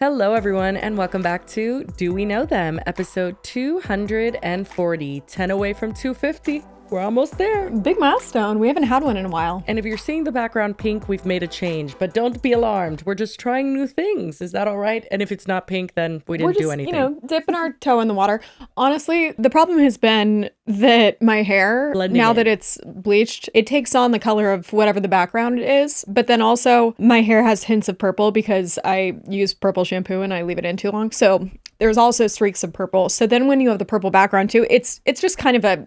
Hello, everyone, and welcome back to Do We Know Them, episode 240, 10 away from 250. We're almost there. Big milestone. We haven't had one in a while. And if you're seeing the background pink, we've made a change, but don't be alarmed. We're just trying new things. Is that all right? And if it's not pink, then we didn't do anything. We're just, dipping our toe in the water. Honestly, the problem has been that my hair, that it's bleached, it takes on the color of whatever the background is. But then also my hair has hints of purple because I use purple shampoo and I leave it in too long. So there's also streaks of purple. So then when you have the purple background too, it's just kind of a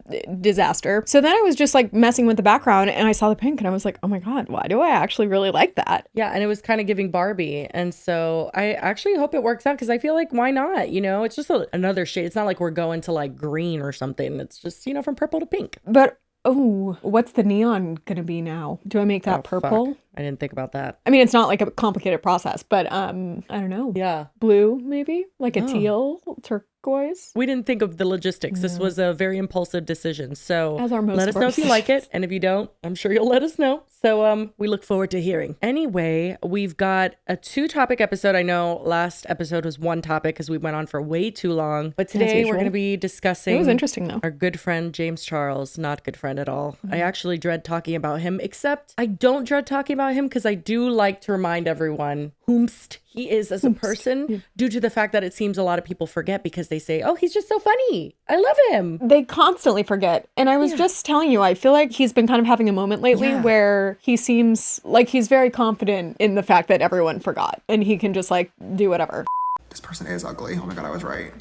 disaster. So then I was just like messing with the background and I saw the pink and I was like, oh my God, why do I actually really like that? Yeah, and it was kind of giving Barbie. And so I actually hope it works out because I feel like why not? It's just another shade. It's not like we're going to like green or something. It's just, from purple to pink. But what's the neon gonna be now? Do I make that purple? Fuck. I didn't think about that. I mean, it's not like a complicated process, but I don't know. Yeah. Blue, maybe? Like a teal, turquoise? We didn't think of the logistics. This was a very impulsive decision. So let us know if you like it. And if you don't, I'm sure you'll let us know. So we look forward to hearing. Anyway, we've got a 2-topic episode. I know last episode was 1 topic because we went on for way too long. But today we're going to be discussing... It was interesting though. Our good friend, James Charles. Not good friend at all. I actually dread talking about him, except I don't dread talking about him because I do like to remind everyone whomst he is as a person due to the fact that it seems a lot of people forget because they say, oh, he's just so funny. I love him. They constantly forget. And I was just telling you, I feel like he's been kind of having a moment lately where he seems like he's very confident in the fact that everyone forgot and he can just like do whatever. This person is ugly. Oh my God, I was right.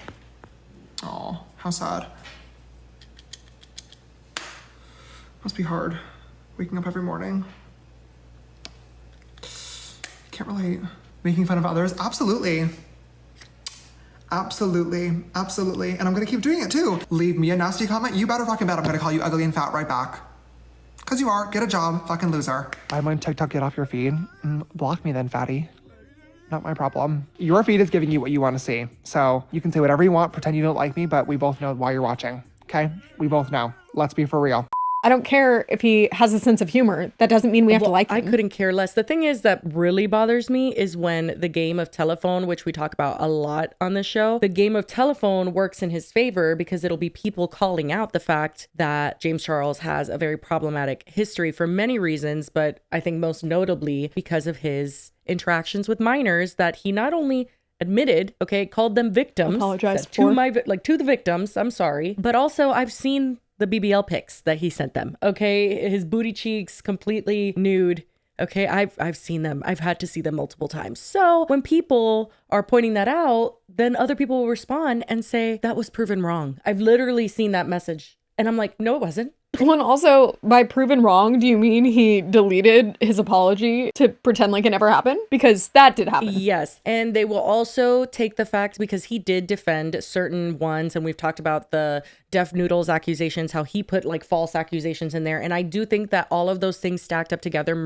Oh, how sad. Must be hard waking up every morning. Can't relate. Making fun of others? Absolutely. Absolutely. And I'm gonna keep doing it too. Leave me a nasty comment. You better fucking bet I'm gonna call you ugly and fat right back. Cause you are. Get a job, fucking loser. I'm on TikTok, get off your feed. Block me then, fatty. Not my problem. Your feed is giving you what you want to see. So you can say whatever you want, pretend you don't like me, but we both know why you're watching. Okay? We both know. Let's be for real. I don't care if he has a sense of humor. That doesn't mean we have to like him. I couldn't care less. The thing is that really bothers me is when the game of telephone, which we talk about a lot on the show, the game of telephone works in his favor because it'll be people calling out the fact that James Charles has a very problematic history for many reasons, but I think most notably because of his interactions with minors that he not only admitted, called them victims. Apologized to the victims, I'm sorry, but also I've seen the BBL pics that he sent them. His booty cheeks completely nude. I've seen them. I've had to see them multiple times. So when people are pointing that out, then other people will respond and say that was proven wrong. I've literally seen that message. And I'm like, no, it wasn't. Well, and also, by proven wrong, do you mean he deleted his apology to pretend like it never happened? Because that did happen. Yes. And they will also take the fact, because he did defend certain ones, and we've talked about the Deaf Noodles accusations, how he put like false accusations in there. And I do think that all of those things stacked up together and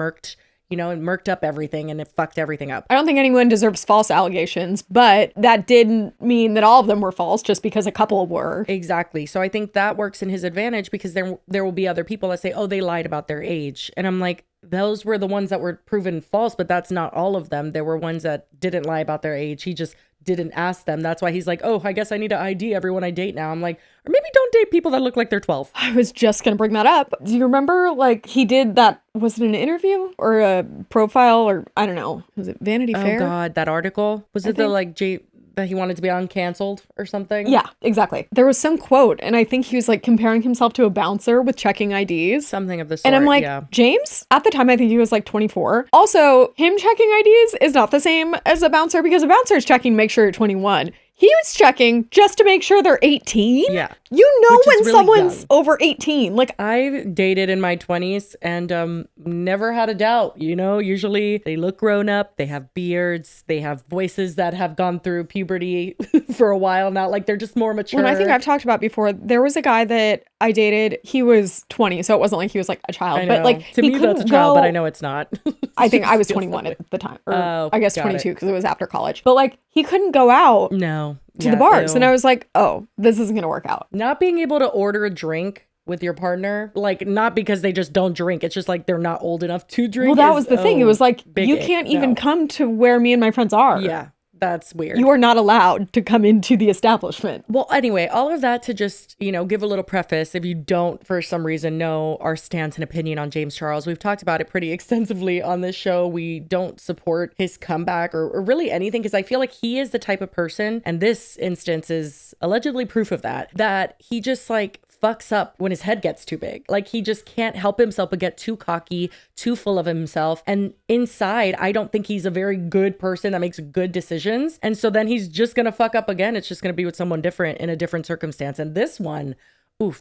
murked up everything and it fucked everything up. I don't think anyone deserves false allegations, but that didn't mean that all of them were false just because a couple were. Exactly. So I think that works in his advantage because there will be other people that say, oh, they lied about their age. And I'm like, those were the ones that were proven false, but that's not all of them. There were ones that didn't lie about their age. He just didn't ask them. That's why he's like, oh, I guess I need to ID everyone I date now. I'm like, or maybe don't date people that look like they're 12. I was just going to bring that up. Do you remember he did that? Was it an interview or a profile or I don't know. Was it Vanity Fair? Oh God, that article. Was it that he wanted to be uncanceled or something? Yeah, exactly. There was some quote and I think he was comparing himself to a bouncer with checking IDs. Something of the sort. And I'm like, James? At the time, I think he was 24. Also, him checking IDs is not the same as a bouncer because a bouncer is checking to make sure you're 21. He was checking just to make sure they're 18. Yeah. You know when really someone's over 18. I've dated in my 20s and never had a doubt, usually they look grown up, they have beards, they have voices that have gone through puberty for a while now. They're just more mature. Well, I think I've talked about before, there was a guy that I dated, he was 20, so it wasn't like he was a child. But to me that's a child, but I know it's not. I think I was 21 at the time. Or I guess 22 because it was after college. But he couldn't go out. No. To the bars. Ew. And I was like, oh, this isn't going to work out. Not being able to order a drink with your partner, not because they just don't drink. It's just they're not old enough to drink. Well, that was the thing. It was you can't even come to where me and my friends are. Yeah. That's weird. You are not allowed to come into the establishment. Well, anyway, all of that to just, give a little preface. If you don't, for some reason, know our stance and opinion on James Charles, we've talked about it pretty extensively on this show. We don't support his comeback or really anything, because I feel like he is the type of person, and this instance is allegedly proof of that he just like fucks up when his head gets too big. Like, he just can't help himself but get too cocky, too full of himself. And inside, I don't think he's a very good person that makes good decisions. And so then he's just gonna fuck up again. It's just gonna be with someone different in a different circumstance. And this one,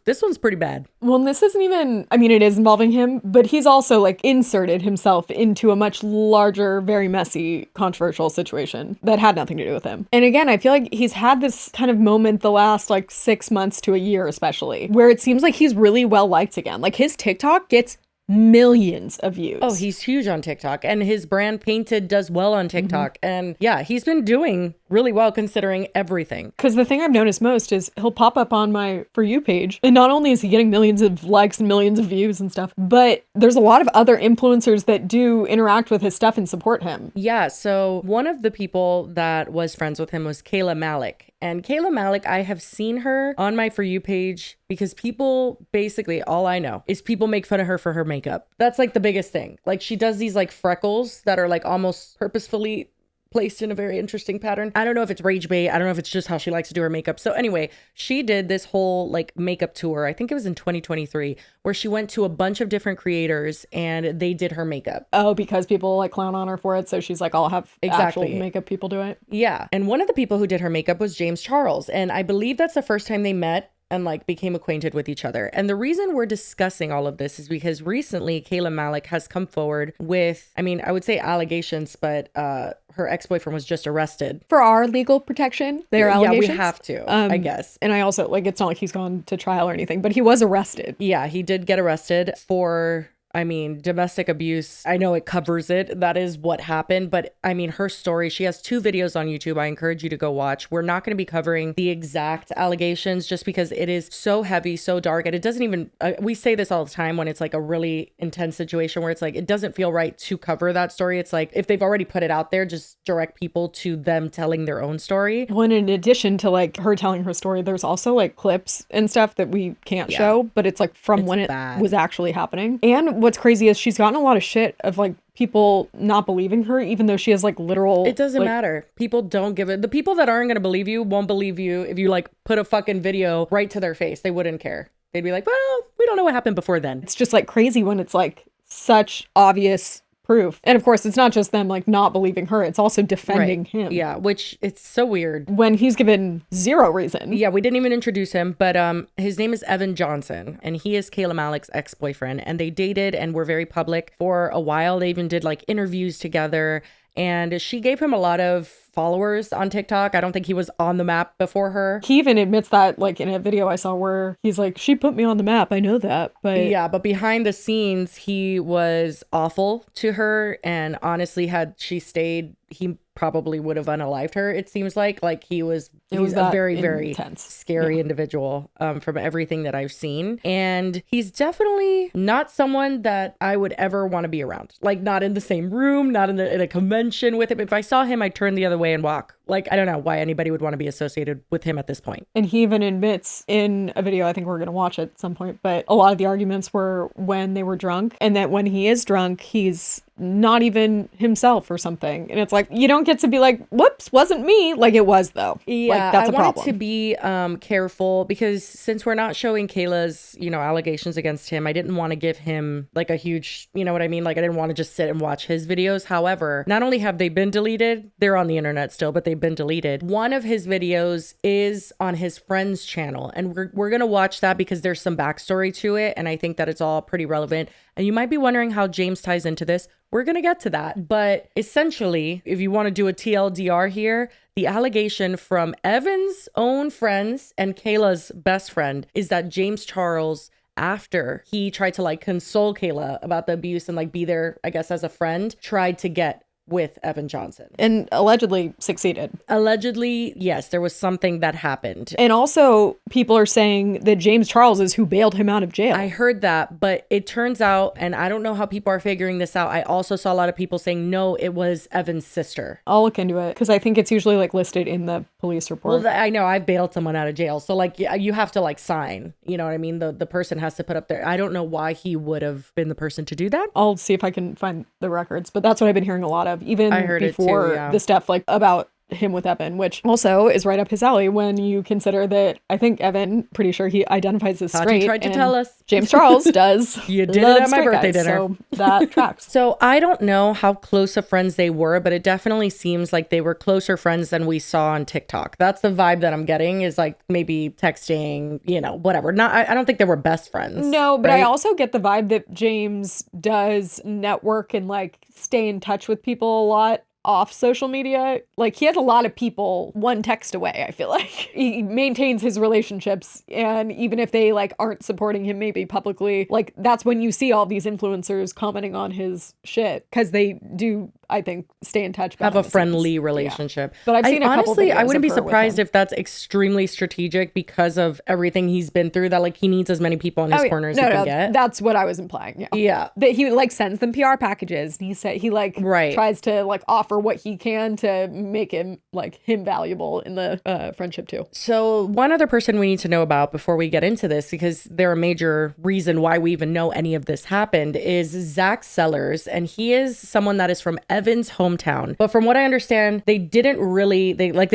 this one's pretty bad. Well, this isn't even, I mean, it is involving him, but he's also like inserted himself into a much larger, very messy, controversial situation that had nothing to do with him. And again, I feel like he's had this kind of moment the last like 6 months to a year, especially, where it seems like he's really well liked again. Like, his TikTok gets millions of views. Oh, he's huge on TikTok, and his brand Painted does well on TikTok. And yeah, he's been doing really well considering everything. Because the thing I've noticed most is he'll pop up on my For You page, and not only is he getting millions of likes and millions of views and stuff, but there's a lot of other influencers that do interact with his stuff and support him. Yeah, so one of the people that was friends with him was Kayla Malecc. And Kayla Malecc, I have seen her on my For You page because people, basically all I know is people make fun of her for her makeup. That's like the biggest thing. Like, she does these like freckles that are like almost purposefully placed in a very interesting pattern. I don't know if it's rage bait. I don't know if it's just how she likes to do her makeup. So anyway, she did this whole like makeup tour. I think it was in 2023, where she went to a bunch of different creators and they did her makeup. Oh, because people like clown on her for it. So she's like, I'll have actual makeup people do it. Yeah. And one of the people who did her makeup was James Charles. And I believe that's the first time they met and like became acquainted with each other. And the reason we're discussing all of this is because recently Kayla Malecc has come forward with, I mean, I would say allegations, but her ex-boyfriend was just arrested. For our legal protection, they are allegations. Yeah, we have to, I guess. And I also, like, it's not like he's gone to trial or anything, but he was arrested. Yeah, he did get arrested for, I mean, domestic abuse. I know it covers it. That is what happened. But I mean, her story, she has 2 videos on YouTube. I encourage you to go watch. We're not going to be covering the exact allegations just because it is so heavy, so dark. And it doesn't even, we say this all the time when it's like a really intense situation where it's like, it doesn't feel right to cover that story. It's like, if they've already put it out there, just direct people to them telling their own story. Well, in addition to like her telling her story, there's also like clips and stuff that we can't show, but it's like from when it was actually happening. And what's crazy is she's gotten a lot of shit of like people not believing her, even though she has like literal. It doesn't matter. People don't give it. The people that aren't going to believe you won't believe you if you like put a fucking video right to their face. They wouldn't care. They'd be like, well, we don't know what happened before then. It's just like crazy when it's like such obvious proof. And of course, it's not just them like not believing her, it's also defending him. Yeah, which it's so weird. When he's given zero reason. Yeah, we didn't even introduce him, but his name is Evan Johnson, and he is Kayla Malecc's ex-boyfriend, and they dated and were very public for a while. They even did like interviews together, and she gave him a lot of followers on TikTok. I don't think he was on the map before her. He even admits that, like in a video I saw where he's like, she put me on the map. I know that. But yeah, but behind the scenes, he was awful to her. And honestly, had she stayed, he probably would have unalived her. It seems like he's a very, very intense, scary individual from everything that I've seen. And he's definitely not someone that I would ever want to be around. Like, not in the same room, not in a convention with him. If I saw him, I'd turn the other way and walk. Like, I don't know why anybody would want to be associated with him at this point. And he even admits in a video, I think we're going to watch it at some point, but a lot of the arguments were when they were drunk, and that when he is drunk, he's not even himself or something. And it's like, you don't get to be like, whoops, wasn't me. Like, it was though. Yeah, like, that's a problem. I wanted to be careful because since we're not showing Kayla's, allegations against him, I didn't want to give him like a huge, you know what I mean? Like, I didn't want to just sit and watch his videos. However, not only have they been deleted, they're on the internet still, but they've been deleted. One of his videos is on his friend's channel, and we're going to watch that because there's some backstory to it. And I think that it's all pretty relevant. And you might be wondering how James ties into this. We're going to get to that. But essentially, if you want to do a TLDR here, the allegation from Evan's own friends and Kayla's best friend is that James Charles, after he tried to like console Kayla about the abuse and like be there, I guess, as a friend, tried to get with Evan Johnson. And allegedly succeeded. Allegedly, yes, there was something that happened. And also, people are saying that James Charles is who bailed him out of jail. I heard that, but it turns out, and I don't know how people are figuring this out, I also saw a lot of people saying, no, it was Evan's sister. I'll look into it, because I think it's usually like listed in the police report. Well, I know I've bailed someone out of jail. So like, you have to like sign, you know what I mean? The person has to put up there. I don't know why he would have been the person to do that. I'll see if I can find the records, but that's what I've been hearing a lot of, even I heard before it too, yeah. the stuff like about him with Evan, which also is right up his alley when you consider that I think Evan, pretty sure he identifies as straight. He tried to tell us. James Charles does. You did it at my birthday dinner. So that tracks. So I don't know how close of friends they were, but it definitely seems like they were closer friends than we saw on TikTok. That's the vibe that I'm getting, is like maybe texting, you know, whatever. I don't think they were best friends. No, but right? I also get the vibe that James does network and like stay in touch with people a lot off social media. Like, he has a lot of people one text away, I feel like. He maintains his relationships, and even if they like aren't supporting him maybe publicly, like that's when you see all these influencers commenting on his shit, because they do, I think, stay in touch, have a friendly relationship. Yeah. But I've seen honestly, I wouldn't be of her with surprised him. if that's extremely strategic because of everything he's been through, that like he needs as many people in his corner as he can get. That's what I was implying. Yeah. Yeah. That he like sends them PR packages, and he said he like tries to like offer what he can to make him like him valuable in the friendship too. So one other person we need to know about before we get into this, because they're a major reason why we even know any of this happened, is Zach Sellers. And he is someone that is from Evan's hometown. But from what I understand, they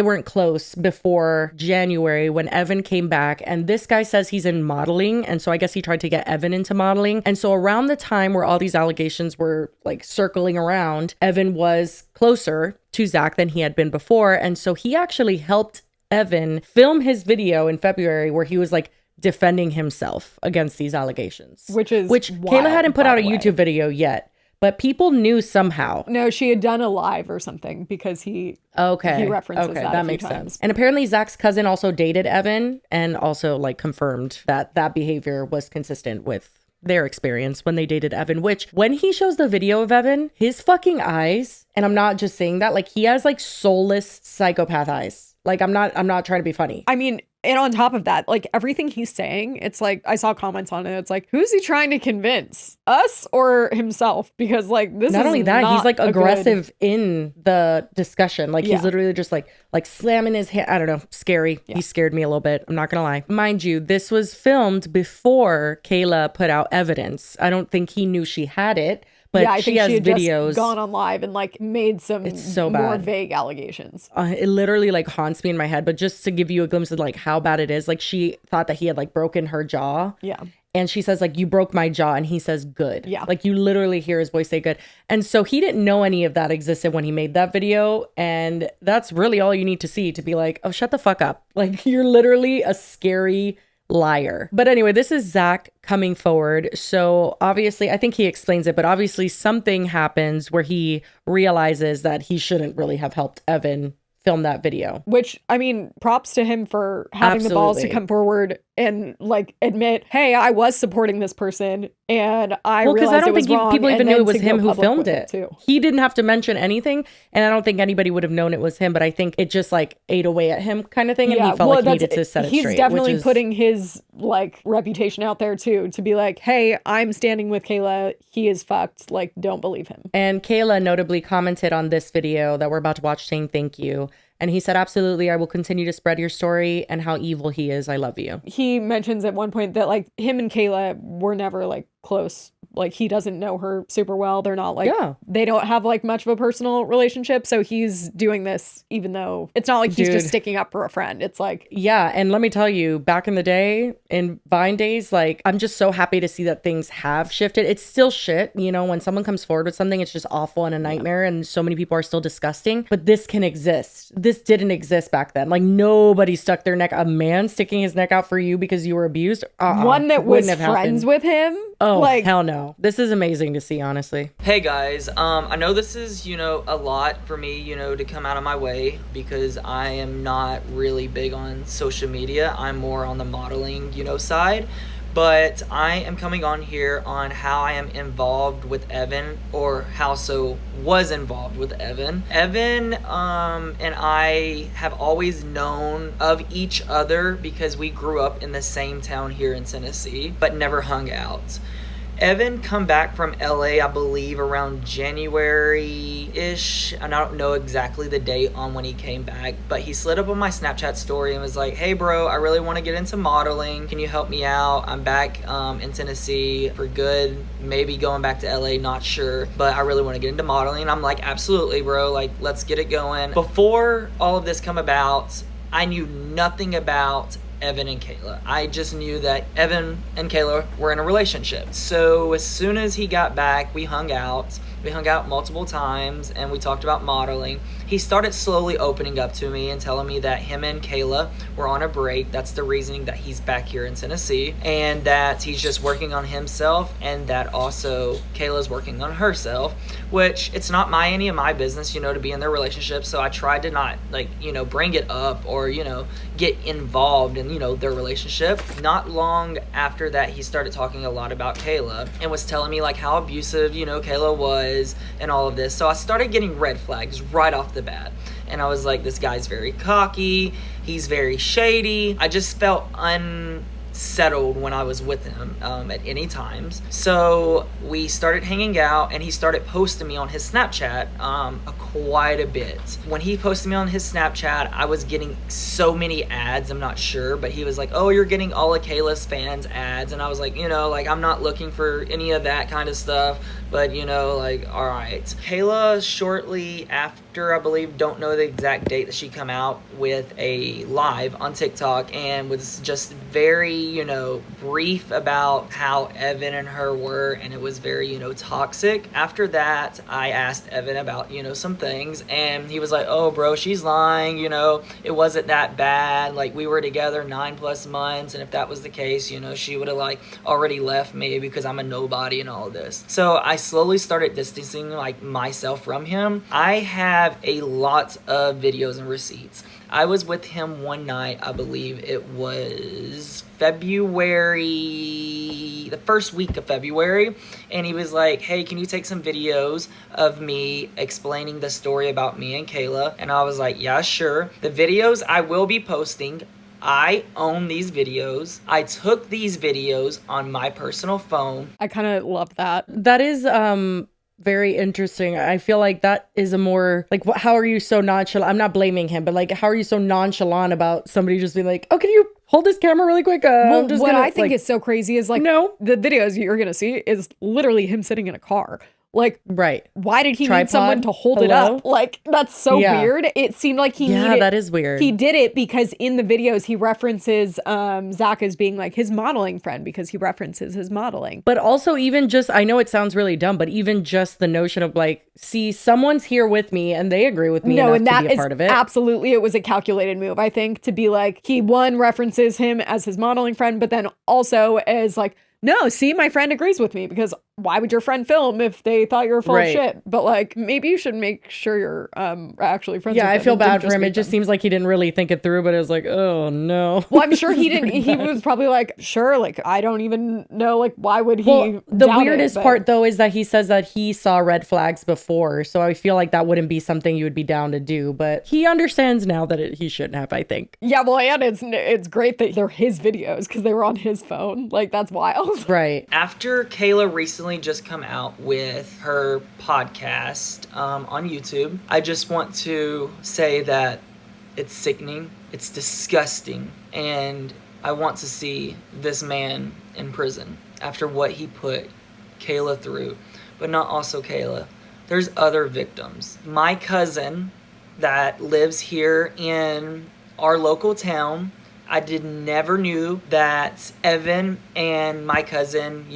weren't close before January when Evan came back. And this guy says he's in modeling. And so I guess he tried to get Evan into modeling. And so around the time where all these allegations were like circling around, Evan was closer to Zach than he had been before. And so he actually helped Evan film his video in February where he was like defending himself against these allegations. Which wild, Kayla hadn't put out a YouTube video yet, but people knew somehow. No, she had done a live or something, because he references that makes times. sense. And apparently Zach's cousin also dated Evan and also like confirmed that behavior was consistent with their experience when they dated Evan, which when he shows the video of Evan, his fucking eyes, and I'm not just saying that, like he has like soulless psychopath eyes. Like I'm not trying to be funny. I mean, and on top of that, like everything he's saying, it's like, I saw comments on it. It's like, who's he trying to convince? Us or himself? Because like this not is only that, not he's like aggressive in the discussion. Like he's literally just like slamming his hand. I don't know. Scary. Yeah. He scared me a little bit. I'm not going to lie. Mind you, this was filmed before Kayla put out evidence. I don't think he knew she had it. But I think she has had videos. Just gone on live and like made some more vague allegations. It literally like haunts me in my head. But just to give you a glimpse of like how bad it is, like she thought that he had like broken her jaw. Yeah. And she says like, you broke my jaw. And he says, good. Yeah. Like you literally hear his voice say good. And so he didn't know any of that existed when he made that video. And that's really all you need to see to be like, oh, shut the fuck up. Like you're literally a scary liar. But anyway, this is Zach coming forward. So obviously, I think he explains it, but obviously something happens where he realizes that he shouldn't really have helped Evan film that video. Which, I mean, props to him for having the balls to come forward and like admit, hey, I was supporting this person and I realized I don't it was think wrong, people even knew it was him who filmed it. He didn't have to mention anything, and I don't think anybody would have known it was him, but I think it just like ate away at him kind of thing, and he felt like he needed to set it straight. He's definitely putting his like reputation out there too, to be like, hey, I'm standing with Kayla, he is fucked, like don't believe him. And Kayla notably commented on this video that we're about to watch saying thank you. And he said, absolutely, I will continue to spread your story and how evil he is. I love you. He mentions at one point that like him and Kayla were never like close. Like he doesn't know her super well. They're not like, they don't have like much of a personal relationship. So he's doing this even though it's not like he's just sticking up for a friend. It's like, yeah. And let me tell you, back in the day, in Vine days, like I'm just so happy to see that things have shifted. It's still shit. You know, when someone comes forward with something, it's just awful and a nightmare. And so many people are still disgusting, but this can exist. This didn't exist back then. Like nobody stuck their neck, a man sticking his neck out for you because you were abused. One that was friends with him. Oh, like, hell no. This is amazing to see, honestly. Hey guys, I know this is, a lot for me, to come out of my way because I am not really big on social media. I'm more on the modeling, side. But I am coming on here on how I am involved with Evan, or how so was involved with Evan. Evan and I have always known of each other because we grew up in the same town here in Tennessee, but never hung out. Evan come back from LA, I believe, around January-ish, and I don't know exactly the date on when he came back, but he slid up on my Snapchat story and was like, hey bro, I really want to get into modeling. Can you help me out? I'm back in Tennessee for good, maybe going back to LA, not sure, but I really want to get into modeling. And I'm like, absolutely bro, like let's get it going. Before all of this come about, I knew nothing about Evan and Kayla. I just knew that Evan and Kayla were in a relationship. So as soon as he got back, we hung out. We hung out multiple times and we talked about modeling. He started slowly opening up to me and telling me that him and Kayla were on a break. That's the reasoning that he's back here in Tennessee, and that he's just working on himself, and that also Kayla's working on herself, which it's not any of my business, to be in their relationship. So I tried to not bring it up or, get involved in, their relationship. Not long after that, he started talking a lot about Kayla and was telling me like how abusive, Kayla was and all of this. So I started getting red flags right off the bat. And I was like, this guy's very cocky. He's very shady. I just felt unsettled when I was with him at any times. So we started hanging out and he started posting me on his Snapchat quite a bit. When he posted me on his Snapchat, I was getting so many ads, I'm not sure, but he was like, oh, you're getting all of Kayla's fans ads. And I was like, I'm not looking for any of that kind of stuff, but all right. Kayla, shortly after, I believe, don't know the exact date that she come out with a live on TikTok and was just very, brief about how Evan and her were, and it was very, toxic. After that, I asked Evan about, some things, and he was like, oh bro, she's lying, it wasn't that bad, like we were together 9+ months, and if that was the case, she would have already left me because I'm a nobody and all of this. So I slowly started distancing myself from him. I have a lot of videos and receipts. I was with him one night, I believe it was February, the first week of February, and he was like, hey, can you take some videos of me explaining the story about me and Kayla? And I was like, yeah, sure. The videos I will be posting, I own these videos. I took these videos on my personal phone. I kind of love that. That is very interesting. I feel like that is a more how are you so nonchalant? I'm not blaming him, but how are you so nonchalant about somebody just being like, oh, can you hold this camera really quick? Well, what I think is so crazy is no, the videos you're gonna see is literally him sitting in a car. Right. Why did he Tripod? need someone to hold it up? That's so weird. It seemed like he needed... that is weird. He did it because in the videos he references Zach as being his modeling friend because he references his modeling. But also even just, I know it sounds really dumb, but even just the notion of see, someone's here with me and they agree with me enough and that to be a part of it. Absolutely, it was a calculated move, I think, to be he references him as his modeling friend, but then also as no, see, my friend agrees with me because why would your friend film if they thought you were full of shit? But maybe you should make sure you're actually friends with him. Yeah, I feel bad for him. It just seems like he didn't really think it through, but it was like, oh no. Well, I'm sure he didn't. He was probably sure, I don't even know, why would he the weirdest part though is that he says that he saw red flags before. So I feel like that wouldn't be something you would be down to do, but he understands now that he shouldn't have, I think. Yeah, well, and it's great that they're his videos because they were on his phone. That's wild. Right. After Kayla recently just come out with her podcast on YouTube, I just want to say that it's sickening, it's disgusting, and I want to see this man in prison after what he put Kayla through. But not also Kayla. There's other victims. My cousin that lives here in our local town, I never knew that Evan and my cousin,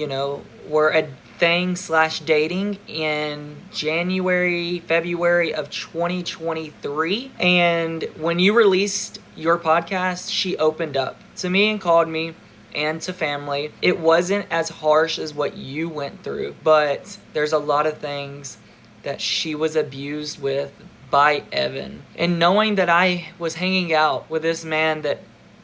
were a thing/dating in January, February of 2023. And when you released your podcast, she opened up to me and called me and to family. It wasn't as harsh as what you went through, but there's a lot of things that she was abused with by Evan. And knowing that I was hanging out with this man that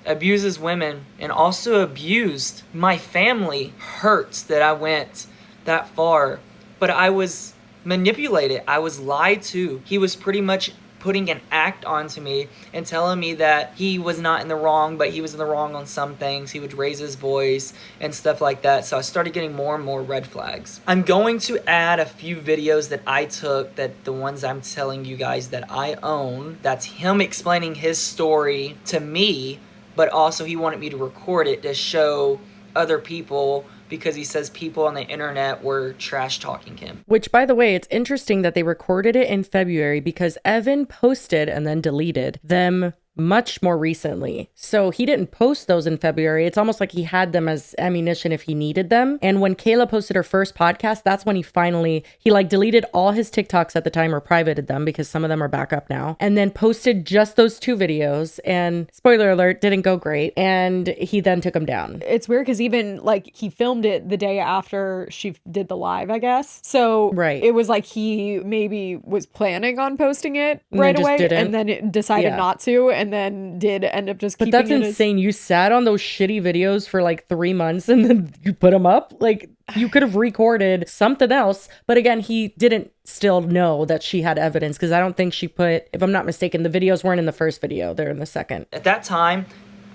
abuses women and also abused my family. Hurts that I went that far, but I was manipulated. I was lied to. He was pretty much putting an act onto me and telling me that he was not in the wrong, but he was in the wrong on some things. He would raise his voice and stuff like that. So I started getting more and more red flags. I'm going to add a few videos that I took, that the ones I'm telling you guys that I own. That's him explaining his story to me, but also he wanted me to record it to show other people, because he says people on the internet were trash talking him. Which, by the way, it's interesting that they recorded it in February, because Evan posted and then deleted them much more recently. So he didn't post those in February. It's almost like he had them as ammunition if he needed them. And when Kayla posted her first podcast, that's when he like deleted all his TikToks at the time, or privated them, because some of them are back up now, and then posted just those 2 videos. And spoiler alert, didn't go great. And he then took them down. It's weird because even like he filmed it the day after she did the live, I guess. So right. It was like he maybe was planning on posting it right away, and then it decided not to, and then did end up just keeping it. But that's insane. You sat on those shitty videos for like 3 months and then you put them up. Like, you could have recorded something else. But again, he didn't still know that she had evidence, because I don't think she put, if I'm not mistaken, the videos weren't in the first video. They're in the second. At that time,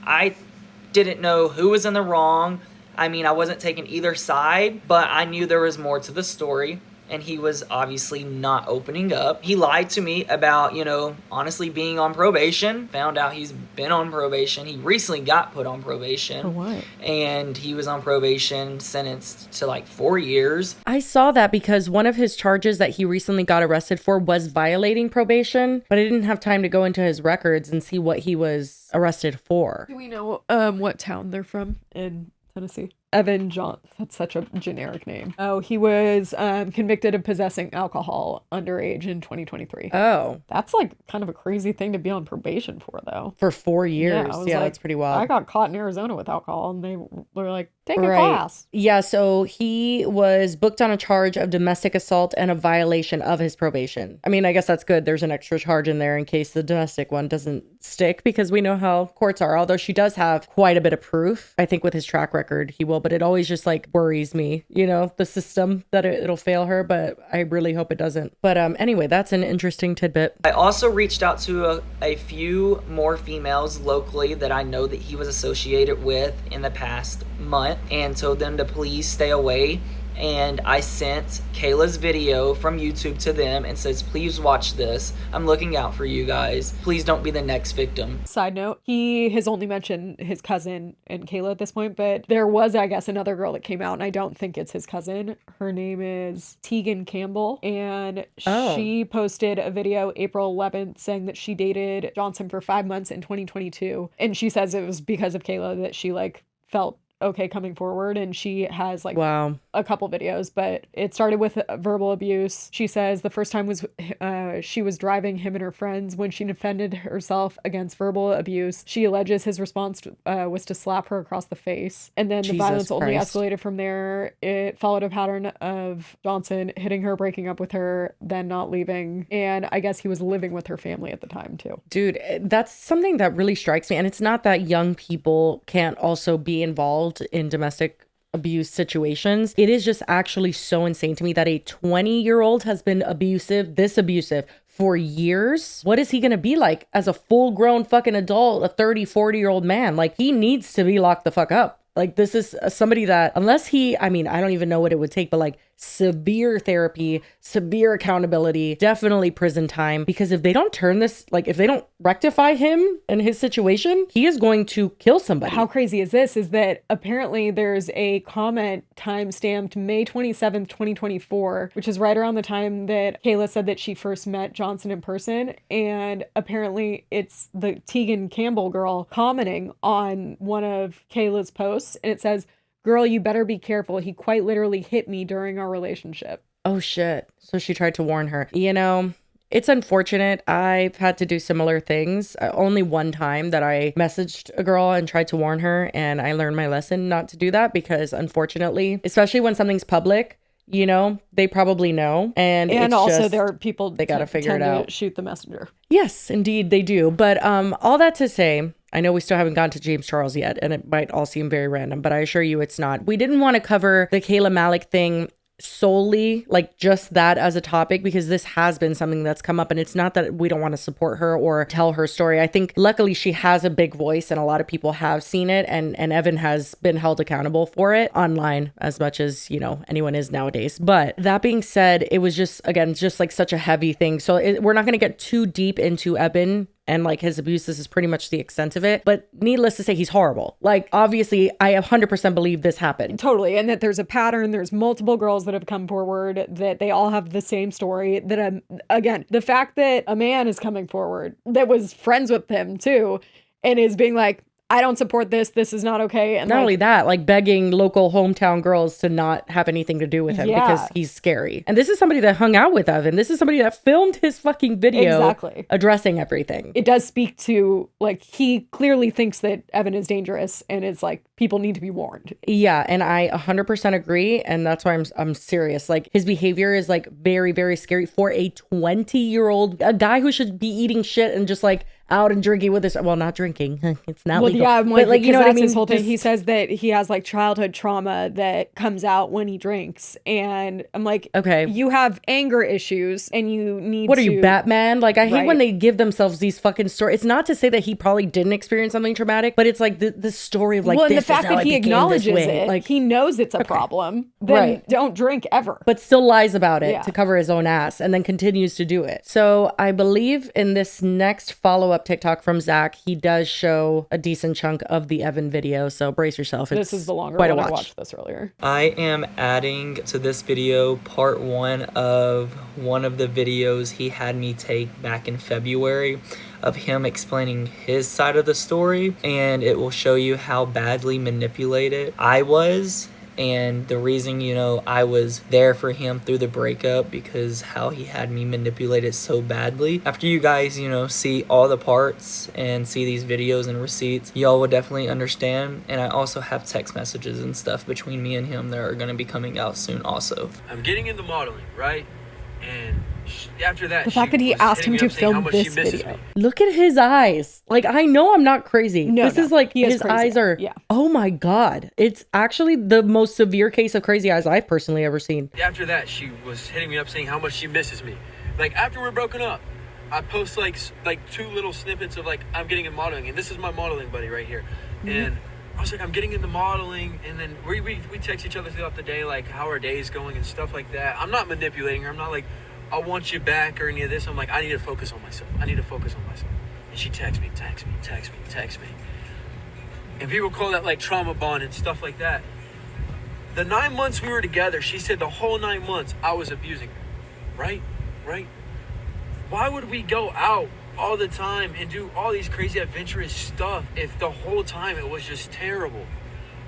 I didn't know who was in the wrong. I mean, I wasn't taking either side, but I knew there was more to the story. And he was obviously not opening up. He lied to me about, honestly being on probation. Found out he's been on probation. He recently got put on probation. For what? And he was on probation, sentenced to like 4 years. I saw that because one of his charges that he recently got arrested for was violating probation, but I didn't have time to go into his records and see what he was arrested for. Do we know what town they're from in Tennessee? Evan John. That's such a generic name. Oh, he was convicted of possessing alcohol underage in 2023. Oh. That's like kind of a crazy thing to be on probation for, though. For 4 years. Yeah, that's pretty wild. I got caught in Arizona with alcohol, and they were like, take a class. Yeah, so he was booked on a charge of domestic assault and a violation of his probation. I mean, I guess that's good. There's an extra charge in there in case the domestic one doesn't stick, because we know how courts are. Although she does have quite a bit of proof. I think with his track record, he will, but it always just like worries me, the system, that it'll fail her, but I really hope it doesn't. But anyway, that's an interesting tidbit. I also reached out to a few more females locally that I know that he was associated with in the past month, and told them to please stay away. And I sent Kayla's video from YouTube to them and says, please watch this. I'm looking out for you guys. Please don't be the next victim. Side note, he has only mentioned his cousin and Kayla at this point, but there was, I guess, another girl that came out, and I don't think it's his cousin. Her name is Tegan Campbell, and she posted a video April 11th saying that she dated Johnson for 5 months in 2022. And she says it was because of Kayla that she felt okay coming forward, and she has a couple videos, but it started with verbal abuse. She says the first time was she was driving him and her friends when she defended herself against verbal abuse. She alleges his response was to slap her across the face, and then the violence only escalated from there. It followed a pattern of Johnson hitting her, breaking up with her, then not leaving, and I guess he was living with her family at the time too. Dude, that's something that really strikes me, and it's not that young people can't also be involved in domestic abuse situations. It is just actually so insane to me that a 20-year-old has been this abusive for years. What is he going to be like as a full-grown fucking adult, a 30, 40-year-old man? Like, he needs to be locked the fuck up. Like, this is somebody that, unless I don't even know what it would take, but severe therapy, severe accountability, definitely prison time. Because if they don't turn this, if they don't rectify him and his situation, he is going to kill somebody. How crazy is this? Is that apparently there's a comment time-stamped May 27th, 2024, which is right around the time that Kayla said that she first met Johnson in person. And apparently it's the Tegan Campbell girl commenting on one of Kayla's posts. And it says, "Girl, you better be careful. He quite literally hit me during our relationship." Oh, shit. So she tried to warn her. It's unfortunate. I've had to do similar things. Only one time that I messaged a girl and tried to warn her, and I learned my lesson not to do that, because unfortunately, especially when something's public, they probably know. And also there are people they got to figure it out. to shoot the messenger. Yes, indeed they do. But all that to say, I know we still haven't gotten to James Charles yet, and it might all seem very random, but I assure you it's not. We didn't want to cover the Kayla Malecc thing solely, like just that as a topic, because this has been something that's come up, and it's not that we don't want to support her or tell her story. I think luckily she has a big voice and a lot of people have seen it, and Evan has been held accountable for it online as much as, you know, anyone is nowadays. But that being said, it was just, again, just like such a heavy thing. So we're not going to get too deep into Evan and like his abuse. This is pretty much the extent of it. But needless to say, he's horrible. Like, obviously, I 100% believe this happened. Totally. And that there's a pattern. There's multiple girls that have come forward, that they all have the same story. That, again, the fact that a man is coming forward that was friends with him too, and is being like, I don't support this. This is not okay. And not only that, like begging local hometown girls to not have anything to do with him because he's scary. And this is somebody that hung out with Evan. This is somebody that filmed his fucking video addressing everything. It does speak to, like, he clearly thinks that Evan is dangerous, and it's like, people need to be warned. Yeah, and I 100% agree, and that's why I'm serious. Like, his behavior is like very, very scary for a 20-year-old, a guy who should be eating shit and just like out and drinking with his, well, not drinking, it's not legal. Yeah, but like, you know what I mean? His whole thing. He says that he has like childhood trauma that comes out when he drinks, and I'm like, okay, you have anger issues, and you need. What are you, Batman? Like, I hate when they give themselves these fucking stories. It's not to say that he probably didn't experience something traumatic, but it's like the story of like, well, this and the fact is how that he acknowledges it, like he knows it's a problem. Then don't drink ever. But still lies about it to cover his own ass, and then continues to do it. So I believe in this next follow-up TikTok from Zach, he does show a decent chunk of the Evan video, so brace yourself. This is the longer one. I watched this earlier. I am adding to this video part 1 of one of the videos he had me take back in February of him explaining his side of the story, and it will show you how badly manipulated I was. And the reason, you know, I was there for him through the breakup, because how he had me manipulated so badly. After you guys, you know, see all the parts and see these videos and receipts, y'all will definitely understand. And I also have text messages and stuff between me and him that are going to be coming out soon also. I'm getting into modeling, right? And after that, the fact that he asked him to film this video. Look at his eyes. Like, I know I'm not crazy. No, this is like, his eyes are, oh my God. It's actually the most severe case of crazy eyes I've personally ever seen. After that, she was hitting me up saying how much she misses me. Like, after we're broken up, I post like 2 little snippets of like, I'm getting into modeling, and this is my modeling buddy right here. And I was like, I'm getting into modeling, and then we text each other throughout the day, like how our day's going and stuff like that. I'm not manipulating her. I'm not like, I want you back or any of this. I'm like, I need to focus on myself. And she texts me. And people call that like trauma bond and stuff like that. The 9 months we were together, she said the whole 9 months I was abusing her. Right? Why would we go out all the time and do all these crazy adventurous stuff if the whole time it was just terrible?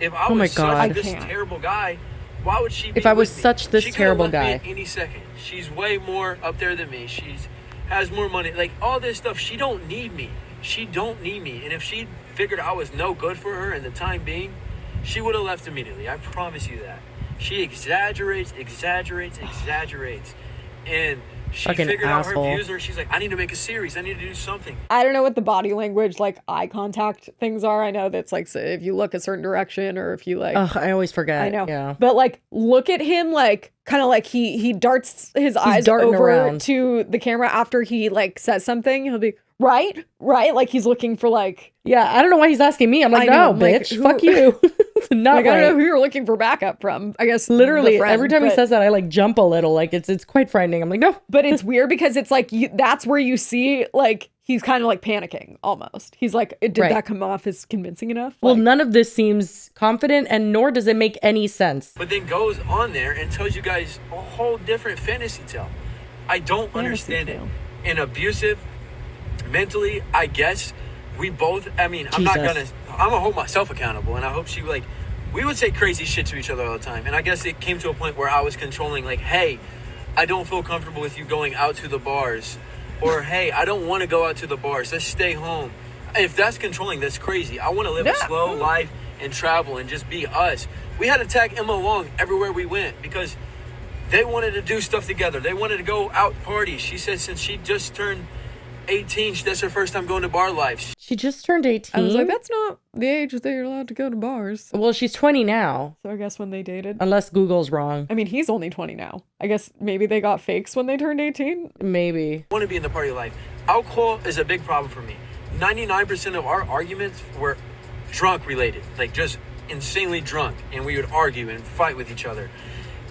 If I was such this terrible guy, why would she be if I was with me? such this She terrible could've left guy? me at any second. She's way more up there than me. She's has more money. Like all this stuff, she don't need me. She don't need me. And if she figured I was no good for her in the time being, she would have left immediately. I promise you that. She exaggerates. And she Fucking figured asshole. out her views, and she's like, I need to make a series. I need to do something. I don't know what the body language, like eye contact things are. I know that's like, so if you look a certain direction, or if you like, I always forget. I know. Yeah. But like, look at him, like kind of like he darts his eyes over around to the camera after he like says something. He'll be right. Like he's looking for like. Yeah, I don't know why he's asking me. I'm like, no, bitch, fuck you. Not like, right. I don't know who you're looking for backup from. I guess literally the friend, every time he says that, I like jump a little. Like it's quite frightening. I'm like, no. But it's weird because it's like that's where you see like he's kind of like panicking almost. He's like, did that come off as convincing enough? Well, like, none of this seems confident, and nor does it make any sense. But then goes on there and tells you guys a whole different fantasy tale. I don't understand it. And abusive, mentally, I guess we both, I mean, I'm gonna hold myself accountable, and I hope she like, we would say crazy shit to each other all the time. And I guess it came to a point where I was controlling, like, hey, I don't feel comfortable with you going out to the bars. Or, hey, I don't want to go out to the bars. Let's stay home. If that's controlling, that's crazy. I want to live a slow life and travel and just be us. We had to tag Emma along everywhere we went because they wanted to do stuff together. They wanted to go out parties. She said since she just turned 18. That's her first time going to bar life. She just turned 18. I was like, that's not the age that you're allowed to go to bars. Well, she's 20 now. So I guess when they dated. Unless Google's wrong. I mean, he's only 20 now. I guess maybe they got fakes when they turned 18. Maybe. I want to be in the party life. Alcohol is a big problem for me. 99% of our arguments were drunk related, like just insanely drunk, and we would argue and fight with each other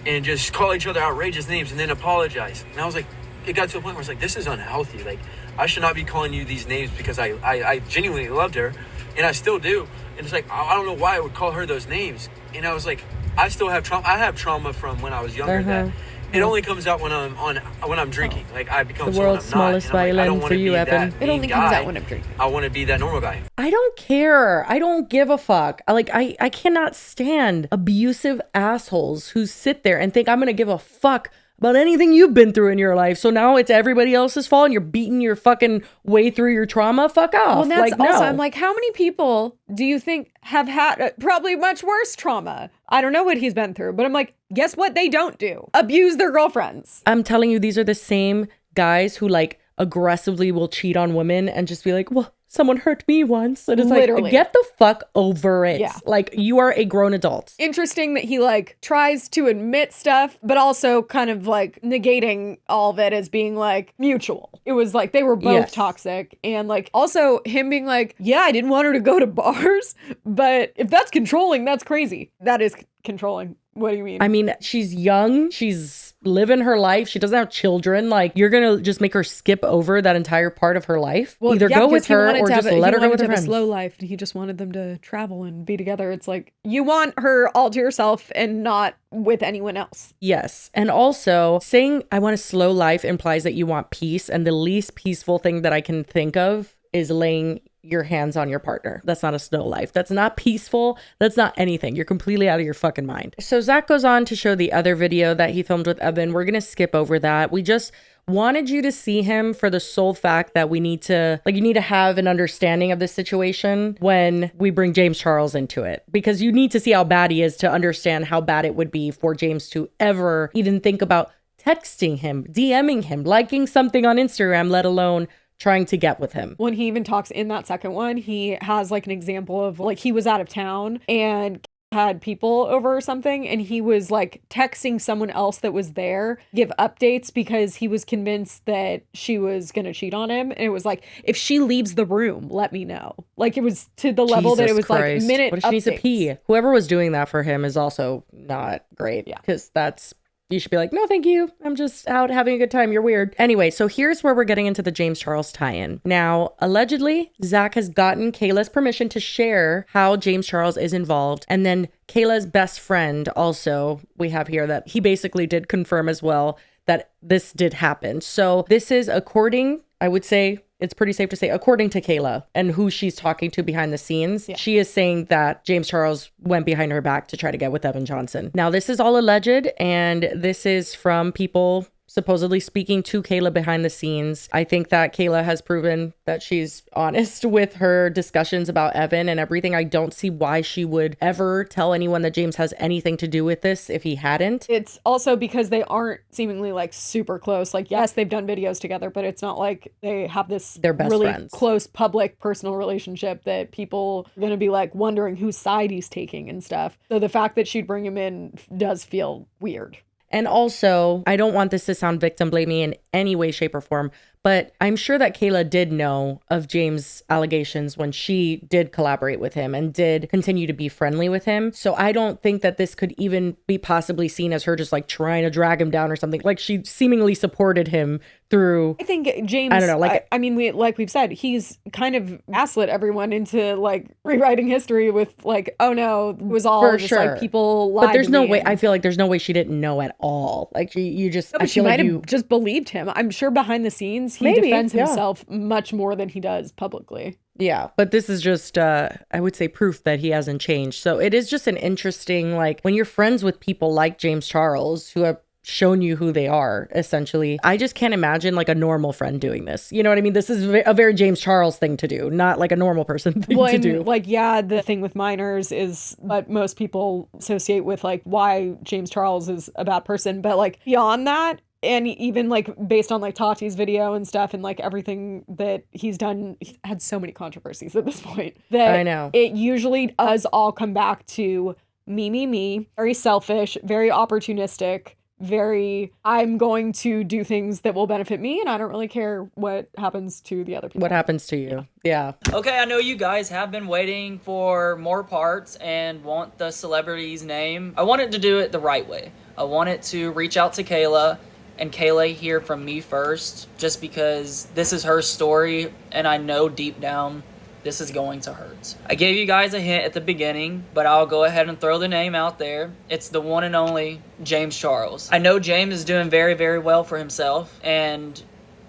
and just call each other outrageous names and then apologize. And I was like, it got to a point where I was like, this is unhealthy. Like, I should not be calling you these names because I genuinely loved her, and I still do. And it's like, I don't know why I would call her those names. And I was like, I still have trauma. I have trauma from when I was younger that it only comes out when I'm drinking. Like, I become the world's smallest violin for you, Evan. It only comes out when I'm drinking. I want to be that normal guy. I don't care. I don't give a fuck. I cannot stand abusive assholes who sit there and think I'm gonna give a fuck about anything you've been through in your life. So now it's everybody else's fault and you're beating your fucking way through your trauma. Fuck off. Well, that's like, also, no. I'm like, how many people do you think have had probably much worse trauma? I don't know what he's been through, but I'm like, guess what they don't do? Abuse their girlfriends. I'm telling you, these are the same guys who like aggressively will cheat on women and just be like, well, someone hurt me once. And it's Literally. like, get the fuck over it. Yeah. Like, you are a grown adult. Interesting that he like tries to admit stuff, but also kind of like negating all of it as being like mutual. It was like they were both toxic, and like also him being like, yeah, I didn't want her to go to bars, but if that's controlling, that's crazy. That is controlling. What do you mean? I mean, she's young. She's living her life. She doesn't have children. Like, you're going to just make her skip over that entire part of her life. Well, either yeah, go with he her wanted or to just have let her he go wanted with to her have friends. a slow life. He just wanted them to travel and be together. It's like, you want her all to yourself and not with anyone else. Yes. And also, saying I want a slow life implies that you want peace. And the least peaceful thing that I can think of is laying your hands on your partner. That's not a slow life. That's not peaceful. That's not anything. You're completely out of your fucking mind. So Zach goes on to show the other video that he filmed with Evan. We're going to skip over that. We just wanted you to see him for the sole fact that we need to, like, you need to have an understanding of the situation when we bring James Charles into it, because you need to see how bad he is to understand how bad it would be for James to ever even think about texting him, DMing him, liking something on Instagram, let alone trying to get with him. When he even talks in that second one, he has like an example of like he was out of town and had people over or something, and he was like texting someone else that was there, give updates because he was convinced that she was gonna cheat on him. And it was like, if she leaves the room, let me know. Like, it was to the level that it was Christ. like minute what if she needs to updates. pee? Whoever was doing that for him is also not great. Yeah. Because that's, you should be like, no, thank you. I'm just out having a good time. You're weird. Anyway, so here's where we're getting into the James Charles tie-in. Now, allegedly, Zach has gotten Kayla's permission to share how James Charles is involved. And then Kayla's best friend also, we have here that he basically did confirm as well that this did happen. So this is according, I would say, it's pretty safe to say, according to Kayla and who she's talking to behind the scenes, she is saying that James Charles went behind her back to try to get with Evan Johnson. Now, this is all alleged, and this is from people supposedly speaking to Kayla behind the scenes. I think that Kayla has proven that she's honest with her discussions about Evan and everything. I don't see why she would ever tell anyone that James has anything to do with this if he hadn't. It's also because they aren't seemingly like super close. Like, yes, they've done videos together, but it's not like they have this They're best really friends. close public personal relationship that people are going to be like wondering whose side he's taking and stuff. So the fact that she'd bring him in does feel weird. And also, I don't want this to sound victim blaming in any way, shape, or form, but I'm sure that Kayla did know of James' allegations when she did collaborate with him and did continue to be friendly with him. So I don't think that this could even be possibly seen as her just like trying to drag him down or something. Like, she seemingly supported him through. I think James, I don't know, like, I mean, we've said, he's kind of gaslit everyone into like rewriting history with like, oh no, it was all For just sure. like people lied But there's to no me. way, I feel like there's no way she didn't know at all. Like, you just, No, I but she feel might like have just believed him. I'm sure behind the scenes, he Maybe, defends yeah. himself much more than he does publicly. Yeah, but this is just, I would say, proof that he hasn't changed. So it is just an interesting, like, when you're friends with people like James Charles, who have shown you who they are, essentially. I just can't imagine like a normal friend doing this. You know what I mean? This is a very James Charles thing to do, not like a normal person thing to do. Like, yeah, the thing with minors is what most people associate with like why James Charles is a bad person. But like beyond that, And even like based on like Tati's video and stuff and like everything that he's done, he's had so many controversies at this point that I know. it usually does all come back to me, very selfish, very opportunistic, very, I'm going to do things that will benefit me and I don't really care what happens to the other people. What happens to you? Yeah. Okay, I know you guys have been waiting for more parts and want the celebrity's name. I wanted to do it the right way. I wanted to reach out to Kayla and Kayla hear from me first, just because this is her story and I know deep down this is going to hurt. I gave you guys a hint at the beginning, but I'll go ahead and throw the name out there. It's the one and only James Charles. I know James is doing very, very well for himself, and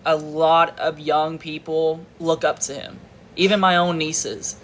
a lot of young people look up to him. Even my own nieces.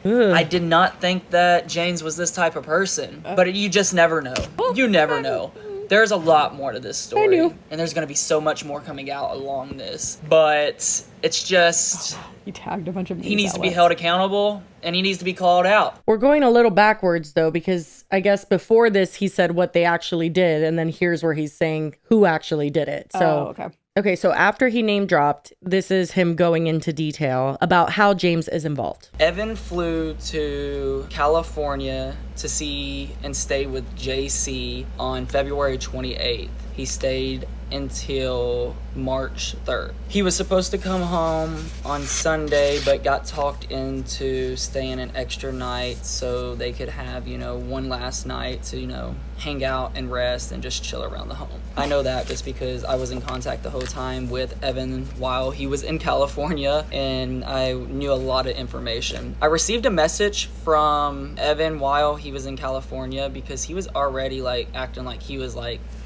Ugh. I did not think that James was this type of person, but you just never know. You never know. There's a lot more to this story. I knew. And there's going to be so much more coming out along this. But it's just... He tagged a bunch of He needs to be outlets. held accountable, and he needs to be called out. We're going a little backwards, though, because I guess before this, he said what they actually did. And then here's where he's saying who actually did it. So, okay. Okay, so after he name dropped, this is him going into detail about how James is involved. Evan flew to California to see and stay with JC on February 28th. He stayed until March 3rd. He was supposed to come home on Sunday, but got talked into staying an extra night so they could have, one last night to, hang out and rest and just chill around the home. I know that just because I was in contact the whole time with Evan while he was in California, and I knew a lot of information. I received a message from Evan while he was in California because he was already acting like he was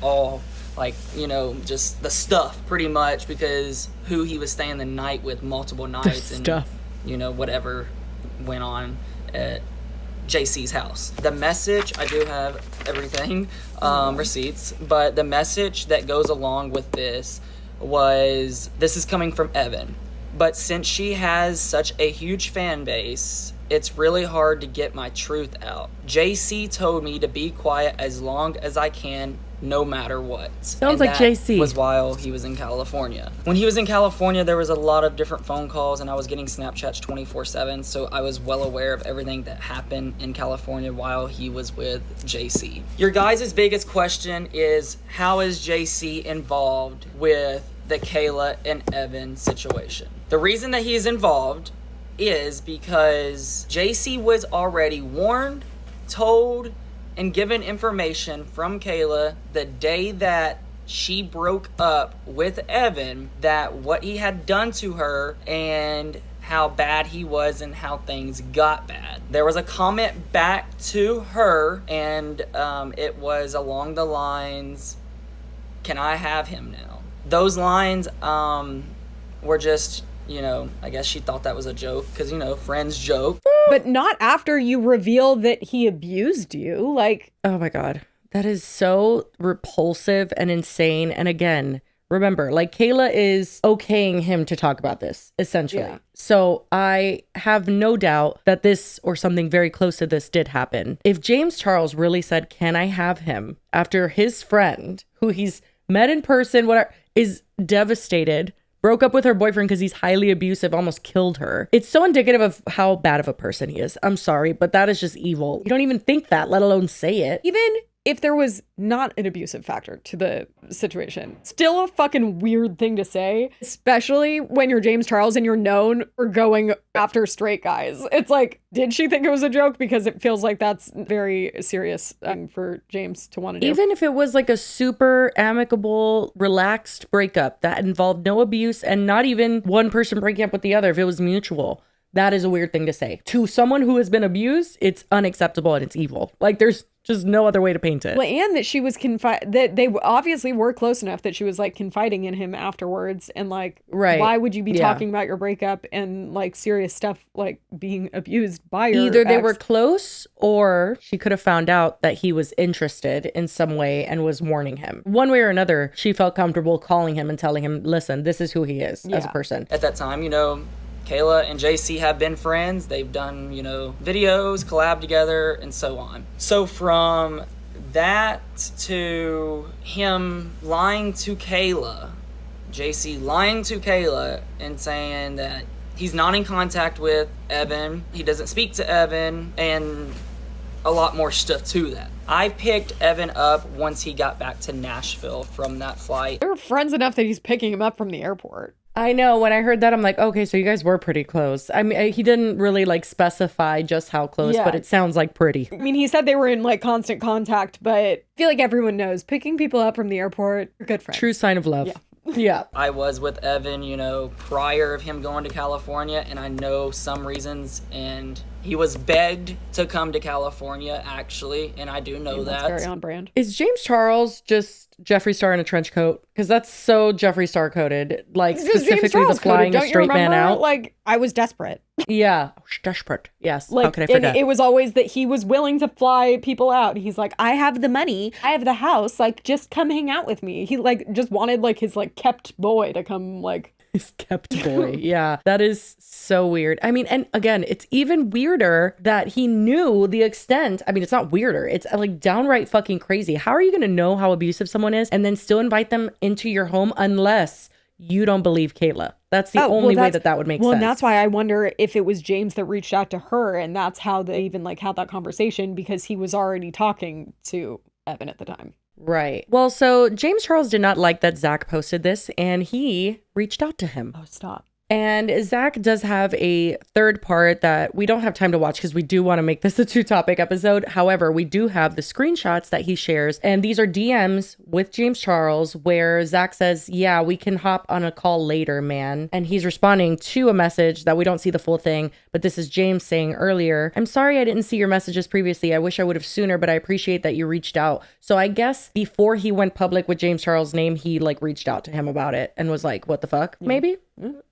all just the stuff pretty much, because who he was staying the night with multiple nights and stuff. Whatever went on at JC's house. The message, I do have everything, receipts, but the message that goes along with this is coming from Evan. But since she has such a huge fan base, it's really hard to get my truth out. JC told me to be quiet as long as I can, no matter what. Sounds like JC. Was while he was in California. When he was in California, there was a lot of different phone calls, and I was getting Snapchats 24/7, so I was well aware of everything that happened in California while he was with JC. Your guys' biggest question is, how is JC involved with the Kayla and Evan situation? The reason that he is involved is because JC was already warned, told, and given information from Kayla the day that she broke up with Evan, that what he had done to her and how bad he was and how things got bad. There was a comment back to her, and it was along the lines, "Can I have him now?" Those lines were just, I guess she thought that was a joke because, friends joke. But not after you reveal that he abused you. Oh my God. That is so repulsive and insane. And again, remember, Kayla is okaying him to talk about this, essentially. Yeah. So I have no doubt that this or something very close to this did happen. If James Charles really said, "Can I have him?" after his friend, who he's met in person, whatever, is devastated, broke up with her boyfriend because he's highly abusive, almost killed her. It's so indicative of how bad of a person he is. I'm sorry, but that is just evil. You don't even think that, let alone say it. Even if there was not an abusive factor to the situation, still a fucking weird thing to say, especially when you're James Charles and you're known for going after straight guys. It's did she think it was a joke? Because it feels like that's very serious for James to want to do. Even if it was a super amicable, relaxed breakup that involved no abuse and not even one person breaking up with the other, if it was mutual, that is a weird thing to say. To someone who has been abused, it's unacceptable and it's evil. There's just no other way to paint it. Well, and that she was that they obviously were close enough that she was confiding in him afterwards, and right. Why would you be talking about your breakup and serious stuff being abused by your Either they ex? were close, or she could have found out that he was interested in some way and was warning him. One way or another, she felt comfortable calling him and telling him, "Listen, this is who he is as a person." At that time, Kayla and JC have been friends. They've done, videos, collab together, and so on. So from That to him lying to Kayla, JC lying to Kayla and saying that he's not in contact with Evan, he doesn't speak to Evan, and a lot more stuff to that. I picked Evan up once he got back to Nashville from that flight. They were friends enough that he's picking him up from the airport. I know. When I heard that, I'm like, okay, so you guys were pretty close. I mean, he didn't really like specify just how close, but it sounds like pretty. I mean, he said they were in like constant contact, but I feel like everyone knows picking people up from the airport are good friends. True sign of love. Yeah. Yeah. I was with Evan, you know, prior of him going to California, and I know some reasons, and he was begged to come to California, actually, and I do know That's that. very on brand. Is James Charles just Jeffree Star in a trench coat? Because that's so Jeffree Star coded. Like, specifically the flying a straight man out. Like, I was desperate. Yeah. I was desperate. Yes. Like, how could I forget? And it was always that he was willing to fly people out. He's like, I have the money. I have the house. Like, just come hang out with me. He, like, just wanted, like, his, like, kept boy to come, like... His kept boy. Yeah. That is so weird. I mean, and again, it's even weirder that he knew the extent. I mean, it's not weirder. It's like downright fucking crazy. How are you going to know how abusive someone is and then still invite them into your home unless you don't believe Kayla? That's the only way that would make sense. Well, and that's why I wonder if it was James that reached out to her, and that's how they even like had that conversation, because he was already talking to Evan at the time. Right. Well, so James Charles did not like that Zach posted this, and he reached out to him. Oh, stop. And Zach does have a third part that we don't have time to watch because we do want to make this a 2-topic episode. However, we do have the screenshots that he shares. And these are DMs with James Charles where Zach says, yeah, we can hop on a call later, man. And he's responding to a message that we don't see the full thing. But this is James saying earlier, I'm sorry I didn't see your messages previously. I wish I would have sooner, but I appreciate that you reached out. So I guess before he went public with James Charles' name, he like reached out to him about it and was like, what the fuck? Maybe?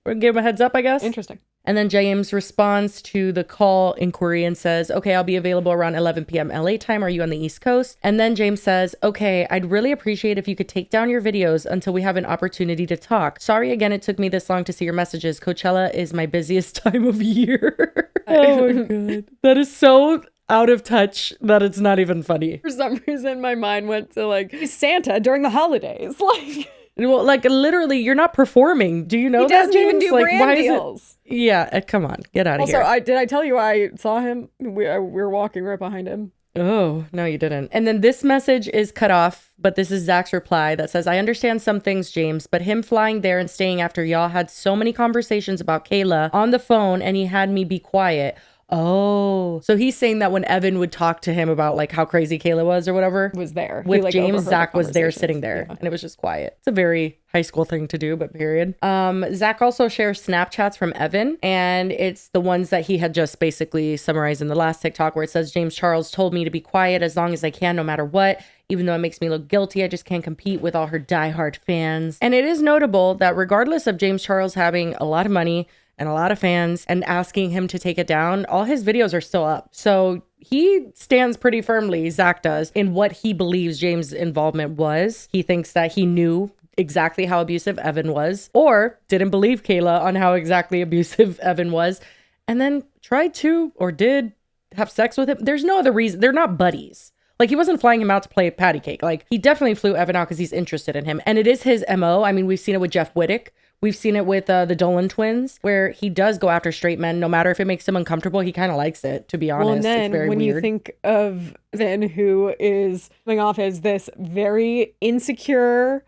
Or give him a heads up, I guess. Interesting. And then James responds to the call inquiry and says, okay, I'll be available around 11 p.m. LA time. Are you on the East Coast? And then James says, okay, I'd really appreciate if you could take down your videos until we have an opportunity to talk. Sorry again, it took me this long to see your messages. Coachella is my busiest time of year. Oh my God. That is so out of touch that it's not even funny. For some reason, my mind went to like Santa during the holidays. Like... Well, like literally, you're not performing. Do you know he that? Doesn't even do like, brand deals. Yeah, come on, get out of here. Also, did I tell you I saw him? We were walking right behind him. Oh, no, you didn't. And then this message is cut off, but this is Zach's reply that says, I understand some things, James, but him flying there and staying after y'all had so many conversations about Kayla on the phone and he had me be quiet. Oh, so he's saying that when Evan would talk to him about like how crazy Kayla was or whatever, was there with James, Zach was there sitting there, and it was just quiet. It's a very high school thing to do, but period. Zach also shares Snapchats from Evan, and it's the ones that he had just basically summarized in the last TikTok where it says, James Charles told me to be quiet as long as I can, no matter what. Even though it makes me look guilty, I just can't compete with all her diehard fans. And it is notable that regardless of James Charles having a lot of money and a lot of fans and asking him to take it down, all his videos are still up. So he stands pretty firmly, Zach does, in what he believes James' involvement was. He thinks that he knew exactly how abusive Evan was, or didn't believe Kayla on how exactly abusive Evan was, and then tried to or did have sex with him. There's no other reason. They're not buddies. Like, he wasn't flying him out to play patty cake. Like, he definitely flew Evan out because he's interested in him. And it is his MO. I mean, we've seen it with Jeff Wittick. We've seen it with the Dolan twins, where he does go after straight men. No matter if it makes him uncomfortable, he kind of likes it, to be honest. Well, and then it's very when weird. you think of then who is coming off as this very insecure,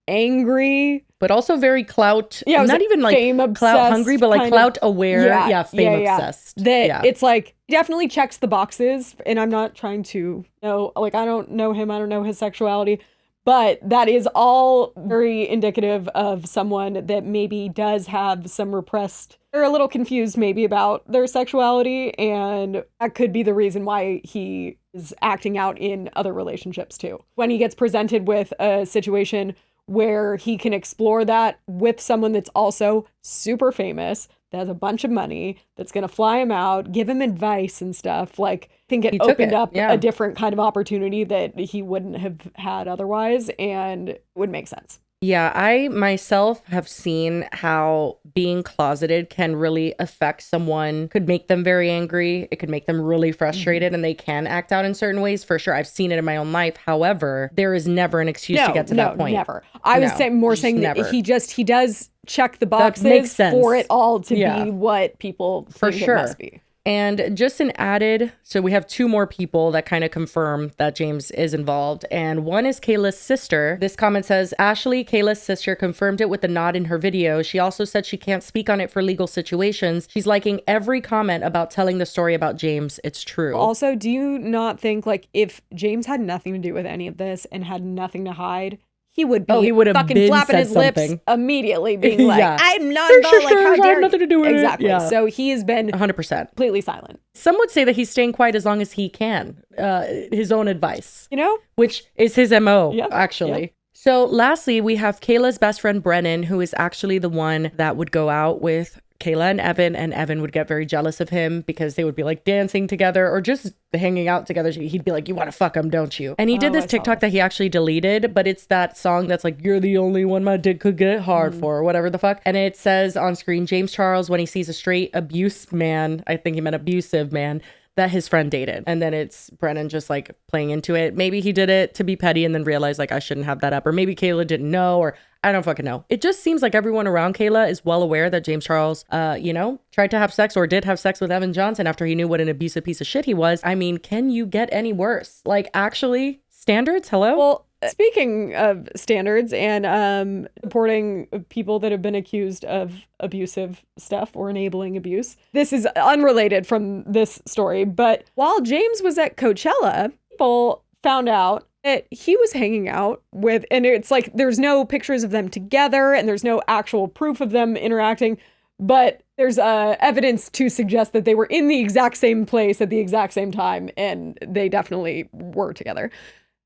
angry, but also very clout, not even like clout hungry, but like clout aware. Yeah, fame obsessed. That it's like definitely checks the boxes. And I'm not trying to know, like, I don't know him. I don't know his sexuality. But that is all very indicative of someone that maybe does have some repressed, they're a little confused maybe about their sexuality. And that could be the reason why he is acting out in other relationships too. When he gets presented with a situation where he can explore that with someone that's also super famous, that has a bunch of money, that's going to fly him out, give him advice and stuff. Like, I think it opened up a different kind of opportunity that he wouldn't have had otherwise, and would make sense. Yeah, I myself have seen how being closeted can really affect someone, could make them very angry. It could make them really frustrated and they can act out in certain ways for sure. I've seen it in my own life. However, there is never an excuse to get to that point. Never. I was saying that never. he does check the makes boxes sense. for it all to be what people For think sure. it must be. And just an added, so we have two more people that kind of confirm that James is involved. And one is Kayla's sister. This comment says, Ashley, Kayla's sister, confirmed it with a nod in her video. She also said she can't speak on it for legal situations. She's liking every comment about telling the story about James. It's true. Also, do you not think, like, if James had nothing to do with any of this and had nothing to hide, he would be fucking flapping his lips immediately, being like, I'm not involved, like, how dare I have nothing to do with exactly. it. Yeah. So he has been 100% completely silent. Some would say that he's staying quiet as long as he can. His own advice. You know? Which is his MO, actually. Yep. So lastly, we have Kayla's best friend, Brennan, who is actually the one that would go out with Kayla and Evan would get very jealous of him because they would be like dancing together or just hanging out together. He'd be like, you want to fuck him, don't you? And he did this TikTok that he actually deleted, but it's that song that's like, you're the only one my dick could get hard for, or whatever the fuck. And it says on screen, James Charles, when he sees a straight abuse man, I think he meant abusive man, that his friend dated. And then it's Brennan just like playing into it. Maybe he did it to be petty and then realized like I shouldn't have that up. Or maybe Kayla didn't know, or I don't fucking know. It just seems like everyone around Kayla is well aware that James Charles, tried to have sex or did have sex with Evan Johnson after he knew what an abusive piece of shit he was. I mean, can you get any worse? Like, actually, standards? Hello? Well, speaking of standards and supporting people that have been accused of abusive stuff or enabling abuse, this is unrelated from this story, but while James was at Coachella, people found out that he was hanging out with, and it's like there's no pictures of them together and there's no actual proof of them interacting, but there's evidence to suggest that they were in the exact same place at the exact same time, and they definitely were together.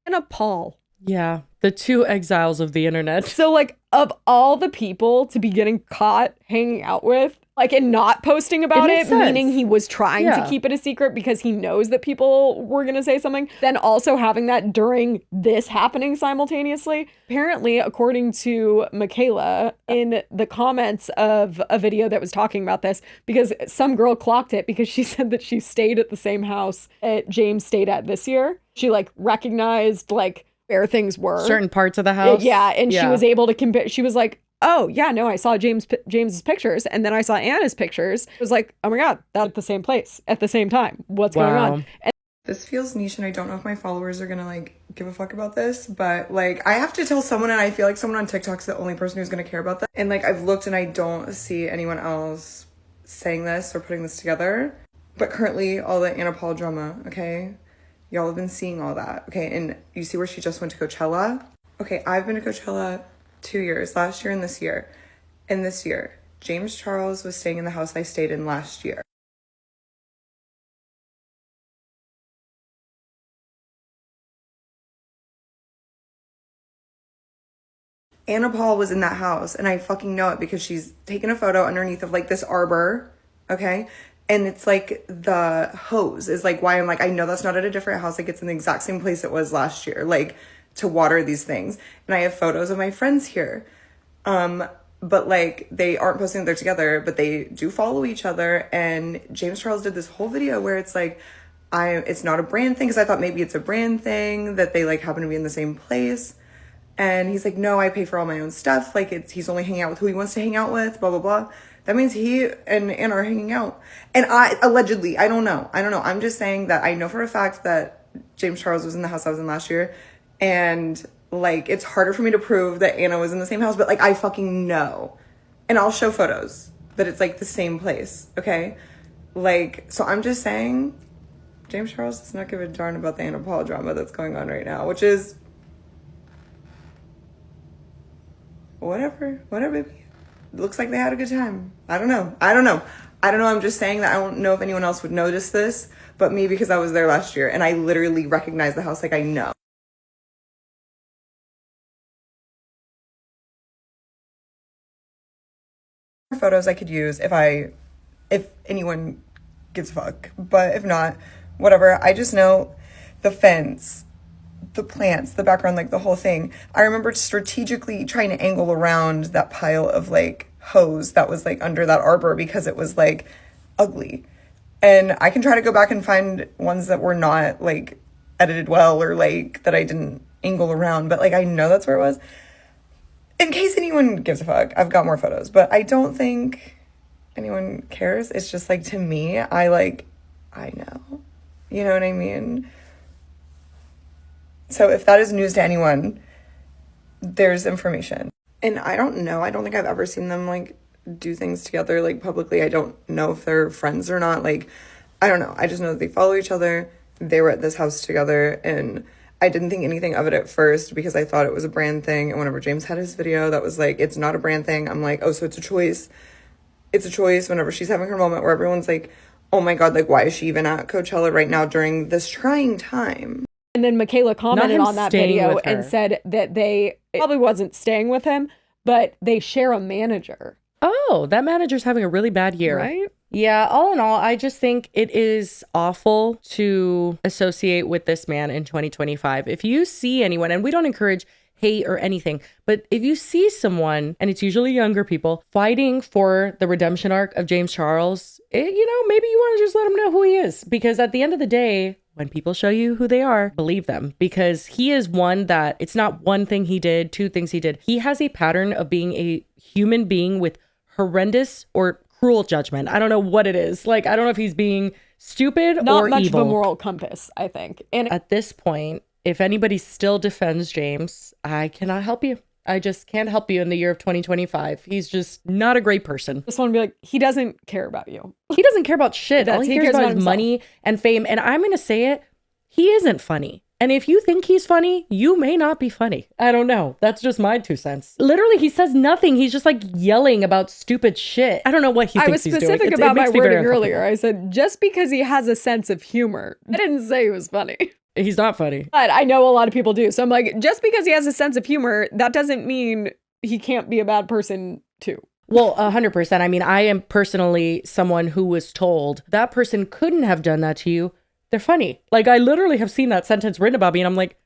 And a Paul. Yeah, the two exiles of the internet. So, like, of all the people to be getting caught hanging out with, like, and not posting about it, meaning he was trying to keep it a secret because he knows that people were going to say something, then also having that during this happening simultaneously. Apparently, according to Michaela, in the comments of a video that was talking about this, because some girl clocked it because she said that she stayed at the same house that James stayed at this year. She, like, recognized, like, where things were. Certain parts of the house. Yeah, and she was able to compare. She was like, oh, yeah, no, I saw James's pictures, and then I saw Anna's pictures. It was like, oh my God, that's at the same place at the same time. What's going on? And this feels niche, and I don't know if my followers are gonna, like, give a fuck about this, but, like, I have to tell someone, and I feel like someone on TikTok's the only person who's gonna care about that. And, like, I've looked, and I don't see anyone else saying this or putting this together. But currently, all the Anna Paul drama, okay? Y'all have been seeing all that, okay? And you see where she just went to Coachella? Okay, I've been to Coachella 2 years, last year and this year. And this year, James Charles was staying in the house I stayed in last year. Anna Paul was in that house, and I fucking know it because she's taken a photo underneath of, like, this arbor, okay? And it's like the hose is like why I'm like, I know that's not at a different house. Like, it's in the exact same place it was last year, like, to water these things. And I have photos of my friends here. But, like, they aren't posting that they're together, but they do follow each other. And James Charles did this whole video where it's like, it's not a brand thing, because I thought maybe it's a brand thing that they, like, happen to be in the same place. And he's like, no, I pay for all my own stuff. Like, he's only hanging out with who he wants to hang out with, blah, blah, blah. That means he and Anna are hanging out. And allegedly, I don't know. I'm just saying that I know for a fact that James Charles was in the house I was in last year. And, like, it's harder for me to prove that Anna was in the same house, but, like, I fucking know. And I'll show photos that it's, like, the same place, okay? Like, so I'm just saying, James Charles does not give a darn about the Anna Paul drama that's going on right now, which is whatever, baby. Looks like they had a good time. I don't know. I'm just saying that I don't know if anyone else would notice this, but me, because I was there last year and I literally recognize the house, like, I know. Photos I could use if anyone gives a fuck, but if not, whatever. I just know the fence the plants, the background, like the whole thing. I remember strategically trying to angle around that pile of like hose that was like under that arbor because it was like ugly. And I can try to go back and find ones that were not like edited well or like that I didn't angle around, but like I know that's where it was. In case anyone gives a fuck, I've got more photos, but I don't think anyone cares. It's just like, to me, I know. You know what I mean? So if that is news to anyone, there's information. And I don't know. I don't think I've ever seen them like do things together like publicly. I don't know if they're friends or not. Like, I don't know. I just know that they follow each other. They were at this house together, and I didn't think anything of it at first because I thought it was a brand thing. And whenever James had his video that was like, it's not a brand thing, I'm like, oh, so it's a choice. It's a choice. Whenever she's having her moment where everyone's like, oh my God, like, why is she even at Coachella right now during this trying time? And then Michaela commented on that video and said that they probably wasn't staying with him, but they share a manager. Oh, that manager's having a really bad year. Right? Yeah, all in all, I just think it is awful to associate with this man in 2025. If you see anyone, and we don't encourage hate or anything, but if you see someone, and it's usually younger people, fighting for the redemption arc of James Charles, maybe you want to just let him know who he is. Because at the end of the day, when people show you who they are, believe them, because he is one that it's not one thing he did, two things he did. He has a pattern of being a human being with horrendous or cruel judgment. I don't know what it is. Like, I don't know if he's being stupid or evil. Not much of a moral compass, I think. And at this point, if anybody still defends James, I cannot help you. I just can't help you in the year of 2025. He's just not a great person. I just want to be like, he doesn't care about you. He doesn't care about shit. All he cares about is money and fame. And I'm going to say it, he isn't funny. And if you think he's funny, you may not be funny. I don't know. That's just my 2 cents. Literally, he says nothing. He's just like yelling about stupid shit. I don't know what he thinks he's doing. I was specific about my wording earlier. I said, just because he has a sense of humor. I didn't say he was funny. He's not funny. But I know a lot of people do. So I'm like, just because he has a sense of humor, that doesn't mean he can't be a bad person too. Well, 100%. I mean, I am personally someone who was told that person couldn't have done that to you. They're funny. Like, I literally have seen that sentence written about me, and I'm like,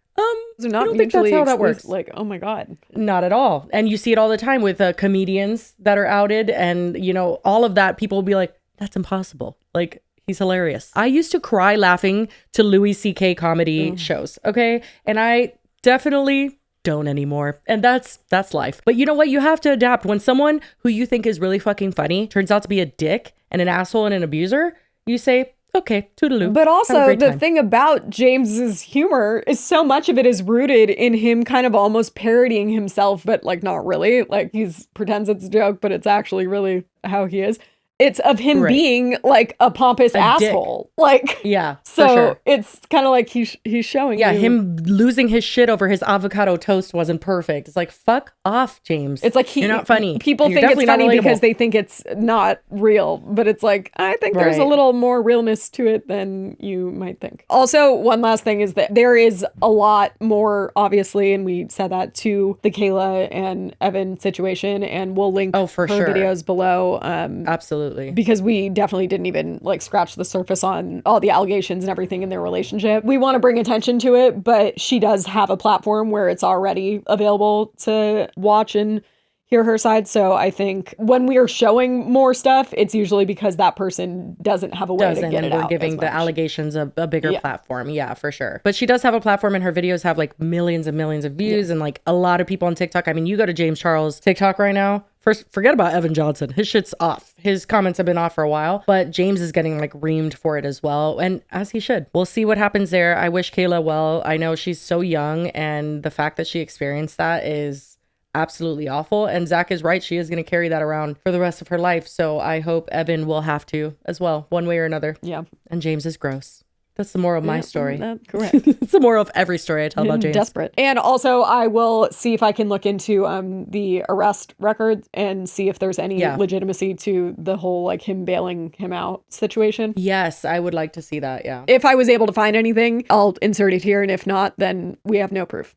so not I don't think that's how that works. Like, oh my God. Not at all. And you see it all the time with comedians that are outed, and, all of that. People will be like, that's impossible. Like, he's hilarious. I used to cry laughing to Louis C.K. comedy shows, okay? And I definitely don't anymore. And that's life. But you know what? You have to adapt. When someone who you think is really fucking funny turns out to be a dick and an asshole and an abuser, you say, okay, toodaloo. But also, the thing about James's humor is so much of it is rooted in him kind of almost parodying himself, but like not really. Like, pretends it's a joke, but it's actually really how he is. It's of him being like a pompous asshole. Dick. Like, yeah, so for sure. It's kind of like he's showing you. Him losing his shit over his avocado toast wasn't perfect. It's like, fuck off, James. It's like you're not funny. People think it's funny because they think it's not real, but it's like, I think there's a little more realness to it than you might think. Also, one last thing is that there is a lot more, obviously, and we said that, to the Kayla and Evan situation, and we'll link her videos below. Absolutely. Because we definitely didn't even like scratch the surface on all the allegations and everything in their relationship. We want to bring attention to it, but she does have a platform where it's already available to watch and hear her side. So I think when we are showing more stuff, it's usually because that person doesn't have a way to get it out. We're giving the allegations a bigger platform. Yeah, for sure. But she does have a platform, and her videos have like millions and millions of views, and like a lot of people on TikTok. I mean, you go to James Charles' TikTok right now. First, forget about Evan Johnson. His shit's off. His comments have been off for a while, but James is getting like reamed for it as well. And as he should. We'll see what happens there. I wish Kayla well. I know she's so young, and the fact that she experienced that is absolutely awful. And Zach is right. She is going to carry that around for the rest of her life. So I hope Evan will have to as well, one way or another. Yeah. And James is gross. That's the moral of my story. That's correct. It's the moral of every story I tell about James. Desperate. And also, I will see if I can look into the arrest records and see if there's any legitimacy to the whole like him bailing him out situation. Yes, I would like to see that. Yeah. If I was able to find anything, I'll insert it here. And if not, then we have no proof.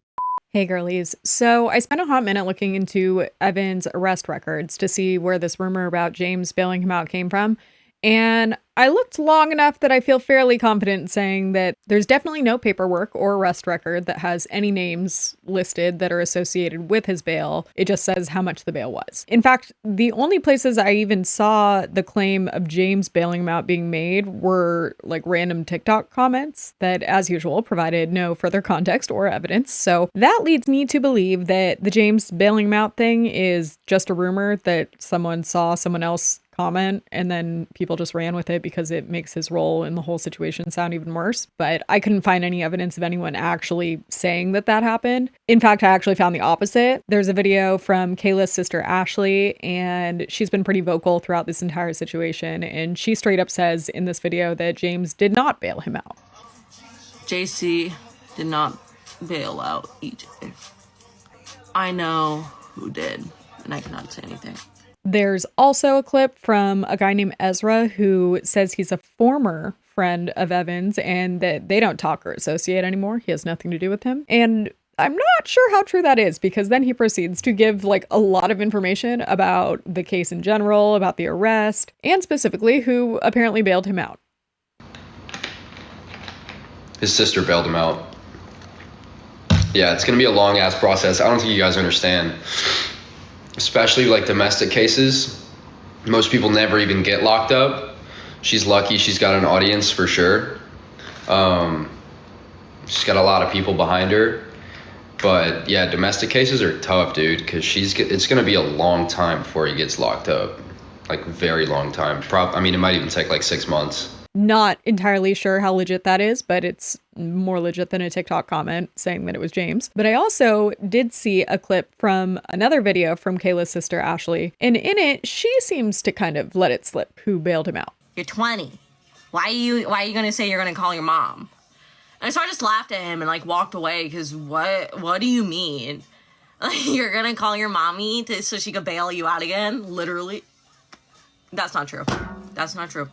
Hey girlies. So I spent a hot minute looking into Evan's arrest records to see where this rumor about James bailing him out came from. And I looked long enough that I feel fairly confident in saying that there's definitely no paperwork or arrest record that has any names listed that are associated with his bail. It just says how much the bail was. In fact, the only places I even saw the claim of James bailing him out being made were like random TikTok comments that, as usual, provided no further context or evidence. So that leads me to believe that the James bailing him out thing is just a rumor that someone saw someone else comment and then people just ran with it because it makes his role in the whole situation sound even worse. But I couldn't find any evidence of anyone actually saying that that happened. In fact, I actually found the opposite. There's a video from Kayla's sister Ashley, and she's been pretty vocal throughout this entire situation, and she straight up says in this video that James did not bail him out. JC did not bail out EJ. I know who did, and I cannot say anything. There's also a clip from a guy named Ezra who says he's a former friend of Evan's and that they don't talk or associate anymore. He has nothing to do with him. And I'm not sure how true that is, because then he proceeds to give like a lot of information about the case in general, about the arrest, and specifically who apparently bailed him out. His sister bailed him out. Yeah, it's going to be a long ass process. I don't think you guys understand. Especially like domestic cases, most people never even get locked up. She's lucky she's got an audience for sure. She's got a lot of people behind her. But yeah, domestic cases are tough, dude, because it's going to be a long time before he gets locked up. Like very long time. It might even take like 6 months. Not entirely sure how legit that is, but it's more legit than a TikTok comment saying that it was James. But I also did see a clip from another video from Kayla's sister, Ashley. And in it, she seems to kind of let it slip who bailed him out. You're 20. Why are you going to say you're going to call your mom? And so I just laughed at him and like walked away because what do you mean? Like, you're going to call your mommy so she could bail you out again? Literally. That's not true. That's not true.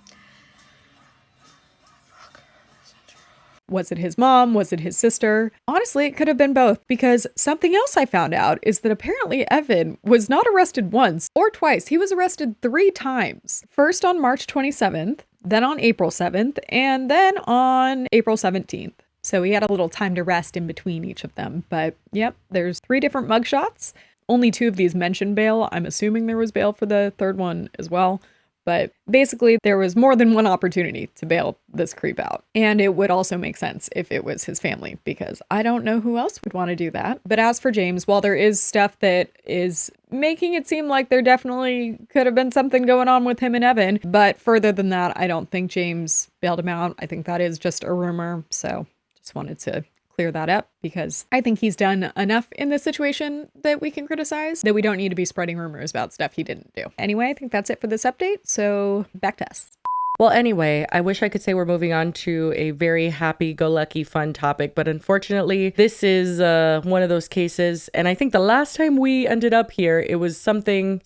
Was it his mom? Was it his sister? Honestly, it could have been both, because something else I found out is that apparently Evan was not arrested once or twice. He was arrested 3 times. First on March 27th, then on April 7th, and then on April 17th. So he had a little time to rest in between each of them. But yep, there's 3 different mugshots. Only 2 of these mention bail. I'm assuming there was bail for the third one as well. But basically, there was more than one opportunity to bail this creep out. And it would also make sense if it was his family, because I don't know who else would want to do that. But as for James, while there is stuff that is making it seem like there definitely could have been something going on with him and Evan, but further than that, I don't think James bailed him out. I think that is just a rumor. So just wanted to clear that up, because I think he's done enough in this situation that we can criticize, that we don't need to be spreading rumors about stuff he didn't do. Anyway, I think that's it for this update. So back to us. Well, anyway, I wish I could say we're moving on to a very happy-go-lucky fun topic, but unfortunately, this is one of those cases, and I think the last time we ended up here, it was I think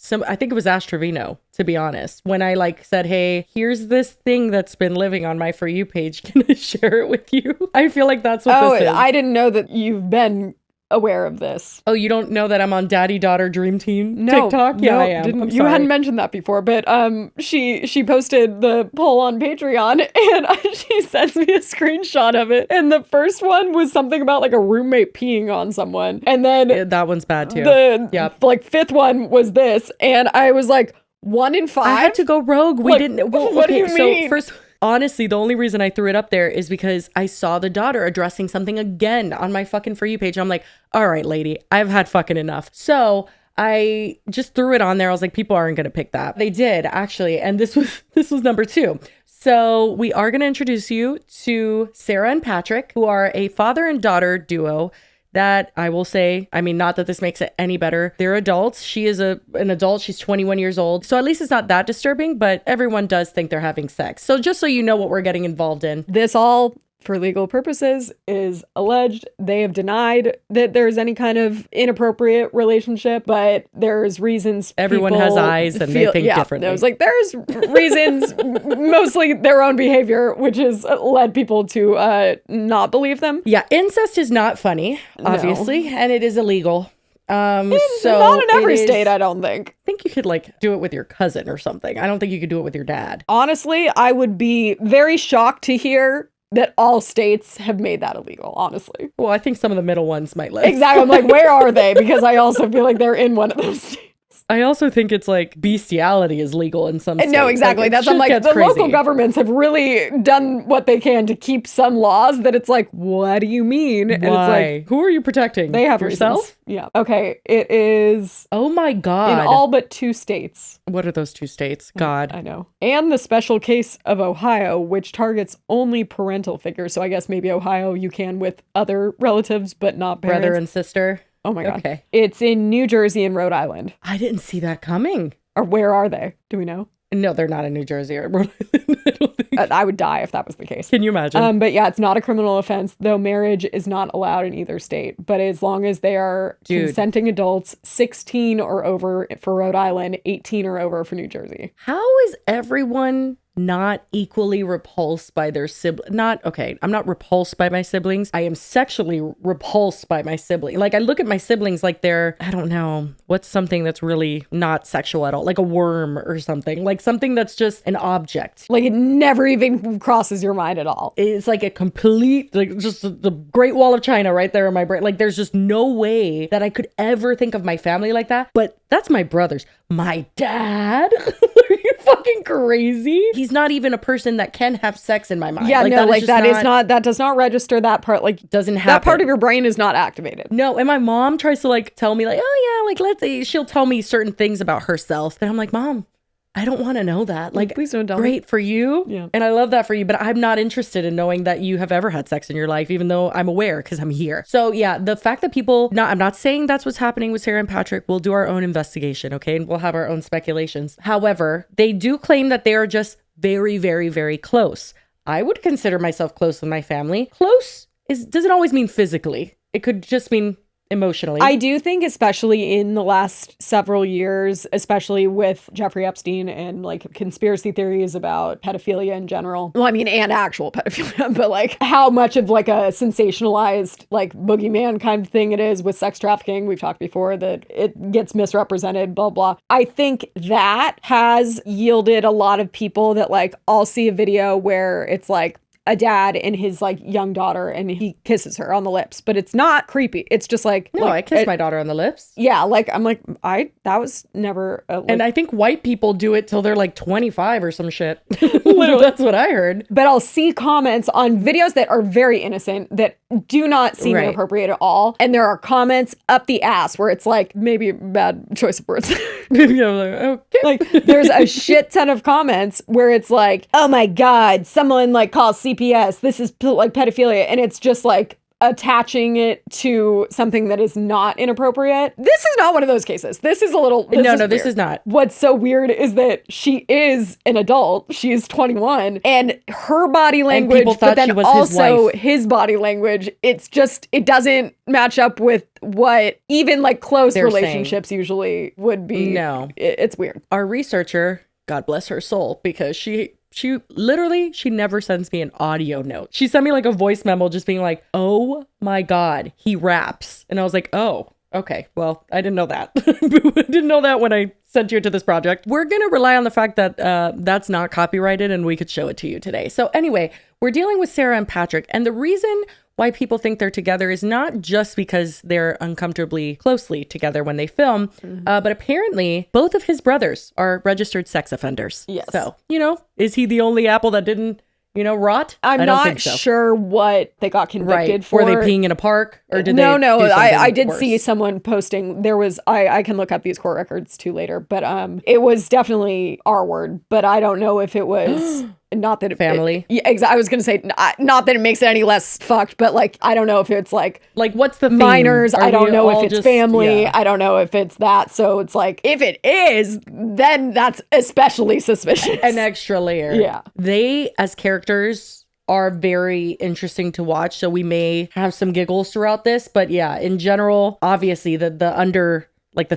it was Ash Trevino, to be honest, when I said, hey, here's this thing that's been living on my For You page. Can I share it with you? I feel like that's what this is. I didn't know that you've been aware of this. Oh, you don't know that I'm on Daddy Daughter Dream Team TikTok? Yeah, I am. You hadn't mentioned that before, but she posted the poll on Patreon, and she sends me a screenshot of it. And the first one was something about like a roommate peeing on someone, and then that one's bad too. The 5th one was this, and I was like, 1 in 5. I had to go rogue. We didn't. Well, what do you mean? So first. Honestly, the only reason I threw it up there is because I saw the daughter addressing something again on my fucking For You page. I'm like, all right, lady, I've had fucking enough. So I just threw it on there. I was like, people aren't going to pick that. They did, actually. And this was number 2. So we are going to introduce you to Sarah and Patrick, who are a father and daughter duo that I will say, not that this makes it any better. They're adults. She is an adult. She's 21 years old. So at least it's not that disturbing, but everyone does think they're having sex. So just so you know what we're getting involved in. This all, for legal purposes, is alleged. They have denied that there's any kind of inappropriate relationship, but there's reasons. Everyone has eyes and they think differently. I was like, there's reasons, mostly their own behavior, which has led people to not believe them. Yeah, incest is not funny, obviously, and it is illegal. So not in every it is- state, I don't think. I think you could like do it with your cousin or something. I don't think you could do it with your dad. Honestly, I would be very shocked to hear that all states have made that illegal, honestly. Well, I think some of the middle ones might let us. Exactly. I'm like, where are they? Because I also feel like they're in one of those states. I also think it's like bestiality is legal in some states. No, exactly. Like, That's I'm like, the local governments have really done what they can to keep some laws that it's like, what do you mean? Why? And it's like, who are you protecting? they have yourself? reasons. Yeah. Okay. It is Oh my God. in all but 2 states. What are those 2 states? God. I know. And the special case of Ohio, which targets only parental figures. So I guess maybe Ohio you can with other relatives, but not parents. Brother and sister. Oh my God. Okay. It's in New Jersey and Rhode Island. I didn't see that coming. Or where are they? Do we know? No, they're not in New Jersey or Rhode Island. I don't think. I would die if that was the case. Can you imagine? But yeah, it's not a criminal offense, though marriage is not allowed in either state. But as long as they are consenting adults, 16 or over for Rhode Island, 18 or over for New Jersey. How is everyone not equally repulsed by their sibling? I'm not repulsed by my siblings. I am sexually repulsed by my sibling. Like I look at my siblings like they're, I don't know, what's something that's really not sexual at all? Like a worm or something. Like something that's just an object. Like it never even crosses your mind at all. It's like a complete, like just the Great Wall of China right there in my brain. Like there's just no way that I could ever think of my family like that. But that's my brothers. My dad? Are you fucking crazy? He's not even a person that can have sex in my mind. Yeah, no, like that is not, that does not register that part. Like doesn't happen. That part of your brain is not activated. No, and my mom tries to like tell me like, oh yeah, like she'll tell me certain things about herself. And I'm like, Mom, I don't want to know that. Like, please don't tell me. Great for you. Yeah. And I love that for you, but I'm not interested in knowing that you have ever had sex in your life, even though I'm aware because I'm here. So yeah, the fact that I'm not saying that's what's happening with Sarah and Patrick. We'll do our own investigation, okay? And we'll have our own speculations. However, they do claim that they are just very, very, very close. I would consider myself close with my family. Close doesn't always mean physically. It could just mean emotionally. I do think, especially in the last several years, especially with Jeffrey Epstein and like conspiracy theories about pedophilia in general. Well, I mean, and actual pedophilia, but like how much of like a sensationalized like boogeyman kind of thing it is with sex trafficking. We've talked before that it gets misrepresented, blah, blah. I think that has yielded a lot of people that like, I'll see a video where it's like a dad and his like young daughter and he kisses her on the lips, but it's not creepy. It's just like, no, I kissed my daughter on the lips. Yeah. Like, I'm like, that was never. And I think white people do it till they're like 25 or some shit. Literally. That's what I heard. But I'll see comments on videos that are very innocent that do not seem inappropriate at all. And there are comments up the ass where it's like, maybe bad choice of words. Okay. Like there's a shit ton of comments where it's like, oh my God, someone like calls CPS. This is like pedophilia. And it's just like attaching it to something that is not inappropriate. This is not one of those cases. This is a little... This is not. What's so weird is that she is an adult. She is 21. And her body language, but then also his body language, it's just, it doesn't match up with what even like close relationships usually would be. No. It's weird. Our researcher, God bless her soul, because she literally never sends me an audio note. She sent me like a voice memo just being like, oh my God, he raps. And I was like, oh, okay. Well, I didn't know that. I didn't know that when I sent you to this project. We're going to rely on the fact that that's not copyrighted and we could show it to you today. So anyway, we're dealing with Sarah and Patrick. And the reason why people think they're together is not just because they're uncomfortably closely together when they film, but apparently both of his brothers are registered sex offenders. Yes. So, is he the only apple that didn't, rot? I'm not sure what they got convicted for. Were they peeing in a park or did No, they do I did worse? see someone posting. There was, I can look up these court records too later, but it was definitely R word, but I don't know if it was... Not that it family. Yeah, exactly. I was gonna say not that it makes it any less fucked, but like I don't know if it's like what's the theme? Minors. I don't know if it's just, family. Yeah. I don't know if it's that. So it's like if it is, then that's especially suspicious. An extra layer. Yeah. They as characters are very interesting to watch. So we may have some giggles throughout this, but yeah, in general, obviously the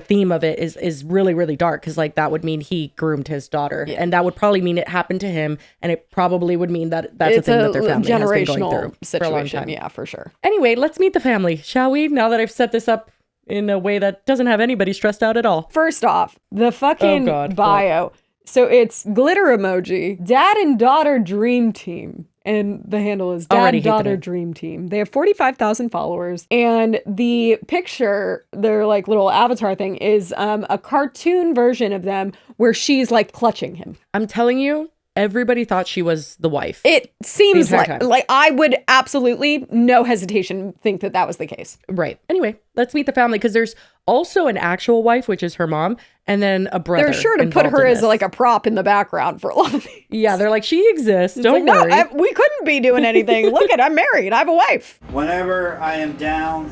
theme of it is really, really dark because like that would mean he groomed his daughter and that would probably mean it happened to him and it probably would mean that that's it's a thing that their family has been going generational through situation. for a long time. Yeah, for sure. Anyway, let's meet the family, shall we? Now that I've set this up in a way that doesn't have anybody stressed out at all. First off, the fucking God. bio. So it's glitter emoji, dad and daughter dream team. And the handle is Dad Already hate the Daughter name. Dream Team. They have 45,000 followers. And the picture, their like little avatar thing, is a cartoon version of them where she's like clutching him. I'm telling you, everybody thought she was the wife. It seems The entire time. like I would absolutely, no hesitation, think that that was the case. Right. Anyway, let's meet the family because there's also an actual wife, which is her mom, and then a brother. They're sure to put involved her in as this. like a prop in the background for a lot of these. Yeah, they're like, she exists. It's Don't like, worry. No, we couldn't be doing anything. Look at, I'm married. I have a wife. Whenever I am down,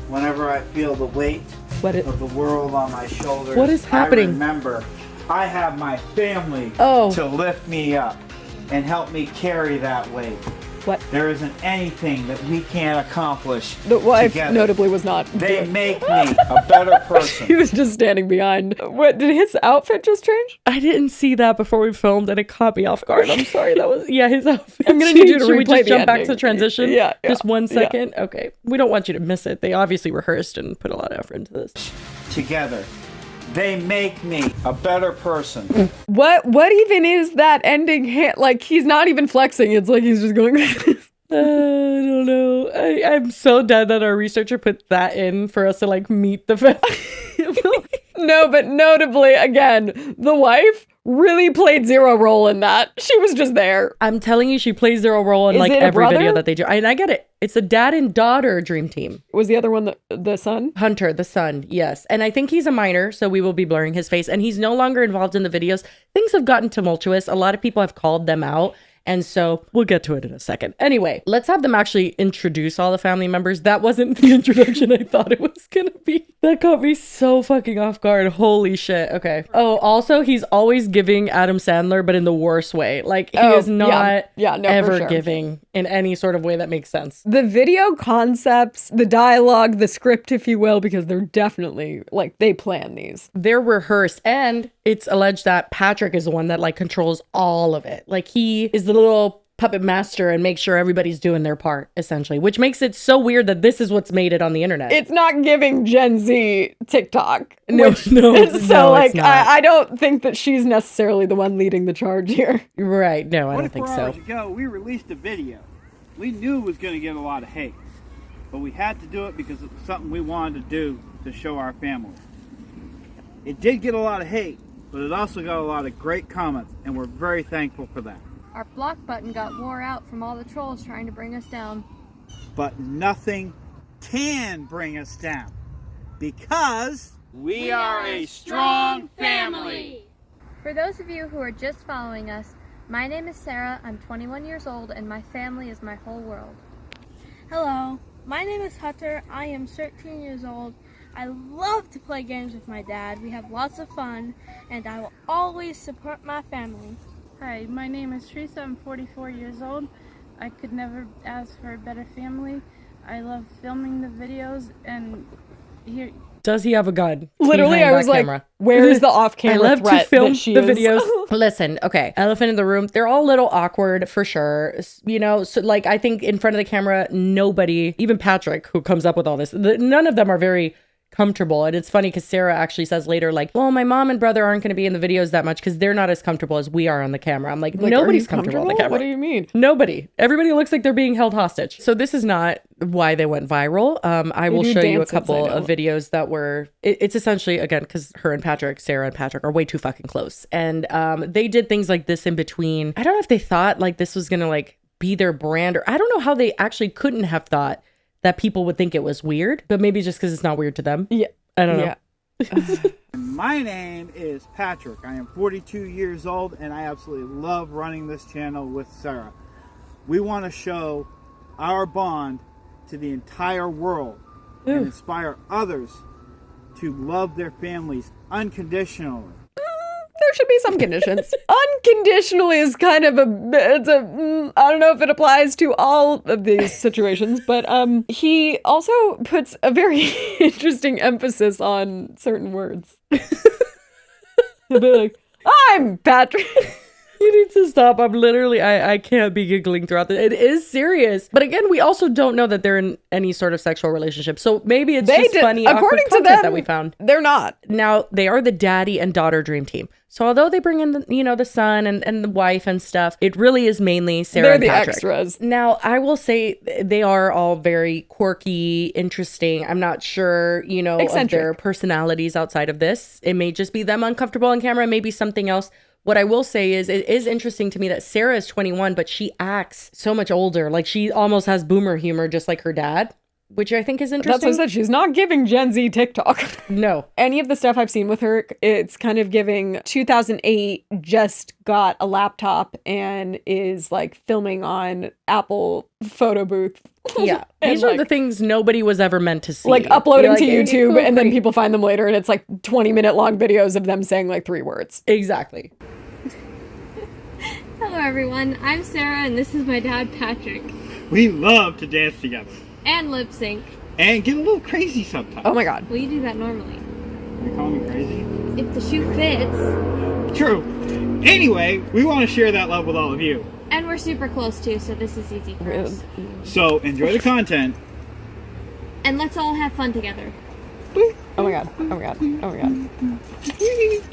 whenever I feel the weight of the world on my shoulders, What is happening? I remember I have my family Oh. to lift me up and help me carry that weight. What? There isn't anything that we can't accomplish The wife together. notably was not. They make me a better person. He was just standing behind. What, did his outfit just change? I didn't see that before we filmed, and it caught me off guard. I'm sorry. That was his outfit. I'm gonna need you to Should we replay just the jump back to ending. the transition? Yeah, Just 1 yeah. second. Okay. We don't want you to miss it. They obviously rehearsed and put a lot of effort into this. Together. They make me a better person. What even is that ending? Like, he's not even flexing. It's like he's just going. I don't know. I'm so dead that our researcher put that in for us to like meet the family. No, but notably, again, the wife really played zero role in that. She was just there. I'm telling you, she plays zero role in Is like it a every video brother? that they do. And I get it. It's a dad and daughter dream team. Was the other one the son? Hunter, the son, yes. And I think he's a minor, so we will be blurring his face. And he's no longer involved in the videos. Things have gotten tumultuous. A lot of people have called them out. And so we'll get to it in a second. Anyway, let's have them actually introduce all the family members. That wasn't the introduction I thought it was going to be. That caught me so fucking off guard. Holy shit. Okay. Oh, also, he's always giving Adam Sandler, but in the worst way. Like, he is not no, for ever sure. giving in any sort of way that makes sense. The video concepts, the dialogue, the script, if you will, because they're definitely, like, they plan these. They're rehearsed, and it's alleged that Patrick is the one that like controls all of it. Like, he is the little puppet master and makes sure everybody's doing their part, essentially, which makes it so weird that this is what's made it on the internet. It's not giving Gen Z TikTok. No, so no, like, it's not. I don't think that she's necessarily the one leading the charge here. Right. No, I don't 24 think so. hours ago, we released a video. We knew it was going to get a lot of hate, but we had to do it because it was something we wanted to do to show our family. It did get a lot of hate, but it also got a lot of great comments, and we're very thankful for that. Our block button got wore out from all the trolls trying to bring us down. But nothing can bring us down, because we are a strong family. For those of you who are just following us, my name is Sarah, I'm 21 years old, and my family is my whole world. Hello, my name is Hunter, I am 13 years old. I love to play games with my dad, we have lots of fun, and I will always support my family. Hi, my name is Teresa, I'm 44 years old. I could never ask for a better family. I love filming the videos and here... Does he have a gun? Literally, behind I was that like, camera? where's the off-camera I love threat to film that she the is- videos. Listen, okay, elephant in the room. They're all a little awkward for sure. You know, so like I think in front of the camera, nobody, even Patrick, who comes up with all this, none of them are very comfortable. And it's funny because Sarah actually says later, like, well, my mom and brother aren't going to be in the videos that much because they're not as comfortable as we are on the camera. I'm like nobody's comfortable on the camera. What do you mean? Nobody. Everybody looks like they're being held hostage. So this is not why they went viral. I will do show you a dances, couple I know. of videos that were, it's essentially, again, because her and Patrick, Sarah and Patrick are way too fucking close. And they did things like this in between. I don't know if they thought like this was going to like be their brand, or I don't know how they actually couldn't have thought that people would think it was weird, but maybe just because it's not weird to them. Yeah. I don't know. My name is Patrick. I am 42 years old, and I absolutely love running this channel with Sarah. We want to show our bond to the entire world and inspire others to love their families unconditionally. There should be some conditions. Unconditionally is kind of I don't know if it applies to all of these situations, but he also puts a very interesting emphasis on certain words. He'll be like, I'm Patrick. You need to stop. I'm literally, I can't be giggling throughout this. It is serious. But again, we also don't know that they're in any sort of sexual relationship. So maybe it's just funny, according to content them, that we found. They're not. Now, they are the daddy and daughter dream team. So although they bring in the son and the wife and stuff, it really is mainly Sarah and Patrick. They're the extras. Now, I will say they are all very quirky, interesting. I'm not sure, of their personalities outside of this. It may just be them uncomfortable on camera, maybe something else. What I will say is it is interesting to me that Sarah is 21, but she acts so much older. Like she almost has boomer humor, just like her dad, which I think is interesting. That's what I said. She's not giving Gen Z TikTok. No. Any of the stuff I've seen with her, it's kind of giving 2008, just got a laptop and is like filming on Apple photo booth. Yeah. These are the things nobody was ever meant to see. Like uploading to YouTube and then people find them later and it's like 20-minute long videos of them saying like 3 words. Exactly. Hello everyone, I'm Sarah and this is my dad Patrick. We love to dance together. And lip sync. And get a little crazy sometimes. Oh my god. Well, you do that normally. You call me crazy? If the shoe fits. True. Anyway, we want to share that love with all of you. And we're super close too, so this is easy for us. So enjoy the content. And let's all have fun together. Oh my god. Oh my god. Oh my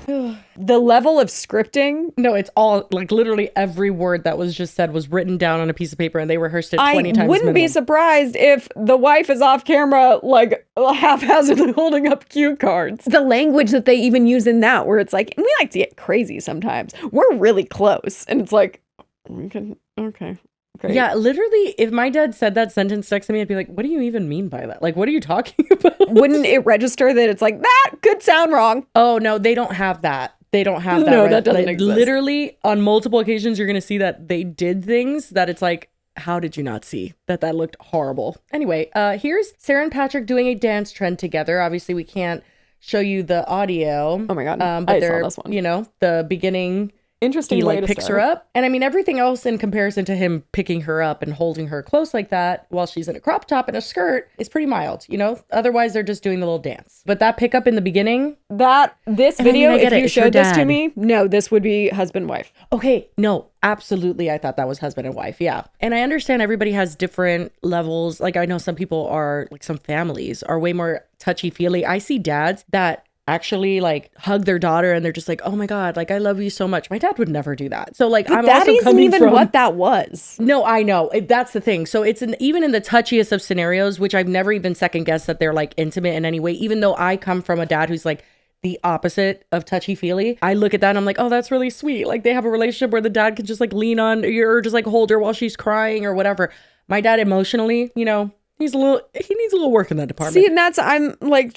god. The level of scripting. No, it's all like literally every word that was just said was written down on a piece of paper and they rehearsed it 20 times. I wouldn't be surprised if the wife is off camera, like haphazardly holding up cue cards. The language that they even use in that, where it's like, we like to get crazy sometimes. We're really close. And it's like, okay. Great. Yeah, literally, if my dad said that sentence next to me, I'd be like, what do you even mean by that? Like, what are you talking about? Wouldn't it register that it's like, that could sound wrong? Oh, no, they don't have that. They don't have that. No, that doesn't exist. Literally, on multiple occasions, you're going to see that they did things that it's like, how did you not see that looked horrible? Anyway, here's Sarah and Patrick doing a dance trend together. Obviously, we can't show you the audio. Oh my God. But I they're, saw this one. The beginning... Interesting. He way like to picks start. her up. And I mean, everything else in comparison to him picking her up and holding her close like that while she's in a crop top and a skirt is pretty mild, Otherwise, they're just doing the little dance. But that pickup in the beginning. This video, if you showed this to dad. me, no, this would be husband-wife. Okay, no, absolutely. I thought that was husband and wife. Yeah. And I understand everybody has different levels. Like I know some people are, like some families are way more touchy-feely. I see dads that actually like hug their daughter and they're just like, oh my God, like I love you so much. My dad would never do that. So like, But I'm that also isn't coming even from what that was. No, I know. That's the thing. So it's even in the touchiest of scenarios, which I've never even second guessed that they're like intimate in any way, even though I come from a dad who's like the opposite of touchy-feely. I look at that and I'm like, oh, that's really sweet. Like they have a relationship where the dad can just like lean on or just like hold her while she's crying or whatever. My dad emotionally, he needs a little work in that department. See, and I'm like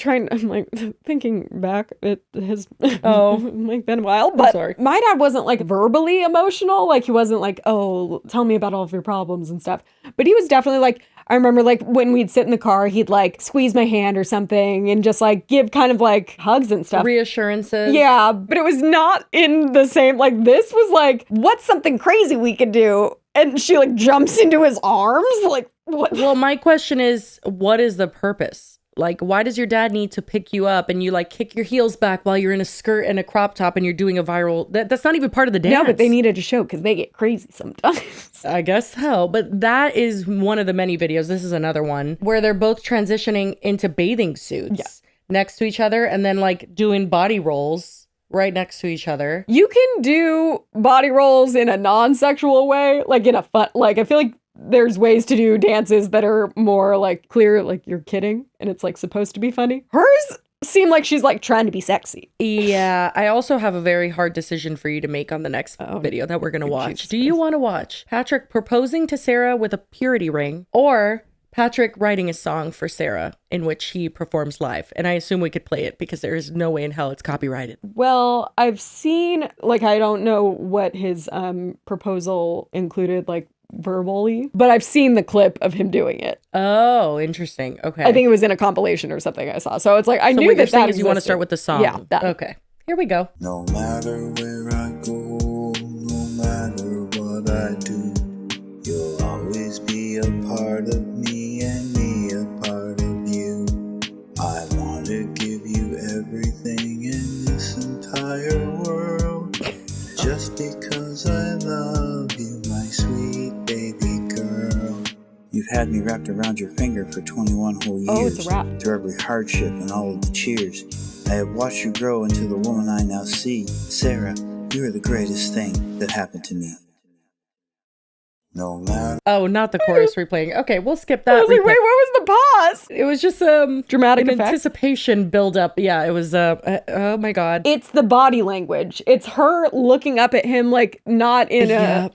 thinking back, it has like been a while, but sorry. My dad wasn't like verbally emotional. Like he wasn't like, oh, tell me about all of your problems and stuff. But he was definitely like, I remember like when we'd sit in the car, he'd like squeeze my hand or something and just like give kind of like hugs and stuff. Reassurances. Yeah, but it was not in the same, like this was like, what's something crazy we could do? And she like jumps into his arms, like what? Well, my question is, what is the purpose? Like, why does your dad need to pick you up and you like kick your heels back while you're in a skirt and a crop top and you're doing a viral? That's not even part of the dance. No, but they needed to show because they get crazy sometimes. I guess so. But that is one of the many videos. This is another one where they're both transitioning into bathing suits next to each other and then like doing body rolls right next to each other. You can do body rolls in a non-sexual way, like in a fun, like I feel like there's ways to do dances that are more like clear, like you're kidding and it's like supposed to be funny. Hers seem like she's like trying to be sexy. Yeah, I also have a very hard decision for you to make on the next video that we're going to watch. Jesus Do you want to watch Patrick proposing to Sarah with a purity ring or Patrick writing a song for Sarah in which he performs live? And I assume we could play it because there is no way in hell it's copyrighted. Well, I've seen, like, I don't know what his proposal included, like, verbally, but I've seen the clip of him doing it. Oh, interesting. Okay. I think it was in a compilation or something I saw. So it's like, I So knew what you're that saying that is you want to existed. start with the song. Yeah. That. Okay. Here we go. No matter where I go, no matter what I do, you'll always be a part of me and me a part of you. I want to give you everything in this entire world, just because I You've had me wrapped around your finger for 21 whole years. Oh, it's a wrap. Through every hardship and all of the cheers, I have watched you grow into the woman I now see. Sarah, you are the greatest thing that happened to me. No matter. Oh, not the chorus replaying. Okay, we'll skip that. I was like, wait, what was the pause? It was just dramatic an effect. Anticipation build up. Yeah, it was oh my god. It's the body language. It's her looking up at him like not in a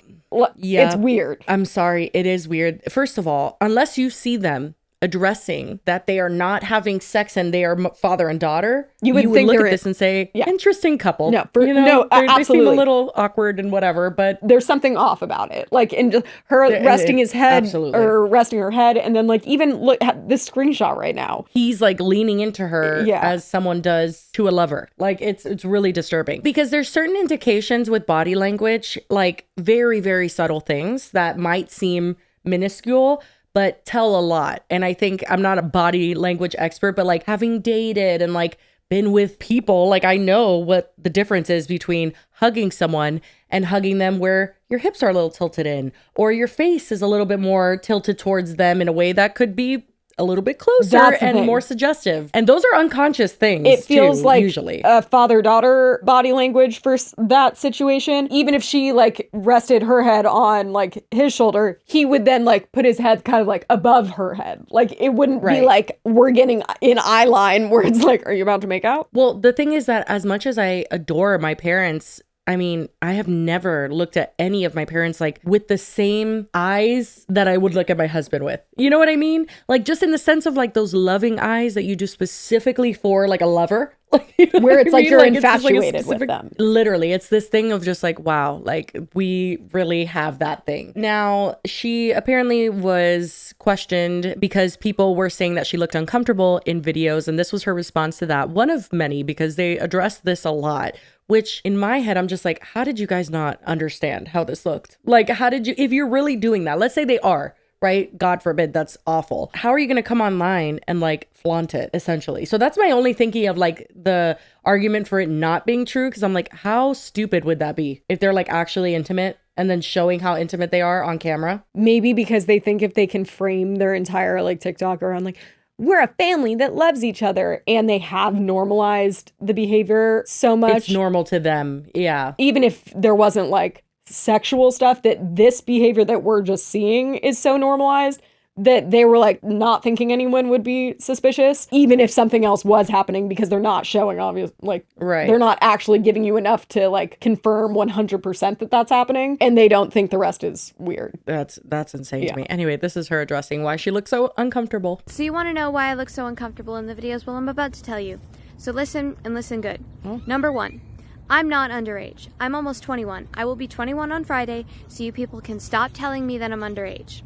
yeah. It's weird. I'm sorry, it is weird. First of all, unless you see them addressing that they are not having sex and they are father and daughter, you would think look at this and say, interesting couple. No, they absolutely. seem a little awkward and whatever, but there's something off about it. Like in just her resting his head or resting her head, and then like even look at this screenshot right now. He's like leaning into her as someone does to a lover. Like it's really disturbing because there's certain indications with body language, like very, very subtle things that might seem minuscule, but tell a lot. And I think I'm not a body language expert, but like having dated and like been with people, like I know what the difference is between hugging someone and hugging them where your hips are a little tilted in, or your face is a little bit more tilted towards them in a way that could be a little bit closer and more suggestive. And those are unconscious things. It feels like usually a father-daughter body language for that situation. Even if she like rested her head on like his shoulder, he would then like put his head kind of like above her head. Like it wouldn't be like we're getting in eye line where it's like, are you about to make out? Well, the thing is that as much as I adore my parents, I mean, I have never looked at any of my parents like with the same eyes that I would look at my husband with. You know what I mean? Like just in the sense of like those loving eyes that you do specifically for like a lover. Like, you know where it's like you're like, infatuated with them. Literally, it's this thing of just like, wow, like we really have that thing. Now, she apparently was questioned because people were saying that she looked uncomfortable in videos. And this was her response to that. One of many, because they addressed this a lot. Which in my head, I'm just like, how did you guys not understand how this looked? Like, how did you, if you're really doing that, let's say they are, right? God forbid, that's awful. How are you going to come online and like flaunt it essentially? So that's my only thinking of like the argument for it not being true. Cause I'm like, how stupid would that be if they're like actually intimate and then showing how intimate they are on camera? Maybe because they think if they can frame their entire like TikTok around like, we're a family that loves each other, and they have normalized the behavior so much. It's normal to them. Yeah. Even if there wasn't like sexual stuff, that this behavior that we're just seeing is so normalized that they were like not thinking anyone would be suspicious, even if something else was happening, because they're not showing obvious, like they're not actually giving you enough to like confirm 100% that that's happening, and they don't think the rest is weird. That's insane to me. Anyway, this is her addressing why she looks so uncomfortable. So you want to know why I look so uncomfortable in the videos? Well, I'm about to tell you. So listen and listen good. Number 1. I'm not underage. I'm almost 21. I will be 21 on Friday, so you people can stop telling me that I'm underage.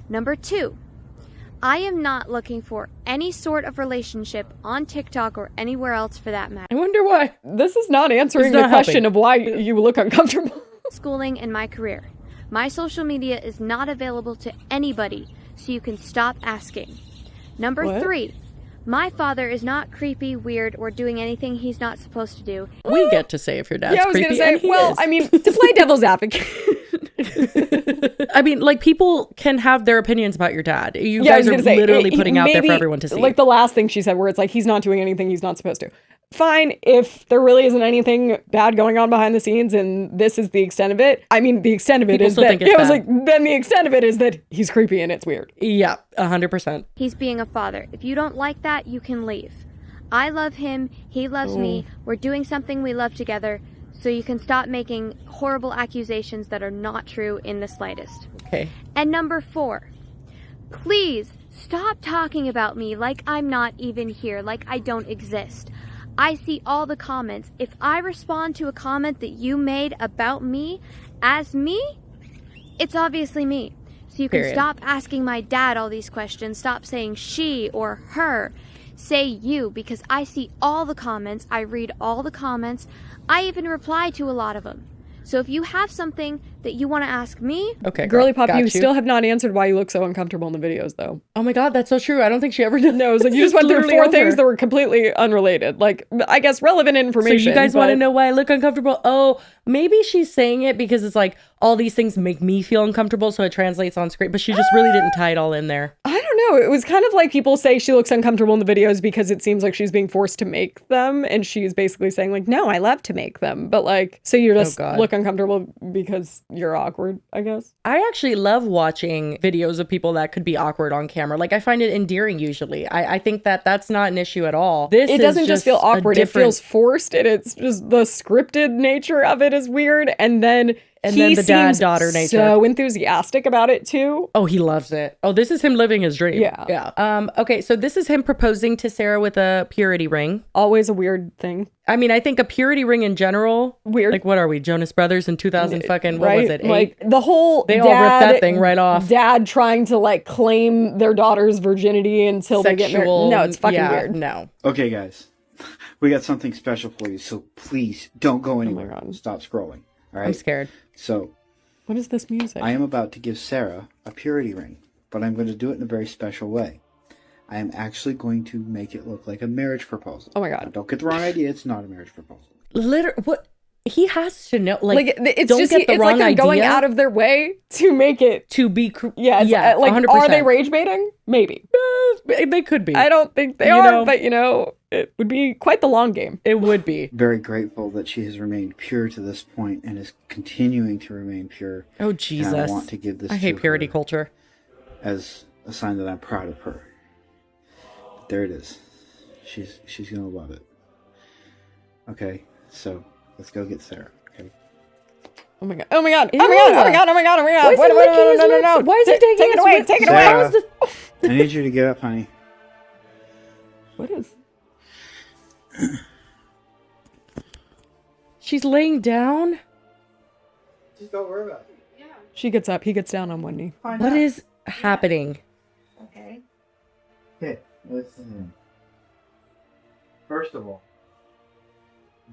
Number 2, I am not looking for any sort of relationship on TikTok or anywhere else for that matter. I wonder why. This is not answering the question of why you look uncomfortable. Schooling and my career. My social media is not available to anybody, so you can stop asking. Number 3, my father is not creepy, weird, or doing anything he's not supposed to do. We get to say if your dad's creepy. I was gonna say, I mean, to play devil's advocate. I mean, like, people can have their opinions about your dad. You guys are literally putting out there for everyone to see. Like the last thing she said, where it's like, he's not doing anything he's not supposed to. Fine, if there really isn't anything bad going on behind the scenes and this is the extent of it. I mean, the extent of it is that, I was like, then the extent of it is that he's creepy and it's weird. Yeah, 100%. He's being a father. If you don't like that, you can leave. I love him. He loves me. We're doing something we love together. So you can stop making horrible accusations that are not true in the slightest. Okay. And number 4, please stop talking about me like I'm not even here, like I don't exist. I see all the comments. If I respond to a comment that you made about me as me, it's obviously me. So you can stop asking my dad all these questions. Stop saying she or her. Say you, because I see all the comments. I read all the comments. I even reply to a lot of them. So if you have something that you want to ask me, Okay, Girly Pop, got you still have not answered why you look so uncomfortable in the videos, though. Oh my God, that's so true. I don't think she ever did. No, it's like you just went through 4 things that were completely unrelated. Like, I guess relevant information. So you guys want to know why I look uncomfortable? Oh, maybe she's saying it because it's like all these things make me feel uncomfortable, so it translates on screen. But she just really didn't tie it all in there. I don't know. It was kind of like people say she looks uncomfortable in the videos because it seems like she's being forced to make them, and she's basically saying like, no, I love to make them. But like, so you just look uncomfortable because you're awkward, I guess. I actually love watching videos of people that could be awkward on camera. Like, I find it endearing usually. I think that that's not an issue at all. It doesn't just feel awkward. It feels forced, and it's just the scripted nature of it is weird. And then the dad-daughter nature. So enthusiastic about it too. Oh, he loves it. Oh, this is him living his dream. Yeah. Okay, so this is him proposing to Sarah with a purity ring. Always a weird thing. I mean, I think a purity ring in general. Weird. Like, what are we, Jonas Brothers in 2000 fucking, what right? was it, 8? Like, the whole They all ripped that thing right off. Dad trying to, like, claim their daughter's virginity until they get married. No, it's fucking weird. No. Okay, guys. We got something special for you, so please don't go anywhere. Stop scrolling. All right? I'm scared. So, what is this music? I am about to give Sarah a purity ring, but I'm going to do it in a very special way. I am actually going to make it look like a marriage proposal. Oh my God. Now, don't get the wrong idea. It's not a marriage proposal. What? He has to know. Like it's don't just get the it's wrong like they're going idea. out of their way to make it to be. Yeah, like 100%. Are they rage baiting? Maybe. They could be. I don't think they are, but it would be quite the long game. It would be. Very grateful that she has remained pure to this point and is continuing to remain pure. Oh, Jesus. And I want to give this I hate purity culture. As a sign that I'm proud of her. But there it is. She's going to love it. Okay, so let's go get Sarah. Okay. Oh my God. Oh my God. Oh my God. Oh my God. Oh my God. Oh my God. Wait, no. Why is he taking Take it away. Take it away. I need you to get up, honey. What is? She's laying down. Just don't worry about it. Yeah. She gets up. He gets down on one knee. What is happening? Okay. Okay, listen. First of all,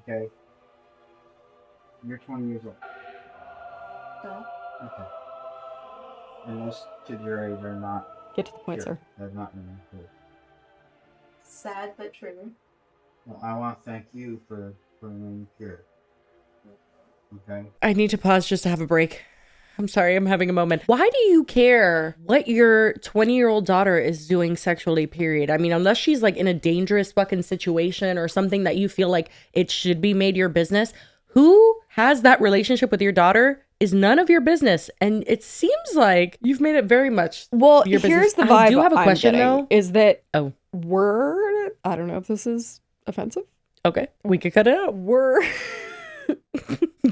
okay, you're 20 years old. No. Okay. And most kids your age are not. Get to the point, pure. sir. They're not really cool. Sad but true. Well, I want to thank you for remaining pure. Okay. I need to pause just to have a break. I'm sorry, I'm having a moment. Why do you care what your 20-year-old daughter is doing sexually, period? I mean, unless she's like in a dangerous fucking situation or something that you feel like it should be made your business, who has that relationship with your daughter is none of your business. And it seems like you've made it very much your business. Here's the vibe I do have a question though. Is that I don't know if this is offensive. Okay, we could cut it out.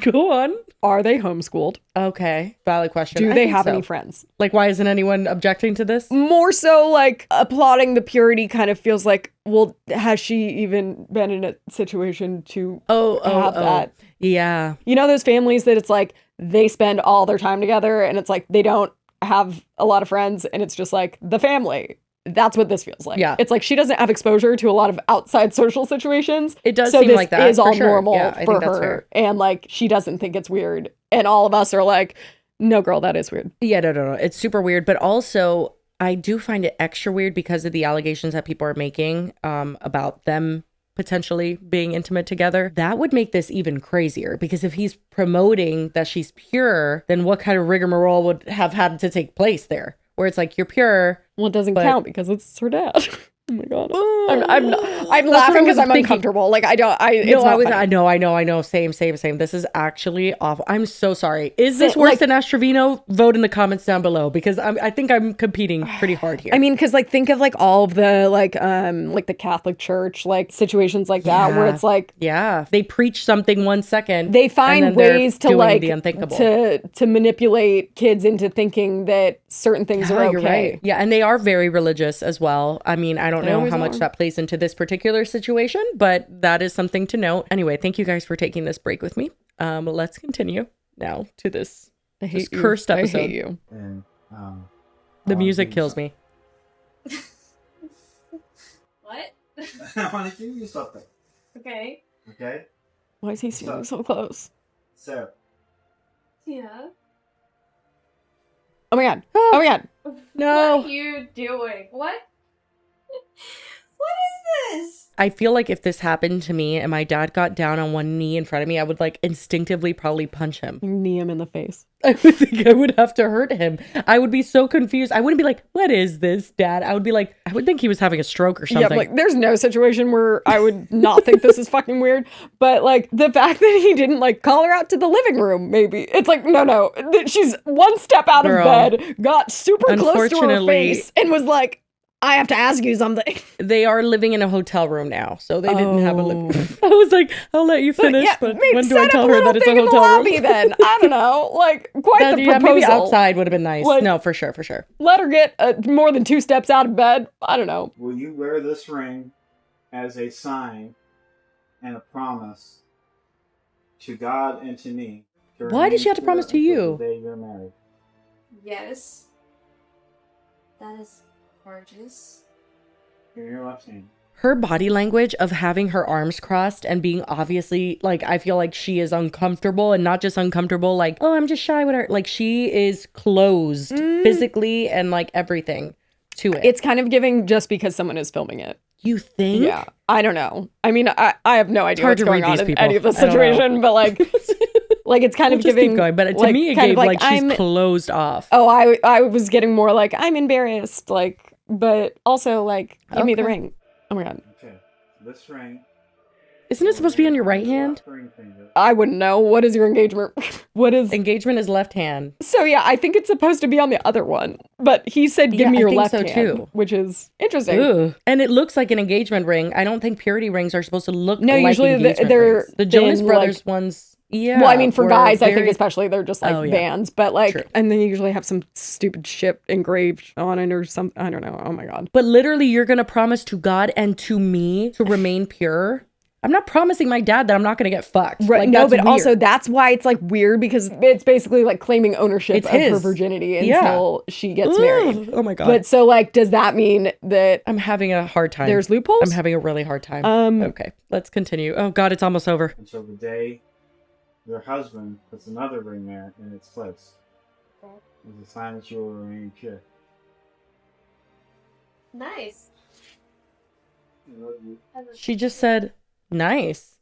Go on. Are they homeschooled? Okay, valid question. Do they have any friends? Like, why isn't anyone objecting to this? More so, like, applauding the purity kind of feels like, well, has she even been in a situation to have that? Yeah. You know those families that it's like, they spend all their time together and it's like, they don't have a lot of friends and it's just like, the family. That's what this feels like. Yeah. It's like she doesn't have exposure to a lot of outside social situations. It does so seem this like that. is all for sure. normal Yeah, I for think that's her. fair. And like, she doesn't think it's weird. And all of us are like, no, girl, that is weird. Yeah, no. It's super weird. But also, I do find it extra weird because of the allegations that people are making about them potentially being intimate together. That would make this even crazier because if he's promoting that she's pure, then what kind of rigmarole would have had to take place there? Where it's like, you're pure. Well, it doesn't count because it's her dad. Oh my God. I'm laughing because I'm uncomfortable. Like, it's not funny. I know. Same. This is actually awful. I'm so sorry. Is this worse than Astrovino? Vote in the comments down below because I think I'm competing pretty hard here. I mean, because like think of like all of the like the Catholic Church like situations like that where it's like they preach something 1 second. They find ways to like the unthinkable. to manipulate kids into thinking that certain things are okay. You're right. Yeah, and they are very religious as well. I mean, I don't know how much that plays into this particular situation, but that is something to note. Anyway, thank you guys for taking this break with me. Let's continue now to this cursed episode. I hate you. And, the music kills me. What? I want to give you something. Okay. Okay? Why is he standing so close? So, Yeah. Oh my god. Oh my god. No. What are you doing? What? What is this? I feel like if this happened to me and my dad got down on one knee in front of me, I would like instinctively probably punch him. Knee him in the face. I would think I would have to hurt him. I would be so confused. I wouldn't be like, what is this, Dad? I would be like, I would think he was having a stroke or something. Yeah, like there's no situation where I would not think this is fucking weird. But like the fact that he didn't like call her out to the living room, maybe. It's like, no. She's one step out Girl, of bed, got super close to her face, and was like, I have to ask you something. They are living in a hotel room now, so they didn't have a living room. I was like, I'll let you finish, but when do I tell her that it's a hotel lobby, room? then I don't know, like quite the proposal. Maybe outside would have been nice. Like, no, for sure. Let her get more than 2 steps out of bed. I don't know. Will you wear this ring as a sign and a promise to God and to me? Why did she have to promise to you? The day you're married. Yes. That is gorgeous. Here, your left hand. Her body language of having her arms crossed and being obviously like, I feel like she is uncomfortable, and not just uncomfortable, like, oh, I'm just shy with her. Like she is closed physically and like everything to it. It's kind of giving just because someone is filming it. You think? Yeah. I don't know. I mean, I have no idea what's going on in people. any of this situation, but like it's kind of just giving. Keep going, but to like, me, it kind gave of like she's closed off. Oh, I was getting more like I'm embarrassed, like, but also like give me the ring. Oh my god. Okay, this ring. Isn't it supposed to be on your right hand? I wouldn't know. What is your engagement? What is engagement is left hand. So yeah, I think it's supposed to be on the other one. But he said, "Give me your left hand," too. Which is interesting. Ugh. And it looks like an engagement ring. I don't think purity rings are supposed to look. No, like usually they're rings. The Jonas thin, Brothers like, ones. Yeah. Well, I mean, for guys, very... I think especially they're just like bands, but like, and they usually have some stupid shit engraved on it or something. I don't know. Oh my god. But literally, you're gonna promise to God and to me to remain pure. I'm not promising my dad that I'm not going to get fucked. Right. Like, no, but weird. Also that's why it's like weird, because it's basically like claiming ownership of her virginity until she gets married. Oh my god. But so like, does that mean that I'm having a hard time? There's loopholes? I'm having a really hard time. Okay, let's continue. Oh god, it's almost over. And so the day your husband puts another ring there in its place is a sign that you will remain pure. Nice. She just said nice.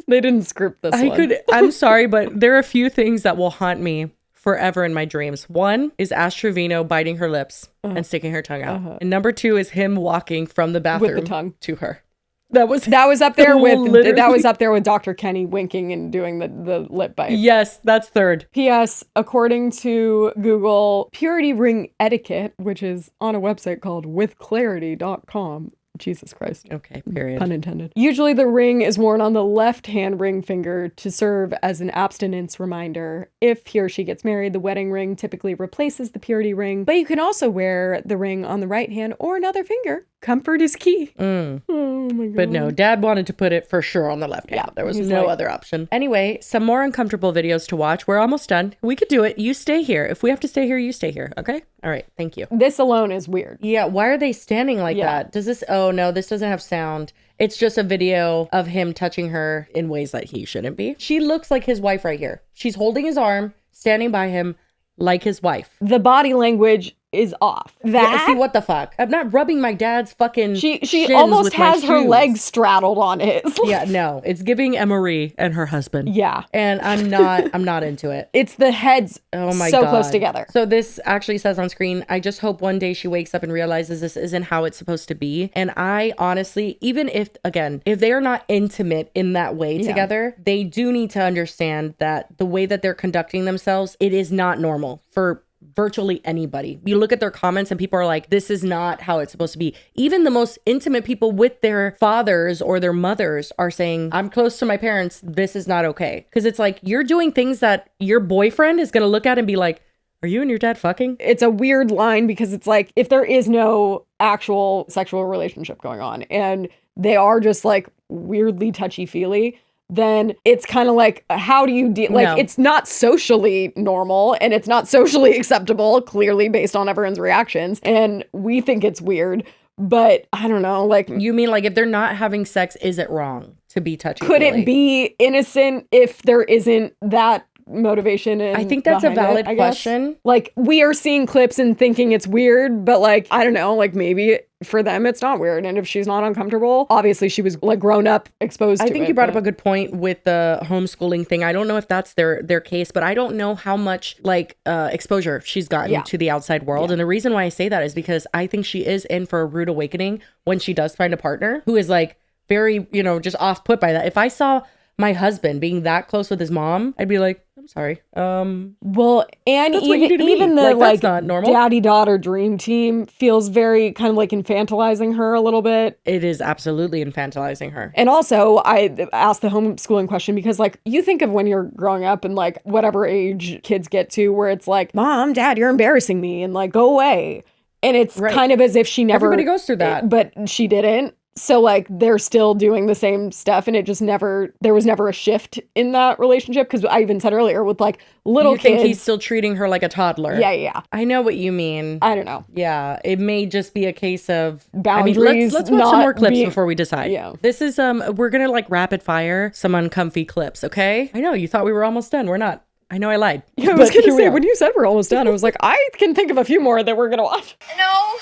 They didn't script this one. I'm sorry, but there are a few things that will haunt me forever in my dreams. One is Ash Trevino biting her lips and sticking her tongue out. And number 2 is him walking from the bathroom with the tongue to her. That was up there with Dr. Kenny winking and doing the lip bite. Yes, that's 3rd. P.S. According to Google, purity ring etiquette, which is on a website called withclarity.com. Jesus Christ. Okay, period. Pun intended. Usually the ring is worn on the left-hand ring finger to serve as an abstinence reminder. If he or she gets married, the wedding ring typically replaces the purity ring, but you can also wear the ring on the right hand or another finger. Comfort is key. Oh my god. But no, Dad wanted to put it for sure on the left hand. There was no other option. Anyway, some more uncomfortable videos to watch. We're almost done. We could do it. You stay here. If we have to stay here, you stay here. Okay? All right. Thank you. This alone is weird. Yeah. Why are they standing like that? Does this... Oh, no. This doesn't have sound. It's just a video of him touching her in ways that he shouldn't be. She looks like his wife right here. She's holding his arm, standing by him like his wife. The body language is off. See, what the fuck? I'm not rubbing my dad's fucking She almost has her legs straddled on his. Yeah, no. It's giving Emery and her husband. Yeah. And I'm not into it. It's the heads so close together. So this actually says on screen, I just hope one day she wakes up and realizes this isn't how it's supposed to be. And I honestly, even if they are not intimate in that way together, they do need to understand that the way that they're conducting themselves, it is not normal for virtually anybody. You look at their comments and people are like, this is not how it's supposed to be. Even the most intimate people with their fathers or their mothers are saying, I'm close to my parents. This is not okay. Because it's like, you're doing things that your boyfriend is going to look at and be like, are you and your dad fucking? It's a weird line, because it's like, if there is no actual sexual relationship going on and they are just like weirdly touchy-feely, then it's kind of like, how do you deal? Like, it's not socially normal and it's not socially acceptable, clearly based on everyone's reactions. And we think it's weird, but I don't know. Like, you mean like if they're not having sex, is it wrong to be touchy. Could it be innocent if there isn't that motivation? I think that's a valid question. Like, we are seeing clips and thinking it's weird, but like, I don't know, like maybe for them it's not weird. And if she's not uncomfortable, obviously she was like grown up, exposed to it. I think you brought up a good point with the homeschooling thing. I don't know if that's their case, but I don't know how much like exposure she's gotten to the outside world. And the reason why I say that is because I think she is in for a rude awakening when she does find a partner who is like very, you know, just off put by that. If I saw my husband being that close with his mom, I'd be like, I'm sorry. Well, and even the like that's not normal. daddy-daughter dream team feels very kind of like infantilizing her a little bit. It is absolutely infantilizing her. And also, I asked the homeschooling question because, like, you think of when you're growing up and, like, whatever age kids get to where it's like, Mom, Dad, you're embarrassing me, and, like, go away. And it's kind of as if she never... Everybody goes through that. But she didn't. So, like, they're still doing the same stuff, and it just never... There was never a shift in that relationship, because I even said earlier, with, like, little kids... You think he's still treating her like a toddler? Yeah. I know what you mean. I don't know. Yeah, it may just be a case of... boundaries. Let's watch some more clips before we decide. Yeah. This is, we're gonna, like, rapid fire some uncomfy clips, okay? I know, you thought we were almost done. We're not. I know I lied. Yeah, I was gonna say, when you said we're almost done, I was like, I can think of a few more that we're gonna watch. No.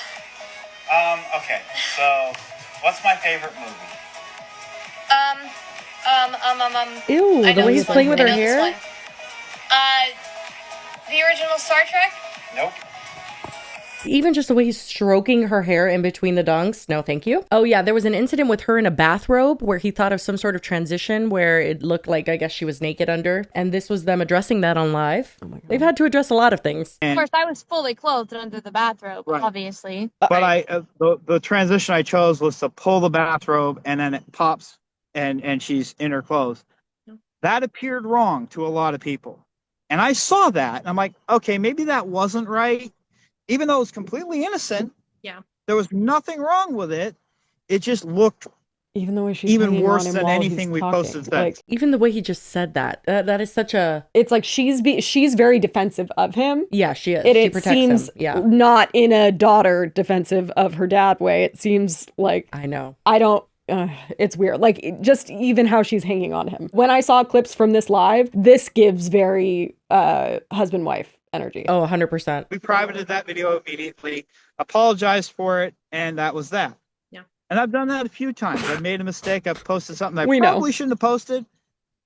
Okay, so what's my favorite movie? Ew, the way he's playing with her hair? The original Star Trek? Nope. Even just the way he's stroking her hair in between the dunks. No, thank you. Oh yeah, there was an incident with her in a bathrobe where he thought of some sort of transition where it looked like, I guess she was naked under. And this was them addressing that on live. Oh my God. They've had to address a lot of things. Of course, I was fully clothed under the bathrobe, obviously. But the transition I chose was to pull the bathrobe and then it pops and she's in her clothes. That appeared wrong to a lot of people. And I saw that and I'm like, okay, maybe that wasn't right. Even though it was completely innocent, there was nothing wrong with it. It just looked even the way she's even worse than anything we posted since. Like, even the way he just said that. That is such a... It's like she's very defensive of him. Yeah, she is. It She protects seems him. Yeah. not in a daughter defensive of her dad way. It seems like... I know. I don't... it's weird. Like, just even how she's hanging on him. When I saw clips from this live, this gives very husband-wife energy. Oh, 100%. We privated that video immediately, apologized for it, and that was that. Yeah. And I've done that a few times. I made a mistake. I've posted something I We probably know. shouldn't have posted.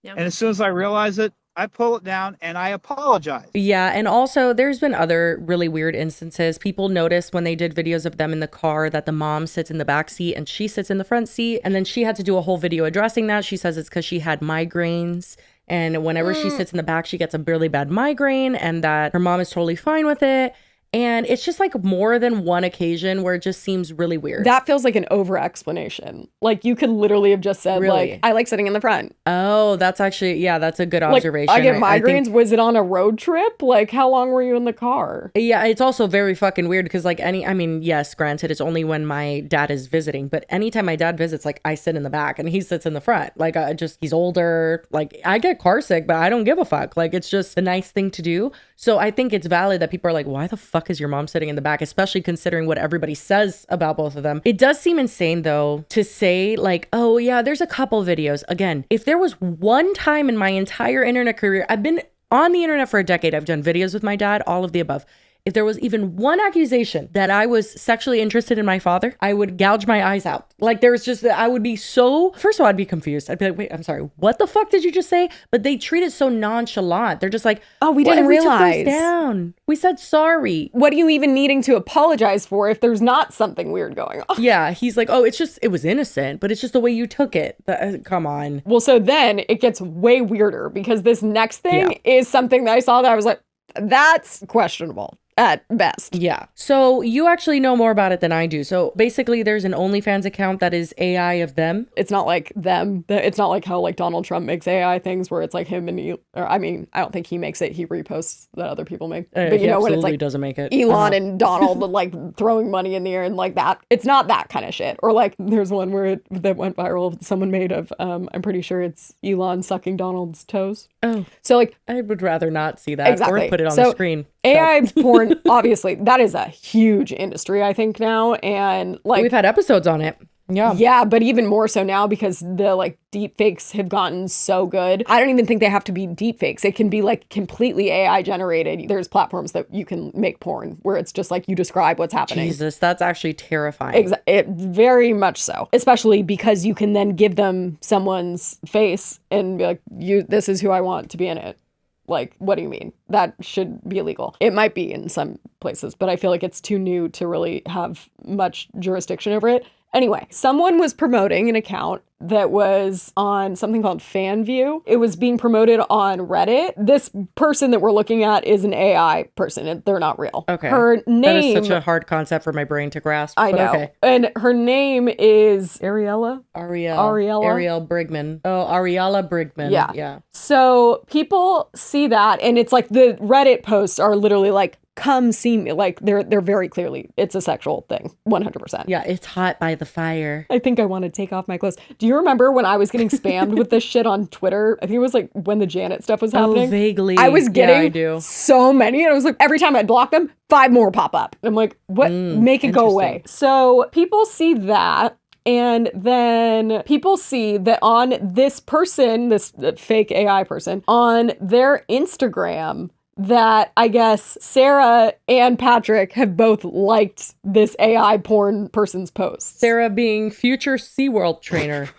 Yeah. And as soon as I realize it, I pull it down and I apologize. Yeah, and also there's been other really weird instances. People noticed when they did videos of them in the car that the mom sits in the back seat and she sits in the front seat. And then she had to do a whole video addressing that. She says it's because she had migraines. And whenever she sits in the back, she gets a really bad migraine and that her mom is totally fine with it. And it's just like more than one occasion where it just seems really weird. That feels like an over explanation. Like, you could literally have just said, Really? like, I like sitting in the front. Oh, that's actually, yeah, that's a good observation. Like, I get I migraines. think- Was it on a road trip? Like, how long were you in the car? Yeah, it's also very fucking weird because like yes, granted, it's only when my dad is visiting, but anytime my dad visits, like I sit in the back and he sits in the front. Like he's older. Like I get car sick, but I don't give a fuck. Like it's just a nice thing to do. So I think it's valid that people are like, why the fuck is your mom sitting in the back? Especially considering what everybody says about both of them. It does seem insane though to say like, oh yeah, there's a couple videos. Again, if there was one time in my entire internet career, I've been on the internet for a decade. I've done videos with my dad, all of the above. If there was even one accusation that I was sexually interested in my father, I would gouge my eyes out. Like there's just, I would be so, first of all, I'd be confused. I'd be like, wait, I'm sorry. What the fuck did you just say? But they treat it so nonchalant. They're just like, oh, we didn't realize. We took those down. We said sorry. What are you even needing to apologize for if there's not something weird going on? Yeah. He's like, oh, it was innocent, but it's just the way you took it. Come on. Well, so then it gets way weirder because this next thing is something that I saw that I was like, that's questionable. At best. Yeah. So you actually know more about it than I do. So basically there's an OnlyFans account that is AI of them. It's not like them. It's not like how like Donald Trump makes AI things where it's like him and I don't think he makes it. He reposts that other people make. But you know when it's like doesn't make it. Elon and Donald like throwing money in the air and like that. It's not that kind of shit. Or like there's one where that went viral. Someone made of I'm pretty sure it's Elon sucking Donald's toes. Oh. So like I would rather not see that or put it on the screen. AI porn, obviously, that is a huge industry, I think, now. And like we've had episodes on it. Yeah, but even more so now because the like deep fakes have gotten so good. I don't even think they have to be deep fakes. It can be like completely AI generated. There's platforms that you can make porn where it's just like you describe what's happening. Jesus, that's actually terrifying. Very much so. Especially because you can then give them someone's face and be like, this is who I want to be in it. Like, what do you mean? That should be illegal. It might be in some places, but I feel like it's too new to really have much jurisdiction over it. Anyway, someone was promoting an account that was on something called FanView. It was being promoted on Reddit. This person that we're looking at is an AI person. They're not real. Okay. Her name... That is such a hard concept for my brain to grasp. I know. Okay. And her name is Ariella? Ariel Brigman. Oh, Ariella Brigman. Yeah. So people see that, and it's like the Reddit posts are literally like, come see me. Like they're very clearly, it's a sexual thing. 100%. Yeah, it's hot by the fire. I think I want to take off my clothes. Do you remember when I was getting spammed with this shit on Twitter? I think it was like when the Janet stuff was happening. Oh, vaguely. I was getting so many, and I was like, every time I'd block them, 5 more pop up. I'm like, what? Make it go away. So people see that. And then people see that on this person, this fake AI person, on their Instagram, that I guess Sarah and Patrick have both liked this AI porn person's posts. Sarah being future SeaWorld trainer.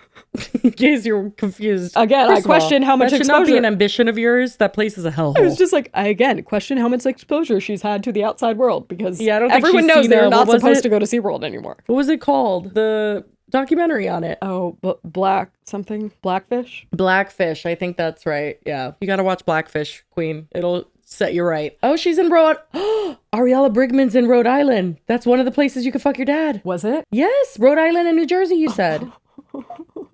In case you're confused. Again, I question how much exposure. That should not be an ambition of yours. That place is a hellhole. I was just like, I again question how much exposure she's had to the outside world because I don't think everyone knows they're not supposed to go to SeaWorld anymore. What was it called? The documentary on it. Oh, Blackfish? Blackfish. I think that's right. Yeah. You got to watch Blackfish, Queen. It'll set you right. Oh, she's in Ariella Brigman's in Rhode Island. That's one of the places you could fuck your dad. Was it? Yes. Rhode Island and New Jersey, you said.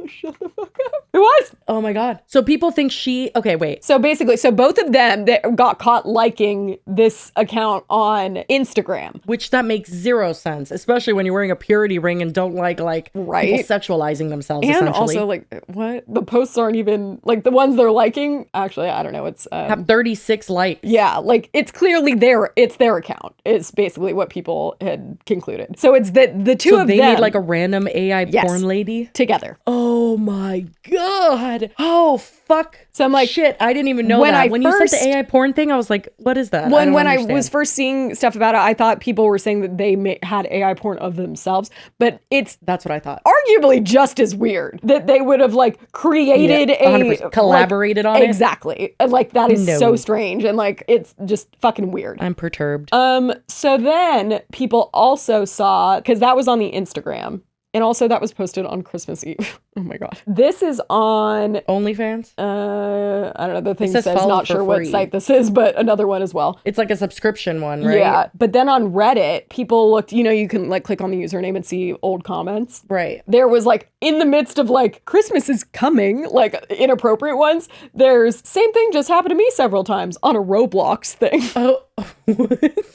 Shut the fuck up. It was. Oh my God. So people think okay, wait. So basically, both of them that got caught liking this account on Instagram. Which that makes zero sense, especially when you're wearing a purity ring and don't like people sexualizing themselves, and essentially. Also, like, what? The posts aren't even, like, the ones they're liking, actually, I don't know, it's... have 36 likes. Yeah, like, it's clearly it's their account, is basically what people had concluded. So it's the two of them... So they made, like, a random AI porn lady? Together. Oh my God. Oh, fuck. So I'm like, shit, I didn't even know that. When you said the AI porn thing, I was like, what is that? When I was first seeing stuff about it, I thought people were saying that they had AI porn of themselves, but that's what I thought. Arguably just as weird that they would have like created collaborated on it. Exactly. And like that is so strange and like it's just fucking weird. I'm perturbed. So then people also saw, because that was on the Instagram. And also that was posted on Christmas Eve. Oh my God. This is on... OnlyFans? I don't know. The thing says not sure what site this is, but another one as well. It's like a subscription one, right? Yeah. But then on Reddit, people looked, you can like click on the username and see old comments. Right. There was like, in the midst of like, Christmas is coming, like inappropriate ones, there's, same thing just happened to me several times on a Roblox thing. Oh,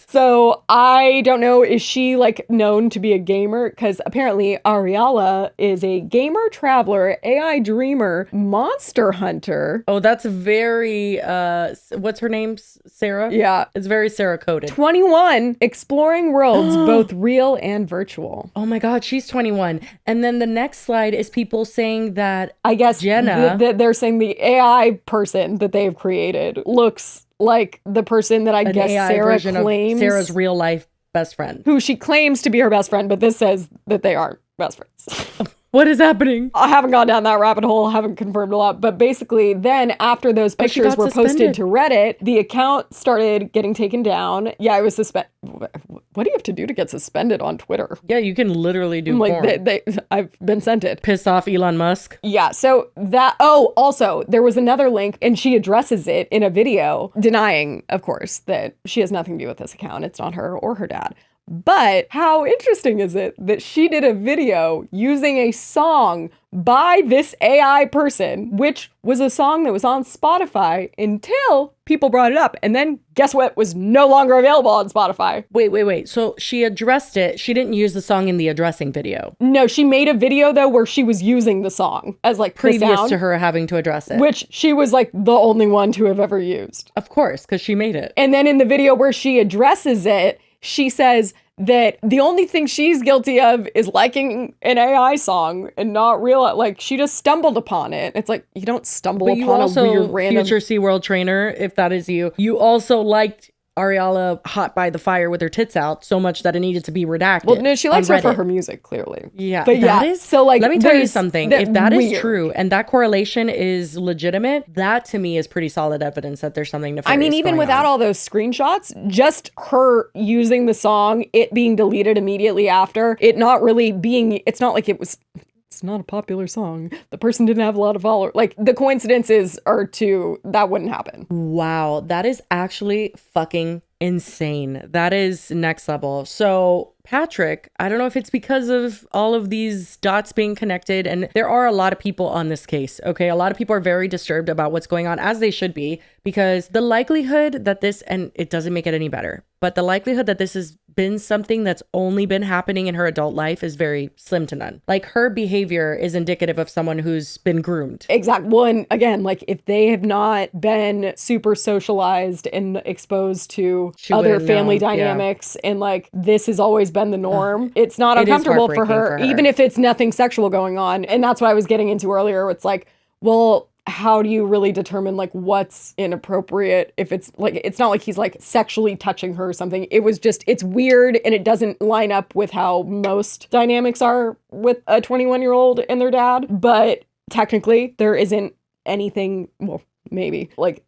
So I don't know, is she like known to be a gamer? Because apparently Ariella is a gamer, traveler, AI dreamer, monster hunter. Oh, that's very, what's her name? Sarah? Yeah. It's very Sarah coded. 21, exploring worlds, both real and virtual. Oh my God, she's 21. And then the next slide is people saying that I guess Jenna. They're saying the AI person that they've created looks like the person that I guess AI Sarah claims. Of Sarah's real life best friend. Who she claims to be her best friend, but this says that they aren't best friends. What is happening? I haven't gone down that rabbit hole, haven't confirmed a lot, but basically then after those pictures were posted to Reddit, the account started getting taken down. Yeah, it was suspended. What do you have to do to get suspended on Twitter? Yeah, you can literally do porn. I've been sent it. Piss off Elon Musk. Yeah, so also, there was another link, and she addresses it in a video, denying, of course, that she has nothing to do with this account. It's not her or her dad. But how interesting is it that she did a video using a song by this AI person, which was a song that was on Spotify until people brought it up. And then guess what was no longer available on Spotify? Wait. So she addressed it. She didn't use the song in the addressing video. No, she made a video though where she was using the song as like previous to her having to address it. Which she was like the only one to have ever used. Of course, because she made it. And then in the video where she addresses it, she says, that the only thing she's guilty of is liking an AI song and not realize, like, she just stumbled upon it. It's like, you don't stumble But you upon also, a weird random... future SeaWorld trainer, if that is you, you also liked Ariella hot by the fire with her tits out so much that it needed to be redacted. Well, no, she likes her for Reddit. her music, clearly. Yeah, but that yeah, is, so like, let me tell you there's something. that If that is weird. true and that correlation is legitimate, that to me is pretty solid evidence that there's something nefarious. I mean, even going without on. all those screenshots, just her using the song, it being deleted immediately after, it not really being, it's not like it's not a popular song. The person didn't have a lot of followers. Like, the coincidences are that wouldn't happen. Wow, that is actually fucking insane. That is next level. So Patrick, I don't know if it's because of all of these dots being connected, and there are a lot of people on this case, okay? A lot of people are very disturbed about what's going on, as they should be, because the likelihood that this, and it doesn't make it any better, but the likelihood that this has been something that's only been happening in her adult life is very slim to none. Like, her behavior is indicative of someone who's been groomed. Exactly. Well, and again, like, if they have not been super socialized and exposed to other family dynamics, and like, this has always been the norm, it's not uncomfortable for her, even if it's nothing sexual going on. And that's what I was getting into earlier. It's like, well, how do you really determine like what's inappropriate if it's like, it's not like he's like sexually touching her or something. It was just, it's weird, and it doesn't line up with how most dynamics are with a 21-year-old and their dad. But technically there isn't anything, well, maybe like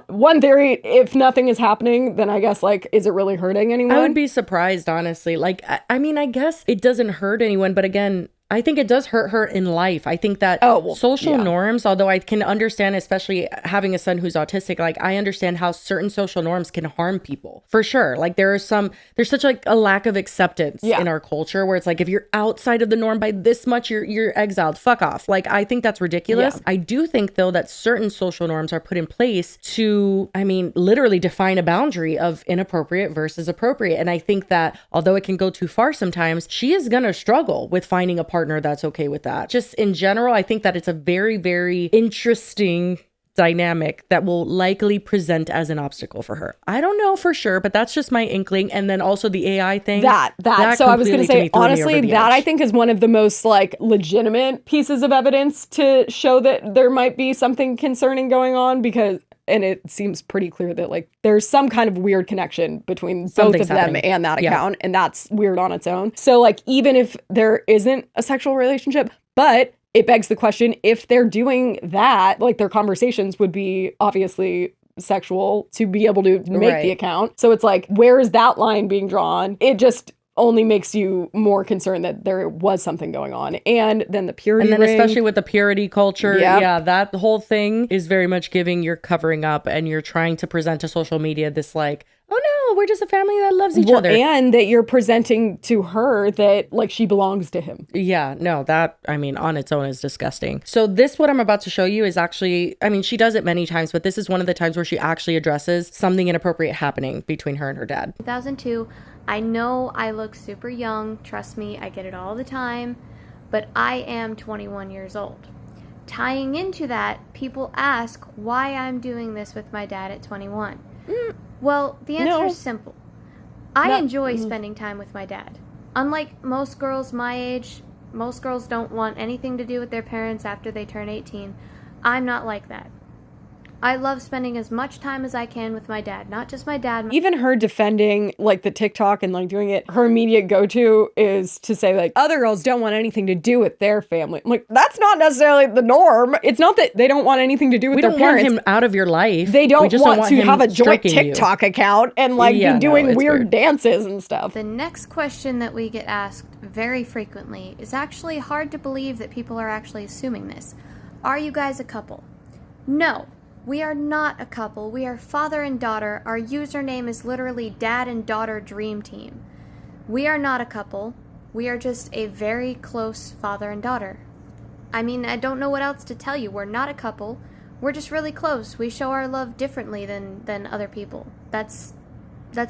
one theory, if nothing is happening, then I guess like, is it really hurting anyone? I would be surprised, honestly. Like, I mean, I guess it doesn't hurt anyone, but again, I think it does hurt her in life. I think that social norms, although I can understand, especially having a son who's autistic, like, I understand how certain social norms can harm people, for sure. Like, there's such like a lack of acceptance in our culture where it's like, if you're outside of the norm by this much, you're exiled. Fuck off. Like, I think that's ridiculous. Yeah. I do think, though, that certain social norms are put in place to, I mean, literally define a boundary of inappropriate versus appropriate. And I think that although it can go too far sometimes, she is going to struggle with finding a partner that's okay with that. Just in general, I think that it's a very, very interesting dynamic that will likely present as an obstacle for her. I don't know for sure, but that's just my inkling. And then also the AI thing. That so I was going to say, honestly, that I think is one of the most like legitimate pieces of evidence to show that there might be something concerning going on, because and it seems pretty clear that like there's some kind of weird connection between both of them and that account. And that's weird on its own. So like, even if there isn't a sexual relationship, but it begs the question, if they're doing that, like, their conversations would be obviously sexual to be able to make the account. So it's like, where is that line being drawn? It just only makes you more concerned that there was something going on. And then the purity and then ring, especially with the purity culture, that whole thing is very much giving you're covering up and you're trying to present to social media this like, oh no, we're just a family that loves each other. And that you're presenting to her that like she belongs to him. Yeah, no, that, I mean, on its own is disgusting. So this, what I'm about to show you is actually, I mean, she does it many times, but this is one of the times where she actually addresses something inappropriate happening between her and her dad. 2002, I know I look super young, trust me, I get it all the time, but I am 21 years old. Tying into that, people ask why I'm doing this with my dad at 21. Well, the answer is simple. I enjoy spending time with my dad. Unlike most girls my age, most girls don't want anything to do with their parents after they turn 18. I'm not like that. I love spending as much time as I can with my dad, not just my dad. Even her defending like the TikTok and like doing it, her immediate go-to is to say like, other girls don't want anything to do with their family. I'm like, that's not necessarily the norm. It's not that they don't want anything to do with their parents. We don't want him out of your life. They don't want to have a joint TikTok account and like be doing weird dances and stuff. The next question that we get asked very frequently is actually hard to believe that people are actually assuming this. Are you guys a couple? No. We are not a couple. We are father and daughter. Our username is literally dad and daughter dream team. We are not a couple. We are just a very close father and daughter. I mean, I don't know what else to tell you. We're not a couple. We're just really close. We show our love differently than other people. That's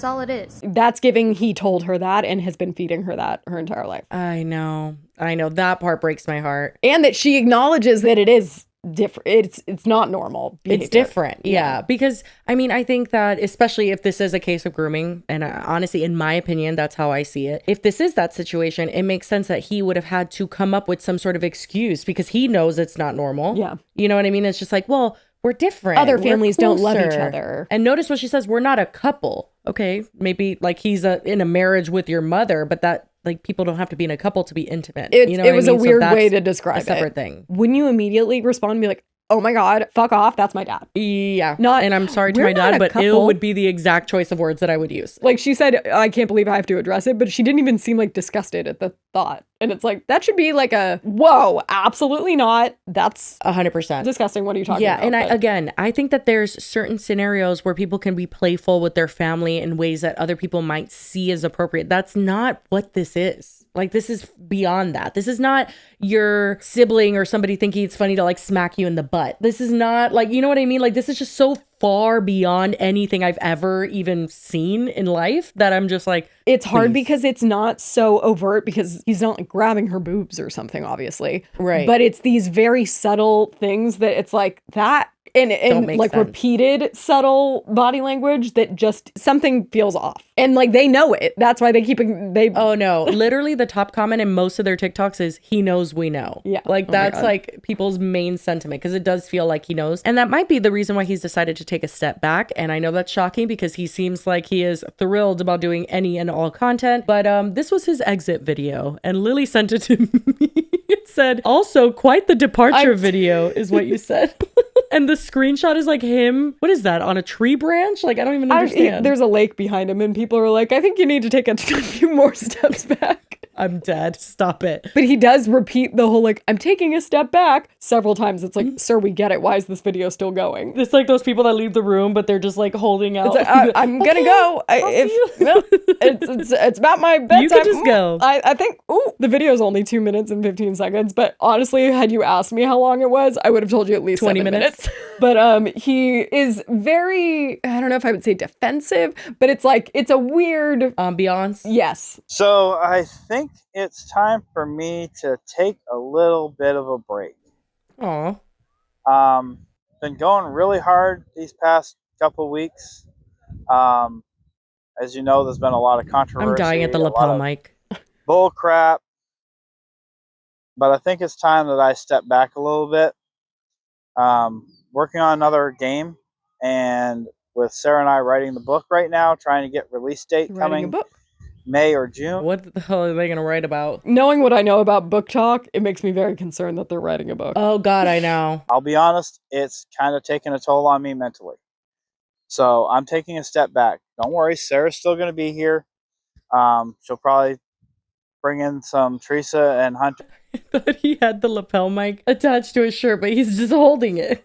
all it is. That's giving he told her that and has been feeding her that her entire life. I know. That part breaks my heart. And that she acknowledges that it is different. It's not normal behavior. It's different. Yeah. Because I mean, I think that especially if this is a case of grooming, and honestly, in my opinion, that's how I see it. If this is that situation, it makes sense that he would have had to come up with some sort of excuse because he knows it's not normal. Yeah. You know what I mean? It's just like, well, we're different. Other We're families don't love each closer. other. And notice what she says, we're not a couple. Okay. Maybe like he's in a marriage with your mother, but that like people don't have to be in a couple to be intimate. It, you know it what was I mean? a weird So way that's to describe a separate it. thing. Wouldn't you immediately respond and be like, oh my God, fuck off, that's my dad? Yeah. Not, and I'm sorry to we're my not dad, a but couple. ill would be the exact choice of words that I would use. Like she said, I can't believe I have to address it, but she didn't even seem like disgusted at the thought. And it's like, that should be like a, whoa, absolutely not. That's 100% disgusting. What are you talking about? Yeah. And I think that there's certain scenarios where people can be playful with their family in ways that other people might see as appropriate. That's not what this is. Like, this is beyond that. This is not your sibling or somebody thinking it's funny to like smack you in the butt. This is not like, you know what I mean? Like, this is just so far beyond anything I've ever even seen in life that I'm just like, it's hard please. because it's not so overt because he's not like grabbing her boobs or something, obviously. Right. But it's these very subtle things that it's like that and like sense. repeated subtle body language that just something feels off. And like they know it. That's why Oh no, literally the top comment in most of their TikToks is he knows we know. Yeah. Like that's like people's main sentiment because it does feel like he knows. And that might be the reason why he's decided to take a step back. And I know that's shocking because he seems like he is thrilled about doing any and all content. But this was his exit video and Lily sent it to me. It said, also quite the departure video is what you said. And the screenshot is like him, what is that, on a tree branch? Like, I don't even understand. There's a lake behind him and people are like, I think you need to take a few more steps back. I'm dead. Stop it. But he does repeat the whole, like, I'm taking a step back several times. It's like, sir, we get it. Why is this video still going? It's like those people that leave the room, but they're just like holding out. It's like, I'm gonna go. It's about my bedtime. You could just go. I think, the video's only 2 minutes and 15 seconds. But honestly, had you asked me how long it was, I would have told you at least 20 7 minutes. But he is very, I don't know if I would say defensive, but it's like, it's a weird ambiance. Yes. So I think it's time for me to take a little bit of a break. Aw. Been going really hard these past couple weeks. As you know, there's been a lot of controversy. I'm dying at the lapel mic. Bull crap. But I think it's time that I step back a little bit. Working on another game, and with Sarah and I writing the book right now, trying to get release date coming May or June. What the hell are they going to write about? Knowing what I know about book talk, it makes me very concerned that they're writing a book. Oh God, I know. I'll be honest, it's kind of taking a toll on me mentally. So I'm taking a step back. Don't worry, Sarah's still going to be here. She'll probably bring in some Teresa and Hunter. I thought he had the lapel mic attached to his shirt, but he's just holding it.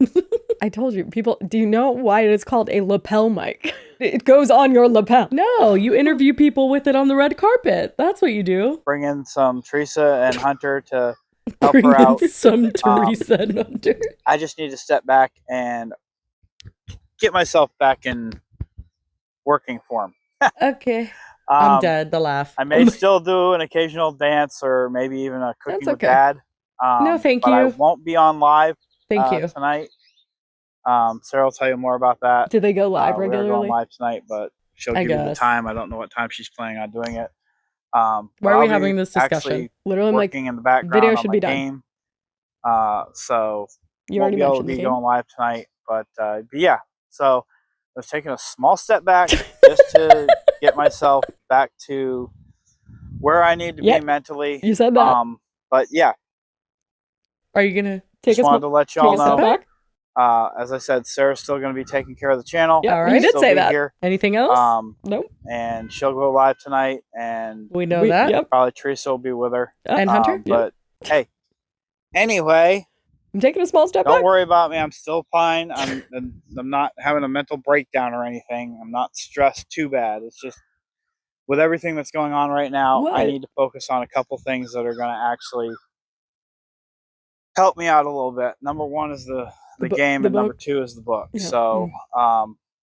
I told you, people, do you know why it is called a lapel mic? It goes on your lapel. No, you interview people with it on the red carpet. That's what you do. Bring in some Teresa and Hunter to help her out. Some Teresa and Hunter. I just need to step back and get myself back in working form. Okay. I'm dead. The laugh. I may still do an occasional dance or maybe even a cooking That's with okay. Dad. No, thank but you. I won't be on live Thank you. tonight. Sarah will tell you more about that. Do they go live We're regularly? going live tonight, but she'll give you the guess. time. I don't know what time she's planning on doing it. Why are we having this discussion? Literally, I'm like, working in the background video on should my be done. game. So You won't already be able to mentioned the be game. going live tonight, but yeah. So I was taking a small step back just to get myself back to where I need to be mentally. You said that. But yeah, Are you going to just wanted to let y'all take a step know. back? As I said, Sarah's still going to be taking care of the channel. Yeah, All you right. did Still say be that. Here. Anything else? Nope. And she'll go live tonight, and We know that. Yep. probably Teresa will be with her. And Hunter? But hey, anyway, I'm taking a small step don't back. worry about me. I'm still fine. I'm not having a mental breakdown or anything. I'm not stressed too bad. It's just with everything that's going on right now, I What? need to focus on a couple things that are going to actually help me out a little bit. Number one is the game, the and number book? two is the book. Yeah. So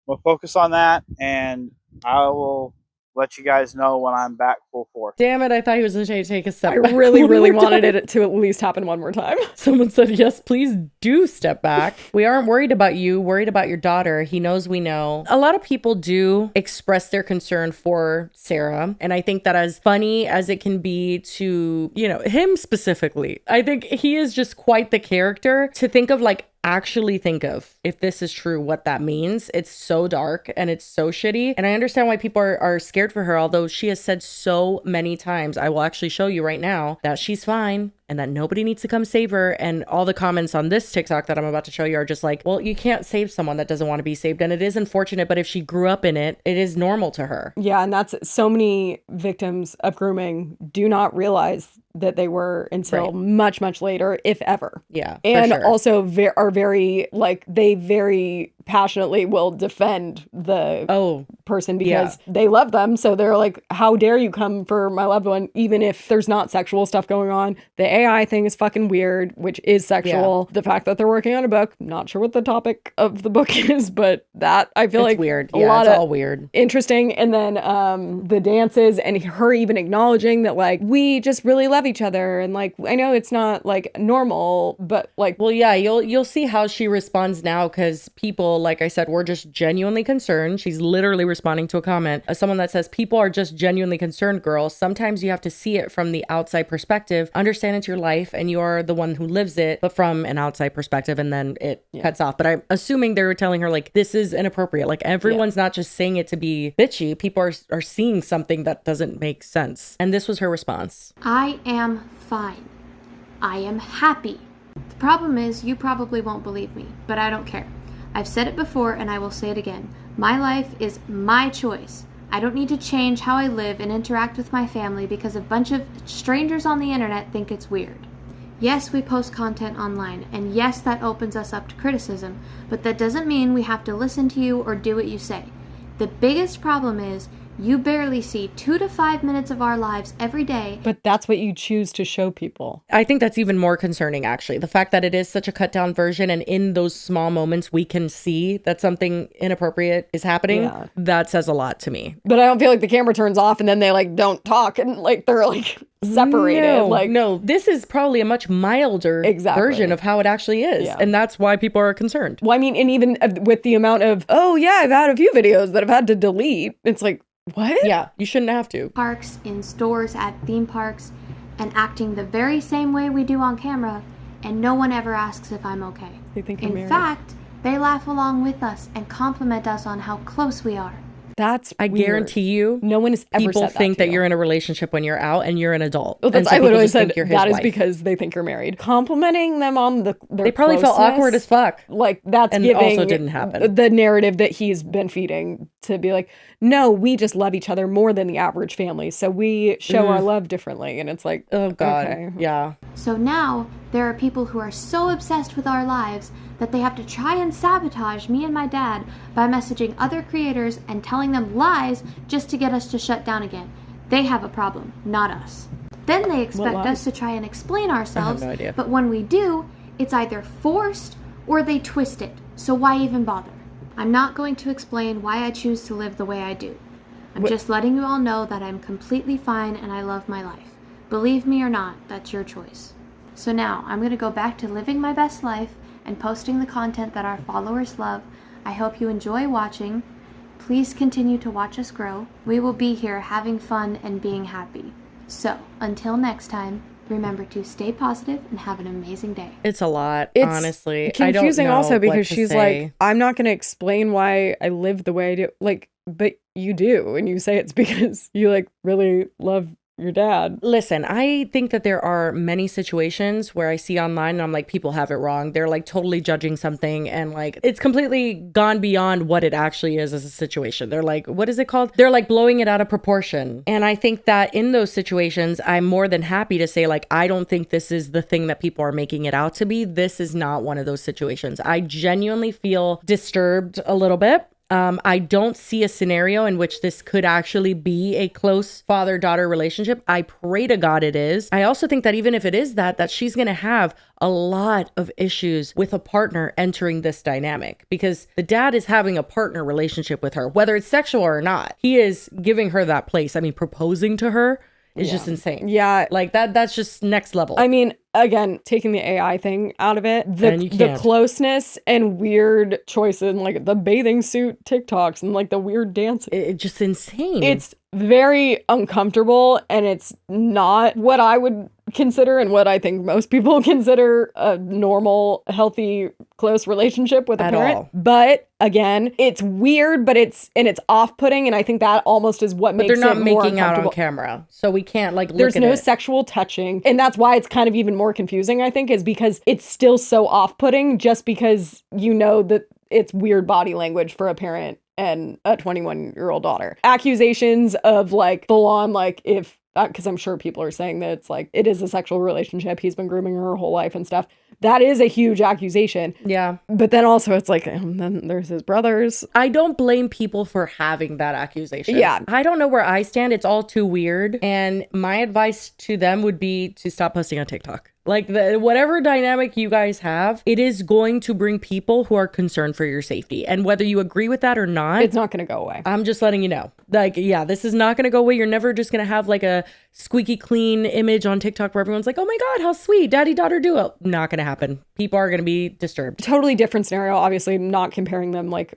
we'll focus on that, and I will let you guys know when I'm back full force. Damn it, I thought he was going to take a step I back. really, one really more wanted time. it to at least happen one more time. Someone said, yes, please do step back. We aren't worried about you, worried about your daughter. He knows we know. A lot of people do express their concern for Sarah. And I think that as funny as it can be to, you know, him specifically, I think he is just quite the character to think of, like, actually think of, if this is true, what that means. It's so dark and it's so shitty. And I understand why people are scared for her, although she has said so many times, I will actually show you right now, that she's fine and that nobody needs to come save her. And all the comments on this TikTok that I'm about to show you are just like, well, you can't save someone that doesn't want to be saved. And it is unfortunate, but if she grew up in it, it is normal to her. Yeah, and that's so many victims of grooming do not realize that they were until much, much later, if ever. Yeah, and for sure. also are very, like, they very passionately will defend the person because they love them. So they're like, how dare you come for my loved one, even if there's not sexual stuff going on. The AI thing is fucking weird, which is sexual. The fact that they're working on a book, not sure what the topic of the book is, but that I feel It's like weird. a Yeah, lot it's of all weird. interesting. And then the dances and her even acknowledging that, like, we just really love each other. And like, I know it's not like normal, but like, well, yeah, you'll see how she responds now, because people, like I said, were just genuinely concerned. She's literally responding to a comment of someone that says, people are just genuinely concerned, girl. Sometimes you have to see it from the outside perspective, understand it's your life and you are the one who lives it, but from an outside perspective, and then it cuts off. But I'm assuming they were telling her, like, this is inappropriate. Like, everyone's not just saying it to be bitchy. People are seeing something that doesn't make sense. And this was her response. I am fine. I am happy. The problem is, you probably won't believe me, but I don't care. I've said it before and I will say it again. My life is my choice. I don't need to change how I live and interact with my family because a bunch of strangers on the internet think it's weird. Yes, we post content online, and yes, that opens us up to criticism, but that doesn't mean we have to listen to you or do what you say. The biggest problem is, you barely see 2 to 5 minutes of our lives every day. But that's what you choose to show people. I think that's even more concerning, actually. The fact that it is such a cut down version, and in those small moments we can see that something inappropriate is happening. That says a lot to me. But I don't feel like the camera turns off and then they like don't talk and like they're like separated. No, this is probably a much milder version of how it actually is. Yeah. And that's why people are concerned. Well, I mean, and even with the amount of, oh yeah, I've had a few videos that I've had to delete. It's like, what? Yeah, you shouldn't have to. Parks, in stores, at theme parks, and acting the very same way we do on camera, and no one ever asks if I'm okay. They think you're In married. fact, they laugh along with us and compliment us on how close we are. That's I weird. guarantee you, no one has ever people said that think to that you. you're in a relationship when you're out and you're an adult. Well, And that's, so I people literally just said think you're his that is wife. because they think you're married. Complimenting them on their They probably felt closeness, awkward as fuck. Like that's And giving also didn't happen. the narrative that he's been feeding to be like, no, we just love each other more than the average family, so we show our love differently. And it's like, oh god, okay. yeah. So now, there are people who are so obsessed with our lives that they have to try and sabotage me and my dad by messaging other creators and telling them lies just to get us to shut down again. They have a problem, not us. Then they expect us to try and explain ourselves, no idea. but when we do, it's either forced or they twist it. So why even bother? I'm not going to explain why I choose to live the way I do. I'm just letting you all know that I'm completely fine and I love my life. Believe me or not, that's your choice. So now, I'm going to go back to living my best life and posting the content that our followers love. I hope you enjoy watching. Please continue to watch us grow. We will be here having fun and being happy. So, until next time, remember to stay positive and have an amazing day. It's a lot, It's honestly. confusing I don't know also because what to she's say. like, I'm not going to explain why I live the way I do. Like, but you do, and you say it's because you like really love your dad. Listen, I think that there are many situations where I see online and I'm like, people have it wrong. They're like totally judging something and like it's completely gone beyond what it actually is as a situation. They're like, what is it called? They're like blowing it out of proportion. And I think that in those situations, I'm more than happy to say, like, I don't think this is the thing that people are making it out to be. This is not one of those situations. I genuinely feel disturbed a little bit. I don't see a scenario in which this could actually be a close father-daughter relationship. I pray to God it is. I also think that even if it is that she's going to have a lot of issues with a partner entering this dynamic, because the dad is having a partner relationship with her, whether it's sexual or not. He is giving her that place. I mean, proposing to her is just insane. Yeah. Like that's just next level. I mean, again, taking the AI thing out of it, the closeness and weird choices and like the bathing suit TikToks and like the weird dancing. It's just insane. It's very uncomfortable, and it's not what I would consider and what I think most people consider a normal, healthy, close relationship with a parent. All. But again, it's weird, but it's off-putting, and I think that almost is what makes it more uncomfortable. But they're not making out on camera, so we can't like look There's at no it. sexual touching, and that's why it's kind of even more confusing, I think, is because it's still so off-putting just because you know that it's weird body language for a parent and a 21-year-old daughter. Accusations of like full on, like if, because I'm sure people are saying that it's like, it is a sexual relationship. He's been grooming her whole life and stuff. That is a huge accusation. Yeah. But then also it's like, then there's his brothers. I don't blame people for having that accusation. Yeah. I don't know where I stand. It's all too weird. And my advice to them would be to stop posting on TikTok. Like whatever dynamic you guys have, it is going to bring people who are concerned for your safety. And whether you agree with that or not, it's not going to go away. I'm just letting you know. Like, yeah, this is not going to go away. You're never just going to have like a squeaky clean image on TikTok where everyone's like, oh my God, how sweet, daddy-daughter duo. Not going to happen. People are going to be disturbed. Totally different scenario. Obviously, not comparing them like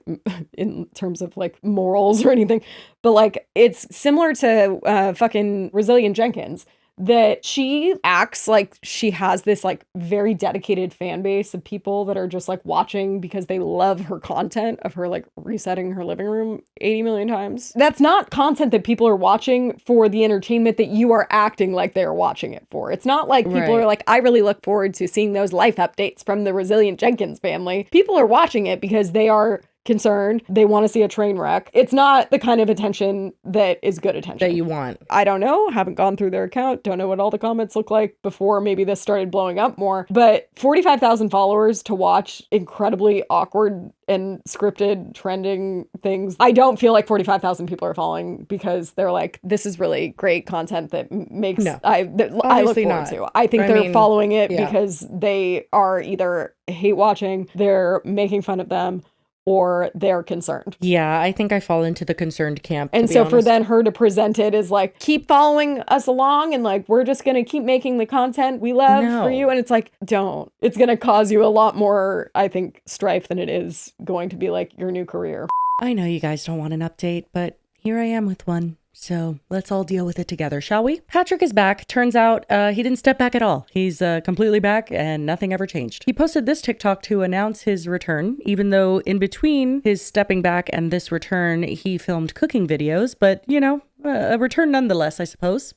in terms of like morals or anything, but like it's similar to fucking Resilient Jenkins. That she acts like she has this like very dedicated fan base of people that are just like watching because they love her content of her like resetting her living room 80 million times. That's not content that people are watching for the entertainment that you are acting like they're watching it for. It's not like people are like, I really look forward to seeing those life updates from the Resilient Jenkins family. People are watching it because they are concerned. They want to see a train wreck. It's not the kind of attention that is good attention. That you want. I don't know. Haven't gone through their account. Don't know what all the comments look like before maybe this started blowing up more. But 45,000 followers to watch incredibly awkward and scripted trending things. I don't feel like 45,000 people are following because they're like, this is really great content that makes I look forward to. I think they're following it because they are either hate watching, they're making fun of them, or they're concerned. Yeah, I think I fall into the concerned camp. And so for then her to present it as like, keep following us along and like, we're just going to keep making the content we love for you. And it's like, don't. It's going to cause you a lot more, I think, strife than it is going to be like your new career. I know you guys don't want an update, but here I am with one. So let's all deal with it together, shall we? Patrick is back. Turns out he didn't step back at all. He's completely back and nothing ever changed. He posted this TikTok to announce his return, even though in between his stepping back and this return, he filmed cooking videos. But, you know, a return nonetheless, I suppose.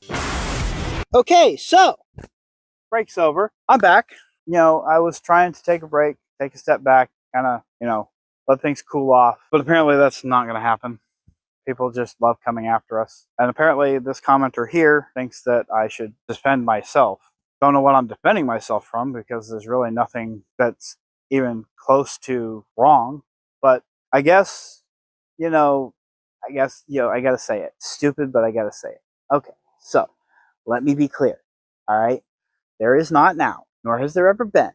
Okay, so break's over. I'm back. You know, I was trying to take a break, take a step back, kind of, you know, let things cool off. But apparently that's not going to happen. People just love coming after us. And apparently this commenter here thinks that I should defend myself. Don't know what I'm defending myself from because there's really nothing that's even close to wrong. But I guess, I gotta say it. Stupid, but I gotta say it. Okay, so let me be clear. All right? There is not now, nor has there ever been,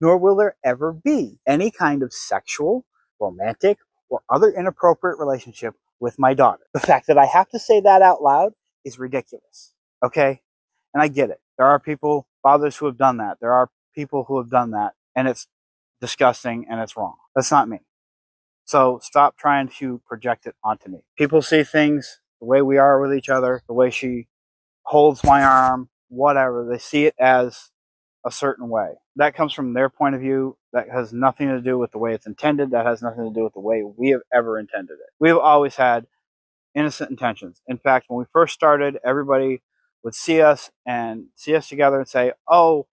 nor will there ever be any kind of sexual, romantic, or other inappropriate relationship with my daughter. The fact that I have to say that out loud is ridiculous. Okay? And I get it. There are people, fathers who have done that. There are people who have done that, and it's disgusting and it's wrong. That's not me. So stop trying to project it onto me. People see things the way we are with each other, the way she holds my arm, whatever. They see it as a certain way. That comes from their point of view. That has nothing to do with the way it's intended. That has nothing to do with the way we have ever intended it. We have always had innocent intentions. In fact, when we first started, everybody would see us together and say, oh,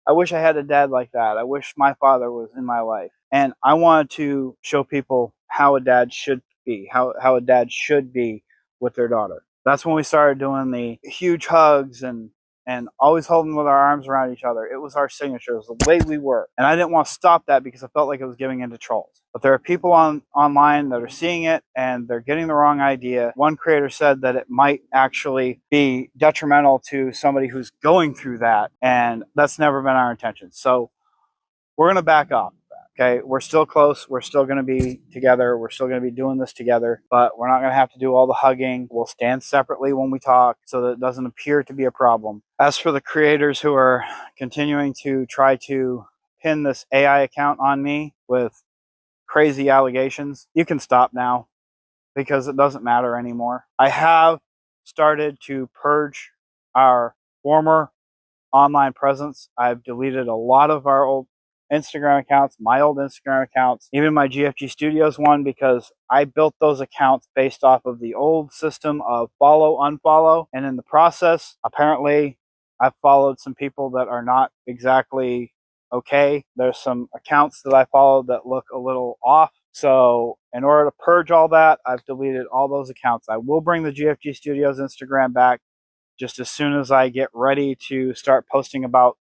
I wish I had a dad like that. I wish my father was in my life. And I wanted to show people how a dad should be, how a dad should be with their daughter. That's when we started doing the huge hugs and and always holding with our arms around each other. It was our signature. It was the way we were. And I didn't want to stop that because I felt like it was giving into trolls. But there are people online that are seeing it and they're getting the wrong idea. One creator said that it might actually be detrimental to somebody who's going through that. And that's never been our intention. So we're going to back off. Okay, we're still close. We're still going to be together. We're still going to be doing this together, but we're not going to have to do all the hugging. We'll stand separately when we talk so that it doesn't appear to be a problem. As for the creators who are continuing to try to pin this AI account on me with crazy allegations, you can stop now because it doesn't matter anymore. I have started to purge our former online presence. I've deleted a lot of our old Instagram accounts, my old Instagram accounts, even my GFG Studios one, because I built those accounts based off of the old system of follow, unfollow. And in the process, apparently, I've followed some people that are not exactly okay. There's some accounts that I followed that look a little off. So in order to purge all that, I've deleted all those accounts. I will bring the GFG Studios Instagram back just as soon as I get ready to start posting about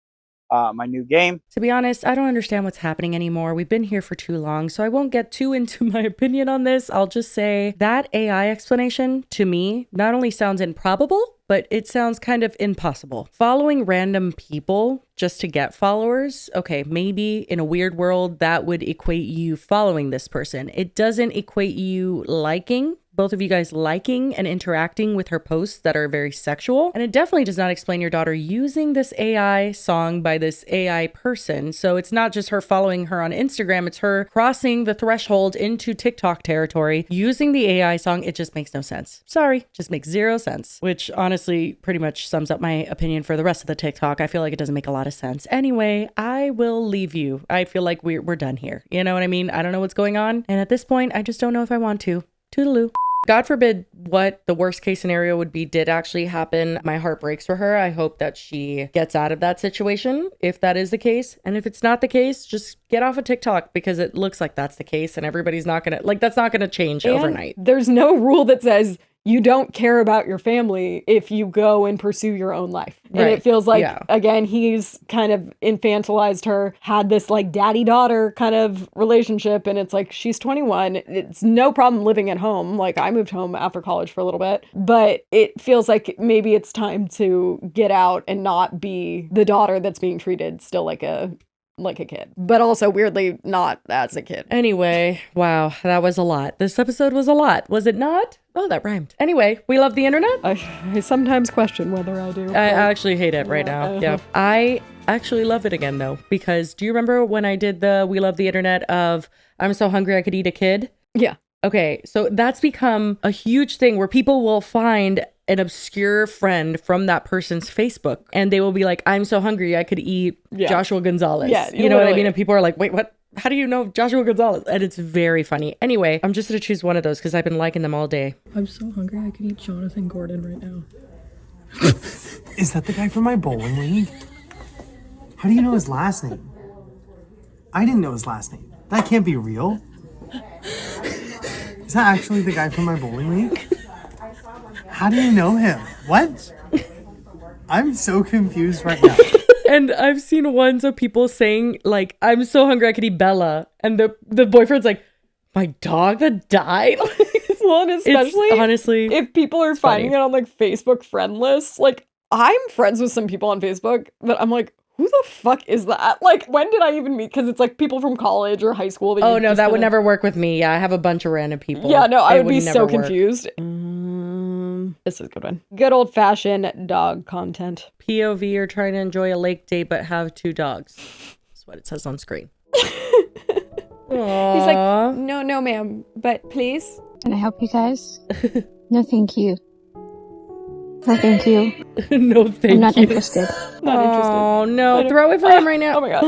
my new game. To be honest, I don't understand what's happening anymore. We've been here for too long, so I won't get too into my opinion on this. I'll just say that AI explanation to me not only sounds improbable, but it sounds kind of impossible. Following random people just to get followers, okay, maybe in a weird world that would equate you following this person. It doesn't equate you liking, both of you guys liking and interacting with her posts that are very sexual. And it definitely does not explain your daughter using this AI song by this AI person. So it's not just her following her on Instagram, it's her crossing the threshold into TikTok territory using the AI song. It just makes no sense. Sorry, just makes zero sense, which honestly pretty much sums up my opinion for the rest of the TikTok. I feel like it doesn't make a lot of sense. Anyway, I will leave you. I feel like we're done here. You know what I mean? I don't know what's going on. And at this point, I just don't know if I want to. Toodaloo. God forbid what the worst case scenario would be did actually happen. My heart breaks for her. I hope that she gets out of that situation if that is the case. And if it's not the case, just get off of TikTok because it looks like that's the case and everybody's not going to, like, that's not going to change overnight. There's no rule that says you don't care about your family if you go and pursue your own life. And Right. it feels like, Yeah. again, he's kind of infantilized her, had this like daddy-daughter kind of relationship. And it's like, she's 21. It's no problem living at home. Like I moved home after college for a little bit, but it feels like maybe it's time to get out and not be the daughter that's being treated still like a kid, but also weirdly not as a kid. Anyway, wow, that was a lot. This episode was a lot. Was it not? Oh, that rhymed. Anyway, we love the internet. I sometimes question whether I do. I actually hate it right now. Yeah. I actually love it again though, because do you remember when I did the We Love the Internet of I'm so hungry I could eat a kid? Yeah. Okay, so that's become a huge thing where people will find an obscure friend from that person's Facebook and they will be like, I'm so hungry I could eat Joshua Gonzalez. Yeah, you know what I literally. mean? And people are like, wait, what? How do you know Joshua Gonzalez? And it's very funny. Anyway, I'm just going to choose one of those because I've been liking them all day. I'm so hungry I could eat Jonathan Gordon right now. Is that the guy from my bowling league? How do you know his last name? I didn't know his last name. That can't be real. Is that actually the guy from my bowling league? How do you know him? What? I'm so confused right now. And I've seen ones of people saying like, I'm so hungry I could eat Bella. And the boyfriend's like, my dog that died? Well, and especially honestly, if people are finding it on like Facebook friend lists, like I'm friends with some people on Facebook that I'm like, who the fuck is that? Like, when did I even meet? Because it's like people from college or high school. Oh no, that would never work with me. Yeah, I have a bunch of random people. Yeah, no, I It would be so never work. confused. This is a good one. Good old fashioned dog content. POV, you're trying to enjoy a lake date but have 2 dogs. That's what it says on screen. He's like, no, ma'am, but please. Can I help you guys? No, thank you. No, thank you. No, thank you. I'm not interested. Not interested. Oh no, throw it for him right now. Oh my god.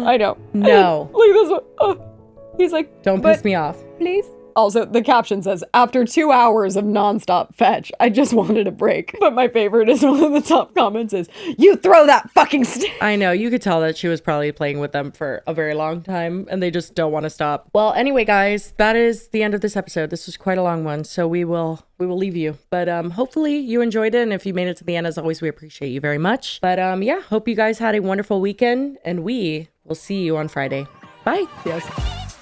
I know. No. Look at this one. Oh. He's like, Don't piss me off. Please. Also, the caption says, after 2 hours of nonstop fetch, I just wanted a break. But my favorite is one of the top comments is, you throw that fucking stick. I know, you could tell that she was probably playing with them for a very long time and they just don't want to stop. Well, anyway, guys, that is the end of this episode. This was quite a long one, so we will leave you. But hopefully you enjoyed it, and if you made it to the end, as always, we appreciate you very much. But yeah, hope you guys had a wonderful weekend, and we will see you on Friday. Bye. Yes.